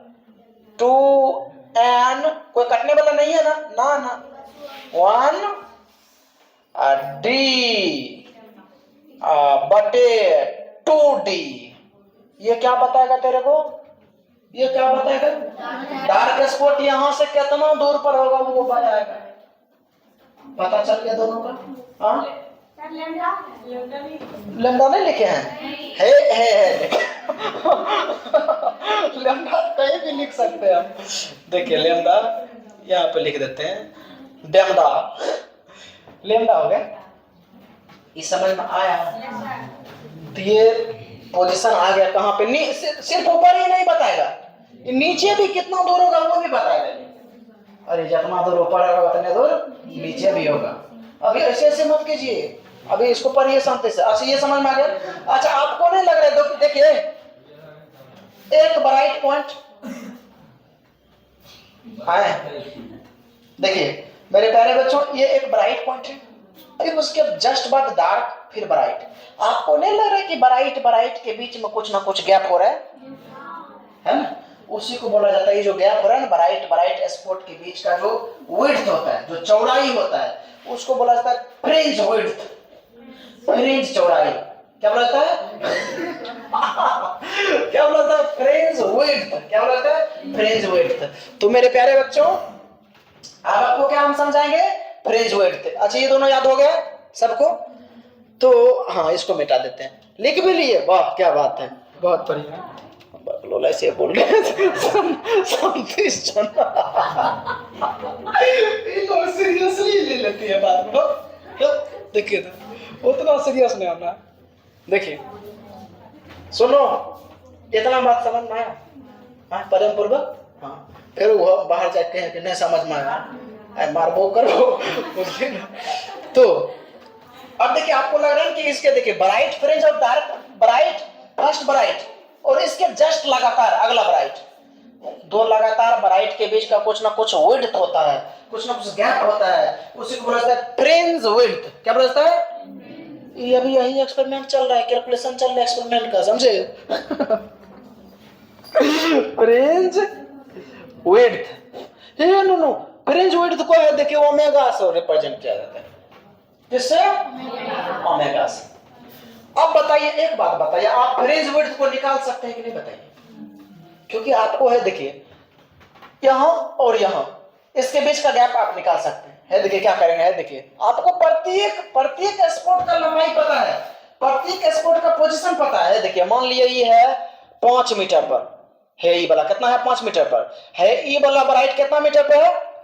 2n, कोई कटने वाला नहीं है ना, ना ना, 1 d बटे 2d। ये क्या बताएगा तेरे को, ये क्या बताएगा, डार्क स्पॉट यहां से कितना दूर पर होगा वो बताएगा। पता चल गया दोनों का। हाँ लैम्डा नहीं लिखे हैं, है लैम्डा कहीं भी लिख सकते हैं हम। देखिए लैम्डा यहाँ पे लिख देते हैं, डैम्डा, लैम्डा हो गया। इस समझ में आया, तो ये पोजीशन आ गया कहाँ पे, सिर्फ ऊपर ही नहीं बताएगा, नीचे भी कितना दूर होगा वो भी बताएगा। अरे जितना दूर ऊपर होगा उतने दूर नीचे भी होगा। अभी ऐसे ऐसे मत कीजिए, अभी इसको पढ़िए शांति से। अच्छा ये समझ में आ गया। अच्छा आपको नहीं लग रहा है, देखिए एक ब्राइट पॉइंट आए, देखिए मेरे प्यारे बच्चों ये एक ब्राइट पॉइंट है, फिर उसके जस्ट बाद डार्क, फिर ब्राइट। आपको नहीं लग रहा है कि ब्राइट के बीच में कुछ ना कुछ गैप हो रहा है ना, उसी को बोला जाता है, ये जो गैप हो रहा है ना ब्राइट स्पॉट के बीच का जो विड्थ होता है, जो चौड़ाई होता है, उसको बोला जाता है फ्रिंज विड्थ, फ्रिंज चौड़ाई। क्या बोला जाता है क्या बोला जाता है, फ्रिंज विड्थ। क्या बोला जाता है, फ्रिंज विड्थ। तो मेरे प्यारे बच्चों अब आपको क्या हम समझाएंगे, फ्रिंज विड्थ। अच्छा ये दोनों याद हो गया सबको, तो हाँ इसको मिटा देते हैं, लिख भी लिए, वाह क्या बात है, बहुत बढ़िया। लोला ऐसे बोल रहे सीरियसली ले लेती है बात में। देखिए तो उतना सीरियस नहीं होना। देखिए सुनो, इतना बात समझ में आया, हाँ परम पूर्वक। हाँ फिर वो बाहर जाके हैं कि नहीं समझ में आया, मारबो करो। तो अब देखिए आपको लग रहा है कि इसके देखिए ब्राइट फ्रिंज और डार्क, ब्राइट फर्स्ट ब्राइट और इसके जस्ट लगातार अगला ब्राइट, दो लगातार ब्राइट के बीच का कुछ ना कुछ विड्थ होता है, कुछ ना कुछ गैप होता है, उसी को बोला जाता है फ्रिंज विड्थ। क्या बोला जाता है, ये अभी यही एक्सपेरिमेंट चल रहा है, कैलकुलेशन चल रहा है एक्सपेरिमेंट का, समझे। Fringe width, no fringe width को है देखिए ओमेगा से रिप्रेजेंट किया जाता है, किससे, ओमेगा से। अब बताइए एक बात बताइए, आप फ्रिंज विड्थ को निकाल सकते हैं कि नहीं बताइए, क्योंकि आपको है देखिए यहां और यहां इसके बीच का गैप आप निकाल सकते हैं। है देखिए क्या करेंगे, है देखिए आपको प्रत्येक स्पॉट का लंबाई पता है, प्रत्येक स्पॉट का पोजीशन पता है। देखिए मान लिया ये है 5 मीटर पर है, ई वाला कितना है 5 मीटर पर है, ई वाला ब्राइट कितना मीटर पर है,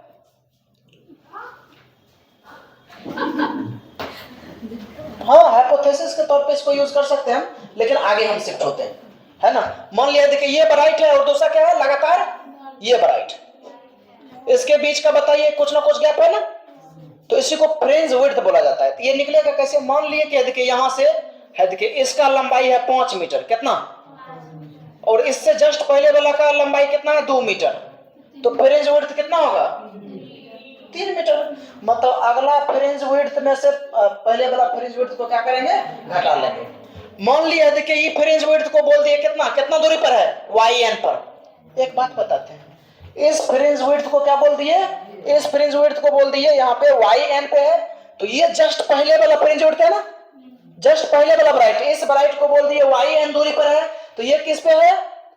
हाँ हाइपोथेसिस के तौर पे इसको यूज कर सकते हैं हम, लेकिन आगे हम शिफ्ट होते हैं, है ना। मान लिया देखिए ये ब्राइट है और दूसरा क्या है लगातार ये ब्राइट, इसके बीच का बताइए कुछ ना कुछ गैप है ना, तो इसी को फ्रिंज विड्थ बोला जाता है। तो ये निकलेगा कैसे, मान लिए कि देखिए यहां से है देखिए इसका लंबाई है 5 मीटर कितना, और इससे जस्ट पहले वाला का लंबाई कितना है 2 मीटर, तो फ्रिंज विड्थ कितना होगा 3 मीटर। मतलब अगला फ्रिंज विड्थ में से पहले वाला फ्रिंज विड्थ को क्या करेंगे, घटा लेंगे। मान लिया देखिए ये फ्रिंज विड्थ को बोल दिए कितना दूरी पर है, YN पर। एक बात बताते हैं, इस फ्रिंज विड्थ को क्या बोल दिए, इस फ्रिंज विड्थ को बोल दिए यहाँ पे YN पे है, तो ये जस्ट पहले वाला फ्रिंज विड्थ है ना, जस्ट पहले वाला ब्राइट, इस ब्राइट को बोल दिए YN दूरी पर है, तो ये किस पे है,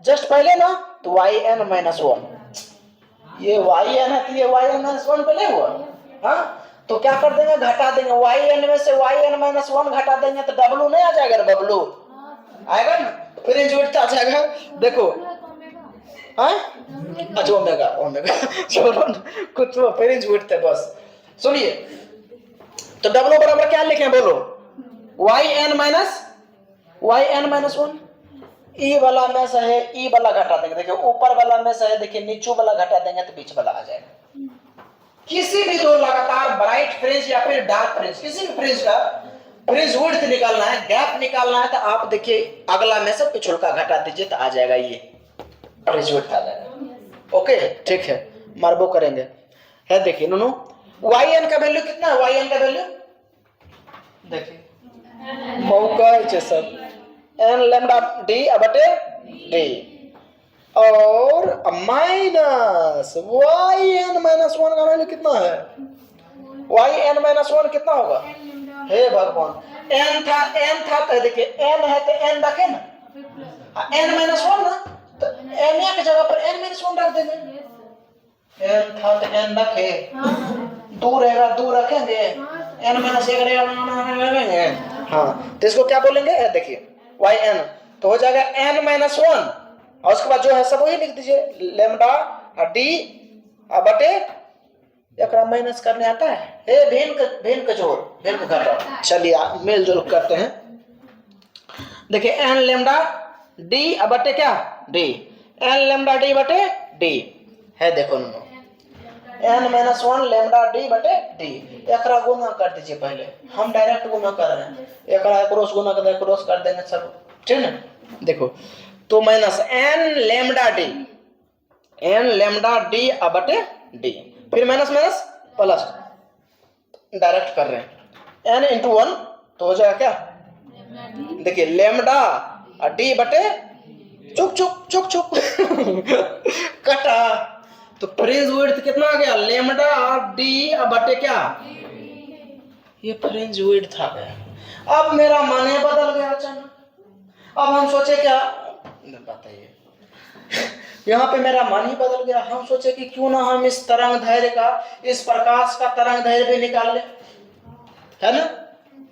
जस्ट पहले ना, तो YN-1, ये YN है तो ये YN-1 पे नहीं हुआ, हाँ तो क्या कर देंगे, घटा देंगे, YN में से YN-1 घटा देंगे तो W नहीं आ जाएगा, बबलू आएगा ना, फ्रिंज विड्थ आ जाएगा। देखो हाँ अच्छा ओमेगा छोड़ो कुछ वो फ्रिंज विड्थ है बस। सुनिए तो W बराबर क्या लिखें बोलो, YN-1, ई वाला में से है, ई वाला घटा देंगे, देखिए ऊपर वाला में से है देखिए नीचे वाला घटा देंगे तो बीच वाला आ जाएगा। किसी भी दो लगातार ब्राइट फ्रिंज या फिर डार्क फ्रिंज, किसी भी फ्रिंज का फ्रिंज विड्थ निकालना है, गैप निकालना है, तो आप देखिए अगला में से पिछुड़का घटा दीजिए तो आ जाएगा, ये फ्रिंज विड्थ आ जाएगा। ओके ठीक है, मार्बो करेंगे। है देखिए नो YN का वैल्यू कितना है, YN का वैल्यू देखिए मौका है सब n लैम्डा d बटे d, और minus Y N minus one का वैल्यू कितना है? वाई एन माइनस वन कितना होगा? हे भगवान, एन था तो देखिए एन है तो एन रखे ना, एन माइनस वन ना, तो एन की जगह पर एन माइनस वन रख देंगे। एन था तो एन रखे, दो रहेगा दो रखेंगे, एन माइनस एक रहेगा। हाँ, तो इसको क्या बोलेंगे? देखिए वाई एन तो हो जाएगा एन माइनस वन, और उसके बाद जो है सब वही लिख दीजिए, लेमडा डी बटे एकरा माइनस करने आता है, हे भेन का जोड़, भेन का घटाओ। चलिए मेल जोल करते हैं। देखिए एन लेमडा डी बटे क्या? डी, एन लेमडा डी बटे डी है, देखो N minus one lambda D बटे डी। एकरा गुना कर दीजिए, पहले हम डायरेक्ट गुना कर रहे हैं, एकरा क्रॉस गुना कर देंगे, क्रॉस कर देंगे सब, ठीक है। देखो तो minus N lambda D, N lambda D बटे डी, फिर माइनस माइनस प्लस, डायरेक्ट कर रहे हैं, एन इंटू वन तो हो जाएगा क्या? देखिए लेमडा डी बटे चुक चुक चुक चुक कटा, तो फ्रेंच विड्थ कितना आ गया? लेमडा डी बटे क्या? ये फ्रेंच विड्थ आ गया। अब मेरा मन ही बदल गया अचानक। अब हम सोचे क्या, बताइए, यहाँ पे मेरा मन ही बदल गया। हम सोचे कि क्यों ना हम इस तरंग धैर्य का, इस प्रकाश का तरंग धैर्य भी निकाल ले, है ना,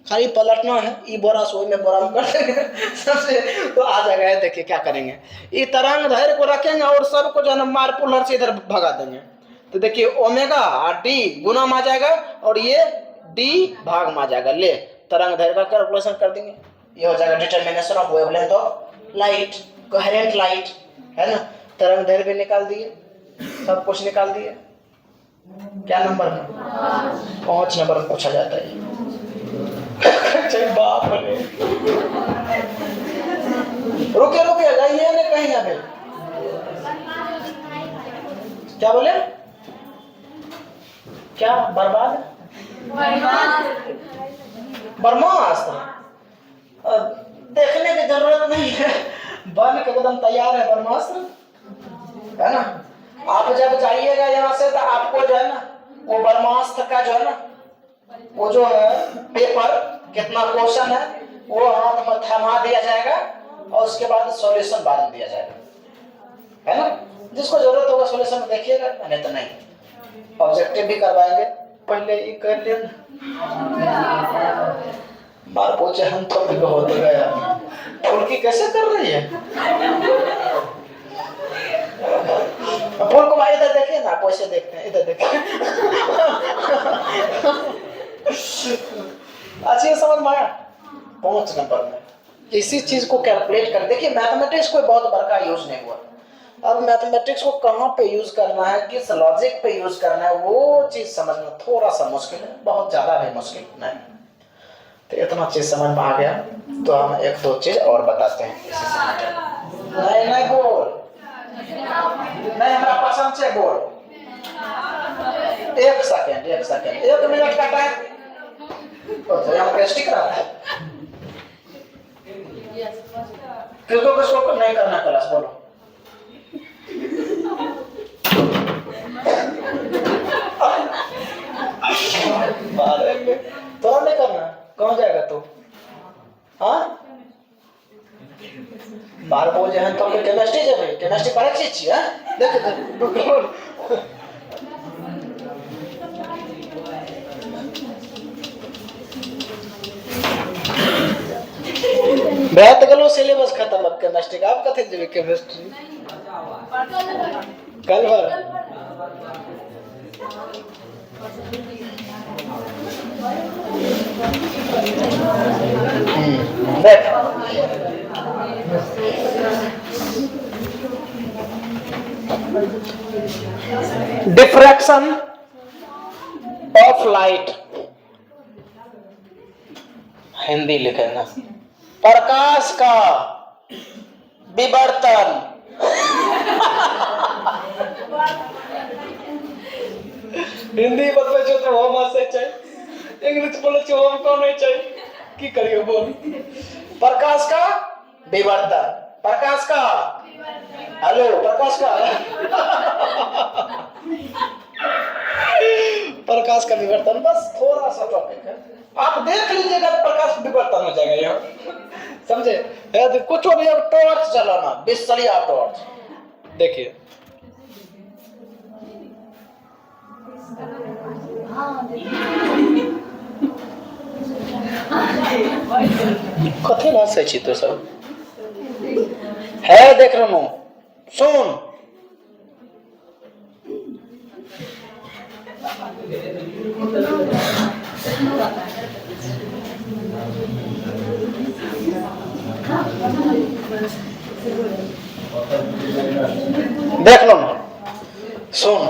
खाली पलटना है, ई बोरा सोई में बोरा कर देंगे सबसे तो आ जाएगा। देखिए क्या करेंगे, ये तरंग धैर्य को रखेंगे और सबको जो है मार पुलर से इधर भगा देंगे। तो देखिए ओमेगा और डी गुना में आ जाएगा और ये डी भाग में आ जाएगा। ले तरंग धैर्य का कैलकुलेशन कर देंगे, ये हो जाएगा determination of wavelength of light, coherent light, है ना। तरंग धैर्य भी निकाल दिए, सब कुछ निकाल दिए। क्या नंबर में? 5 नंबर में पूछा जाता है। बाप रे, रुके जाइए ना कहीं यहाँ पे। क्या बोले? क्या बर्बाद? ब्रह्मास्त्र देखने की जरूरत नहीं है, बन के एकदम तैयार है ब्रह्मास्त्र, है ना। आप जब जाइएगा यहाँ से तो आपको जो है ना वो ब्रह्मास्त्र का जो है ना वो जो है पेपर कितना क्वेश्चन है वो हाथ में थमा दिया जाएगा और उसके बाद सॉल्यूशन बाद में दिया जाएगा, है ना। जिसको जरूरत होगा सॉल्यूशन देखिएगा, नहीं तो नहीं। ऑब्जेक्टिव भी करवाएंगे, पहले ये कर लेना। बार पूछे हम तो भी बहुत गया, फुल्की कैसे कर रही है? फूल को भाई इधर देखिए ना, पैसे देखते हैं, इधर देखिए। अच्छी समझ में आया? 5 नंबर में इसी चीज को कैलकुलेट कर। देखिए मैथमेटिक्स कोई बहुत बड़ा यूज नहीं हुआ। अब मैथमेटिक्स को कहाँ पे यूज करना है, किस लॉजिक पे यूज करना है, वो चीज समझना थोड़ा सा मुश्किल है, बहुत ज्यादा भी मुश्किल नहीं। तो इतना चीज समझ में आ गया तो हम 1-2 चीज और बताते हैं इसी से। नहीं बोल, नहीं हमारा पसंद से बोल। 1 सेकंड 1 मिनट का टाइम तो यहाँ पे स्टिक रहा है। किसको नहीं करना क्लास, बोलो। तो नहीं करना, कहाँ जाएगा तू? हाँ बार बोल जाए तो केमिस्ट्री जाबे, केमिस्ट्री पढ़े चीज छी। हां देख बात गलो सिलेबस खत्म अब केमिस्ट्री का। आप कथे जेबे केमिस्ट्री कल भर देख डिफ्रैक्शन ऑफ लाइट, हिंदी लिखे ना, प्रकाश का विवर्तन। हिंदी बतबे छो तो हम हंसे छै, इंग्लिश बोले छो हम कोन छै, की करियो बोल। प्रकाश का विवर्तन, प्रकाश का हेलो प्रकाश का प्रकाश का विवर्तन बस थोड़ा सा टॉपिक है, आप देख लीजिएगा प्रकाश विवर्तन हो जाएगा यहाँ, समझे? यदि कुछ भी टॉर्च चलाना, बिस्सलिया टॉर्च, देखिए कथे ना सही तो सब है, देख रहा हूँ, सुन देख लो, सुन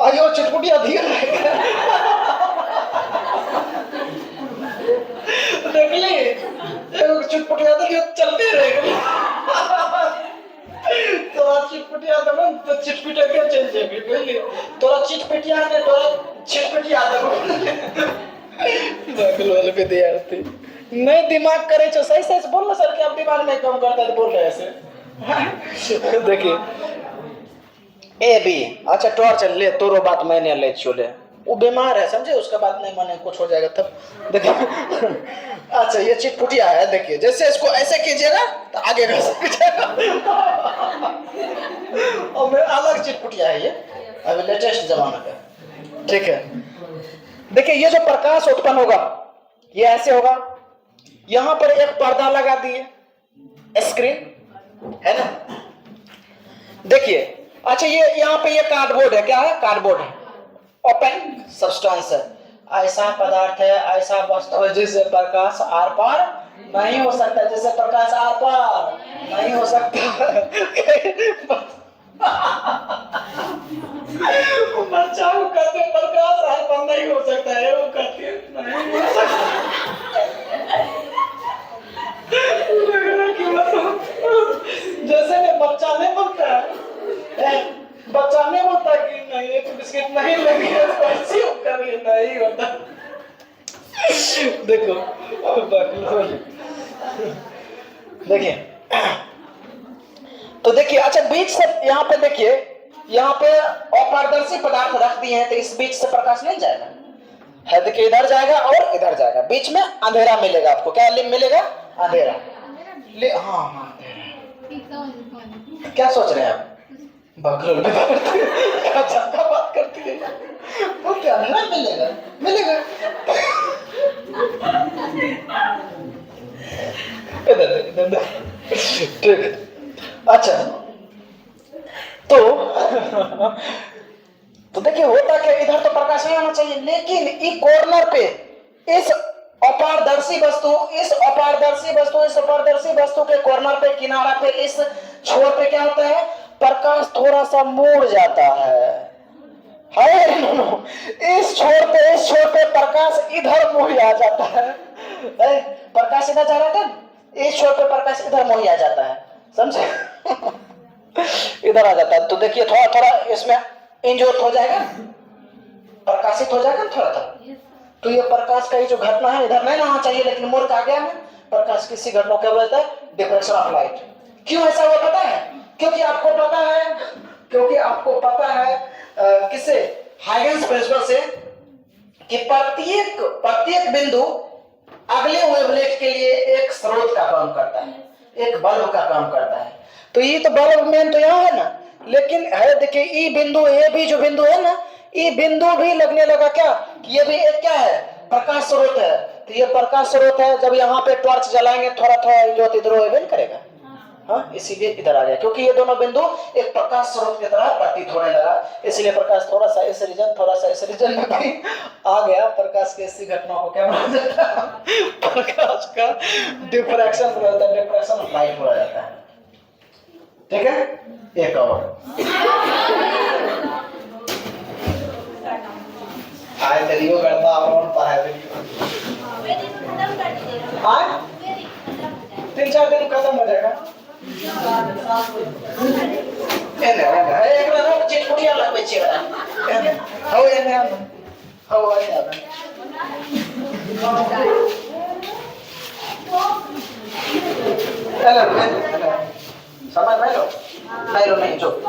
आयो चिटपुटिया दिया देख ली चिटपुटिया तो चलते रहेगा तोरा चिटपुटिया देबो तो चिटपिटा के चल जेबी, बुझली? तोरा चिटपिटिया ने तोरा चिटपिटिया देबो देख लो विद्यार्थी नहीं दिमाग करे छो, सही सही बोल ना सर कि आप दिमाग नहीं काम करता है तो बोल रहे ऐसे देखिए ए बी, अच्छा टॉर्च ले, तोरो बात मैंने ले चले, वो बीमार है समझे, उसका बात नहीं माने कुछ हो जाएगा तब, देखिए अच्छा ये चिटपुटिया है, देखिए जैसे इसको ऐसे कीजिएगा तो आगे का और मेरा अलग चिटपुटिया है ये, अभी लेटेस्ट जमाना का, ठीक है? देखिए ये जो प्रकाश उत्पन्न होगा ये ऐसे होगा, यहां पर एक पर्दा लगा दिए, स्क्रीन है ना, देखिए अच्छा ये यहाँ पे ये कार्डबोर्ड है, क्या है? कार्डबोर्ड है, ओपन सब्सटेंस है, ऐसा पदार्थ है, ऐसा वस्तु है जिससे प्रकाश आर पार नहीं हो सकता, जिससे प्रकाश आर पार नहीं हो सकता बच्चा वो कहते प्रकाश आर पार नहीं हो सकता है, वो कहते नहीं हो सकता जैसे में बच्चा नहीं बोलता है, बच्चा नहीं बोलता कि नहीं एक बिस्किट नहीं लेंगे, ऐसे करिए नहीं होता देखो देखिए तो देखिए अच्छा बीच से यहाँ पे देखिए, यहाँ पे अपारदर्शी पदार्थ रख दिए हैं तो इस बीच से प्रकाश नहीं जाएगा है, देखिए इधर जाएगा और इधर जाएगा, बीच में अंधेरा मिलेगा आपको, क्या मिलेगा? अंधेरा हाँ हाँ क्या सोच रहे हैं आप? बगल में झटका बात करती है, वो क्या नहीं मिलेगा? मिलेगा इधर ठीक है, अच्छा तो देखिए होता क्या, इधर तो प्रकाश नहीं आना चाहिए, लेकिन इस कॉर्नर पे इस अपारदर्शी वस्तु के कॉर्नर पे, किनारा पे, इस छोर पे क्या होता है? प्रकाश थोड़ा सा मुड़ जाता है, इस छोर पे प्रकाश इधर मुड़ आ जाता है, प्रकाश इधर जा रहा था, इस छोर पे प्रकाश इधर मुड़ आ जाता है, समझे? इधर आ जाता है, तो देखिए थोड़ा थोड़ा इसमें इंजोत हो जाएगा, प्रकाशित हो जाएगा थोड़ा थोड़ा, तो ये प्रकाश का ये जो घटना है इधर नहीं आना चाहिए, लेकिन मुड़ आ गया है प्रकाश, किसी घटना क्या बोलता है? Diffraction of light. क्यों ऐसा हुआ पता है? क्योंकि आपको पता है किसे? हाइगन्स प्रिंसिपल से कि प्रत्येक बिंदु अगले वेवलेट के लिए एक स्रोत का काम करता है, एक बल्ब का काम करता है, तो ये तो बल्ब मेन तो यहाँ है ना, लेकिन है देखिए ई बिंदु, ये भी जो बिंदु है ना, ये बिंदु भी लगने लगा क्या? ये भी एक क्या है? प्रकाश स्रोत है, तो ये प्रकाश स्रोत है, जब यहाँ पे टॉर्च जलाएंगे थोड़ा थोड़ा ज्योति इधर करेगा, हाँ इसीलिए इधर आ गया, क्योंकि ये दोनों बिंदु एक प्रकाश स्रोत की तरह प्रतीत होने लगा, इसलिए प्रकाश थोड़ा सा इस रीजन में भी आ गया। प्रकाश की ऐसी घटना को क्या बोला जाता है? प्रकाश का डिफ्रैक्शन बोला जाता है, डिफ्रैक्शन ऑफ लाइट बोला जाता है, ठीक है? एक और आए वीडियो करता और पढ़ाई वीडियो 3-4 दिन खत्म हो जाएगा। एक बार चिटपुटिया लगवे छे हो एने हो एने समझ में लो नहीं चुप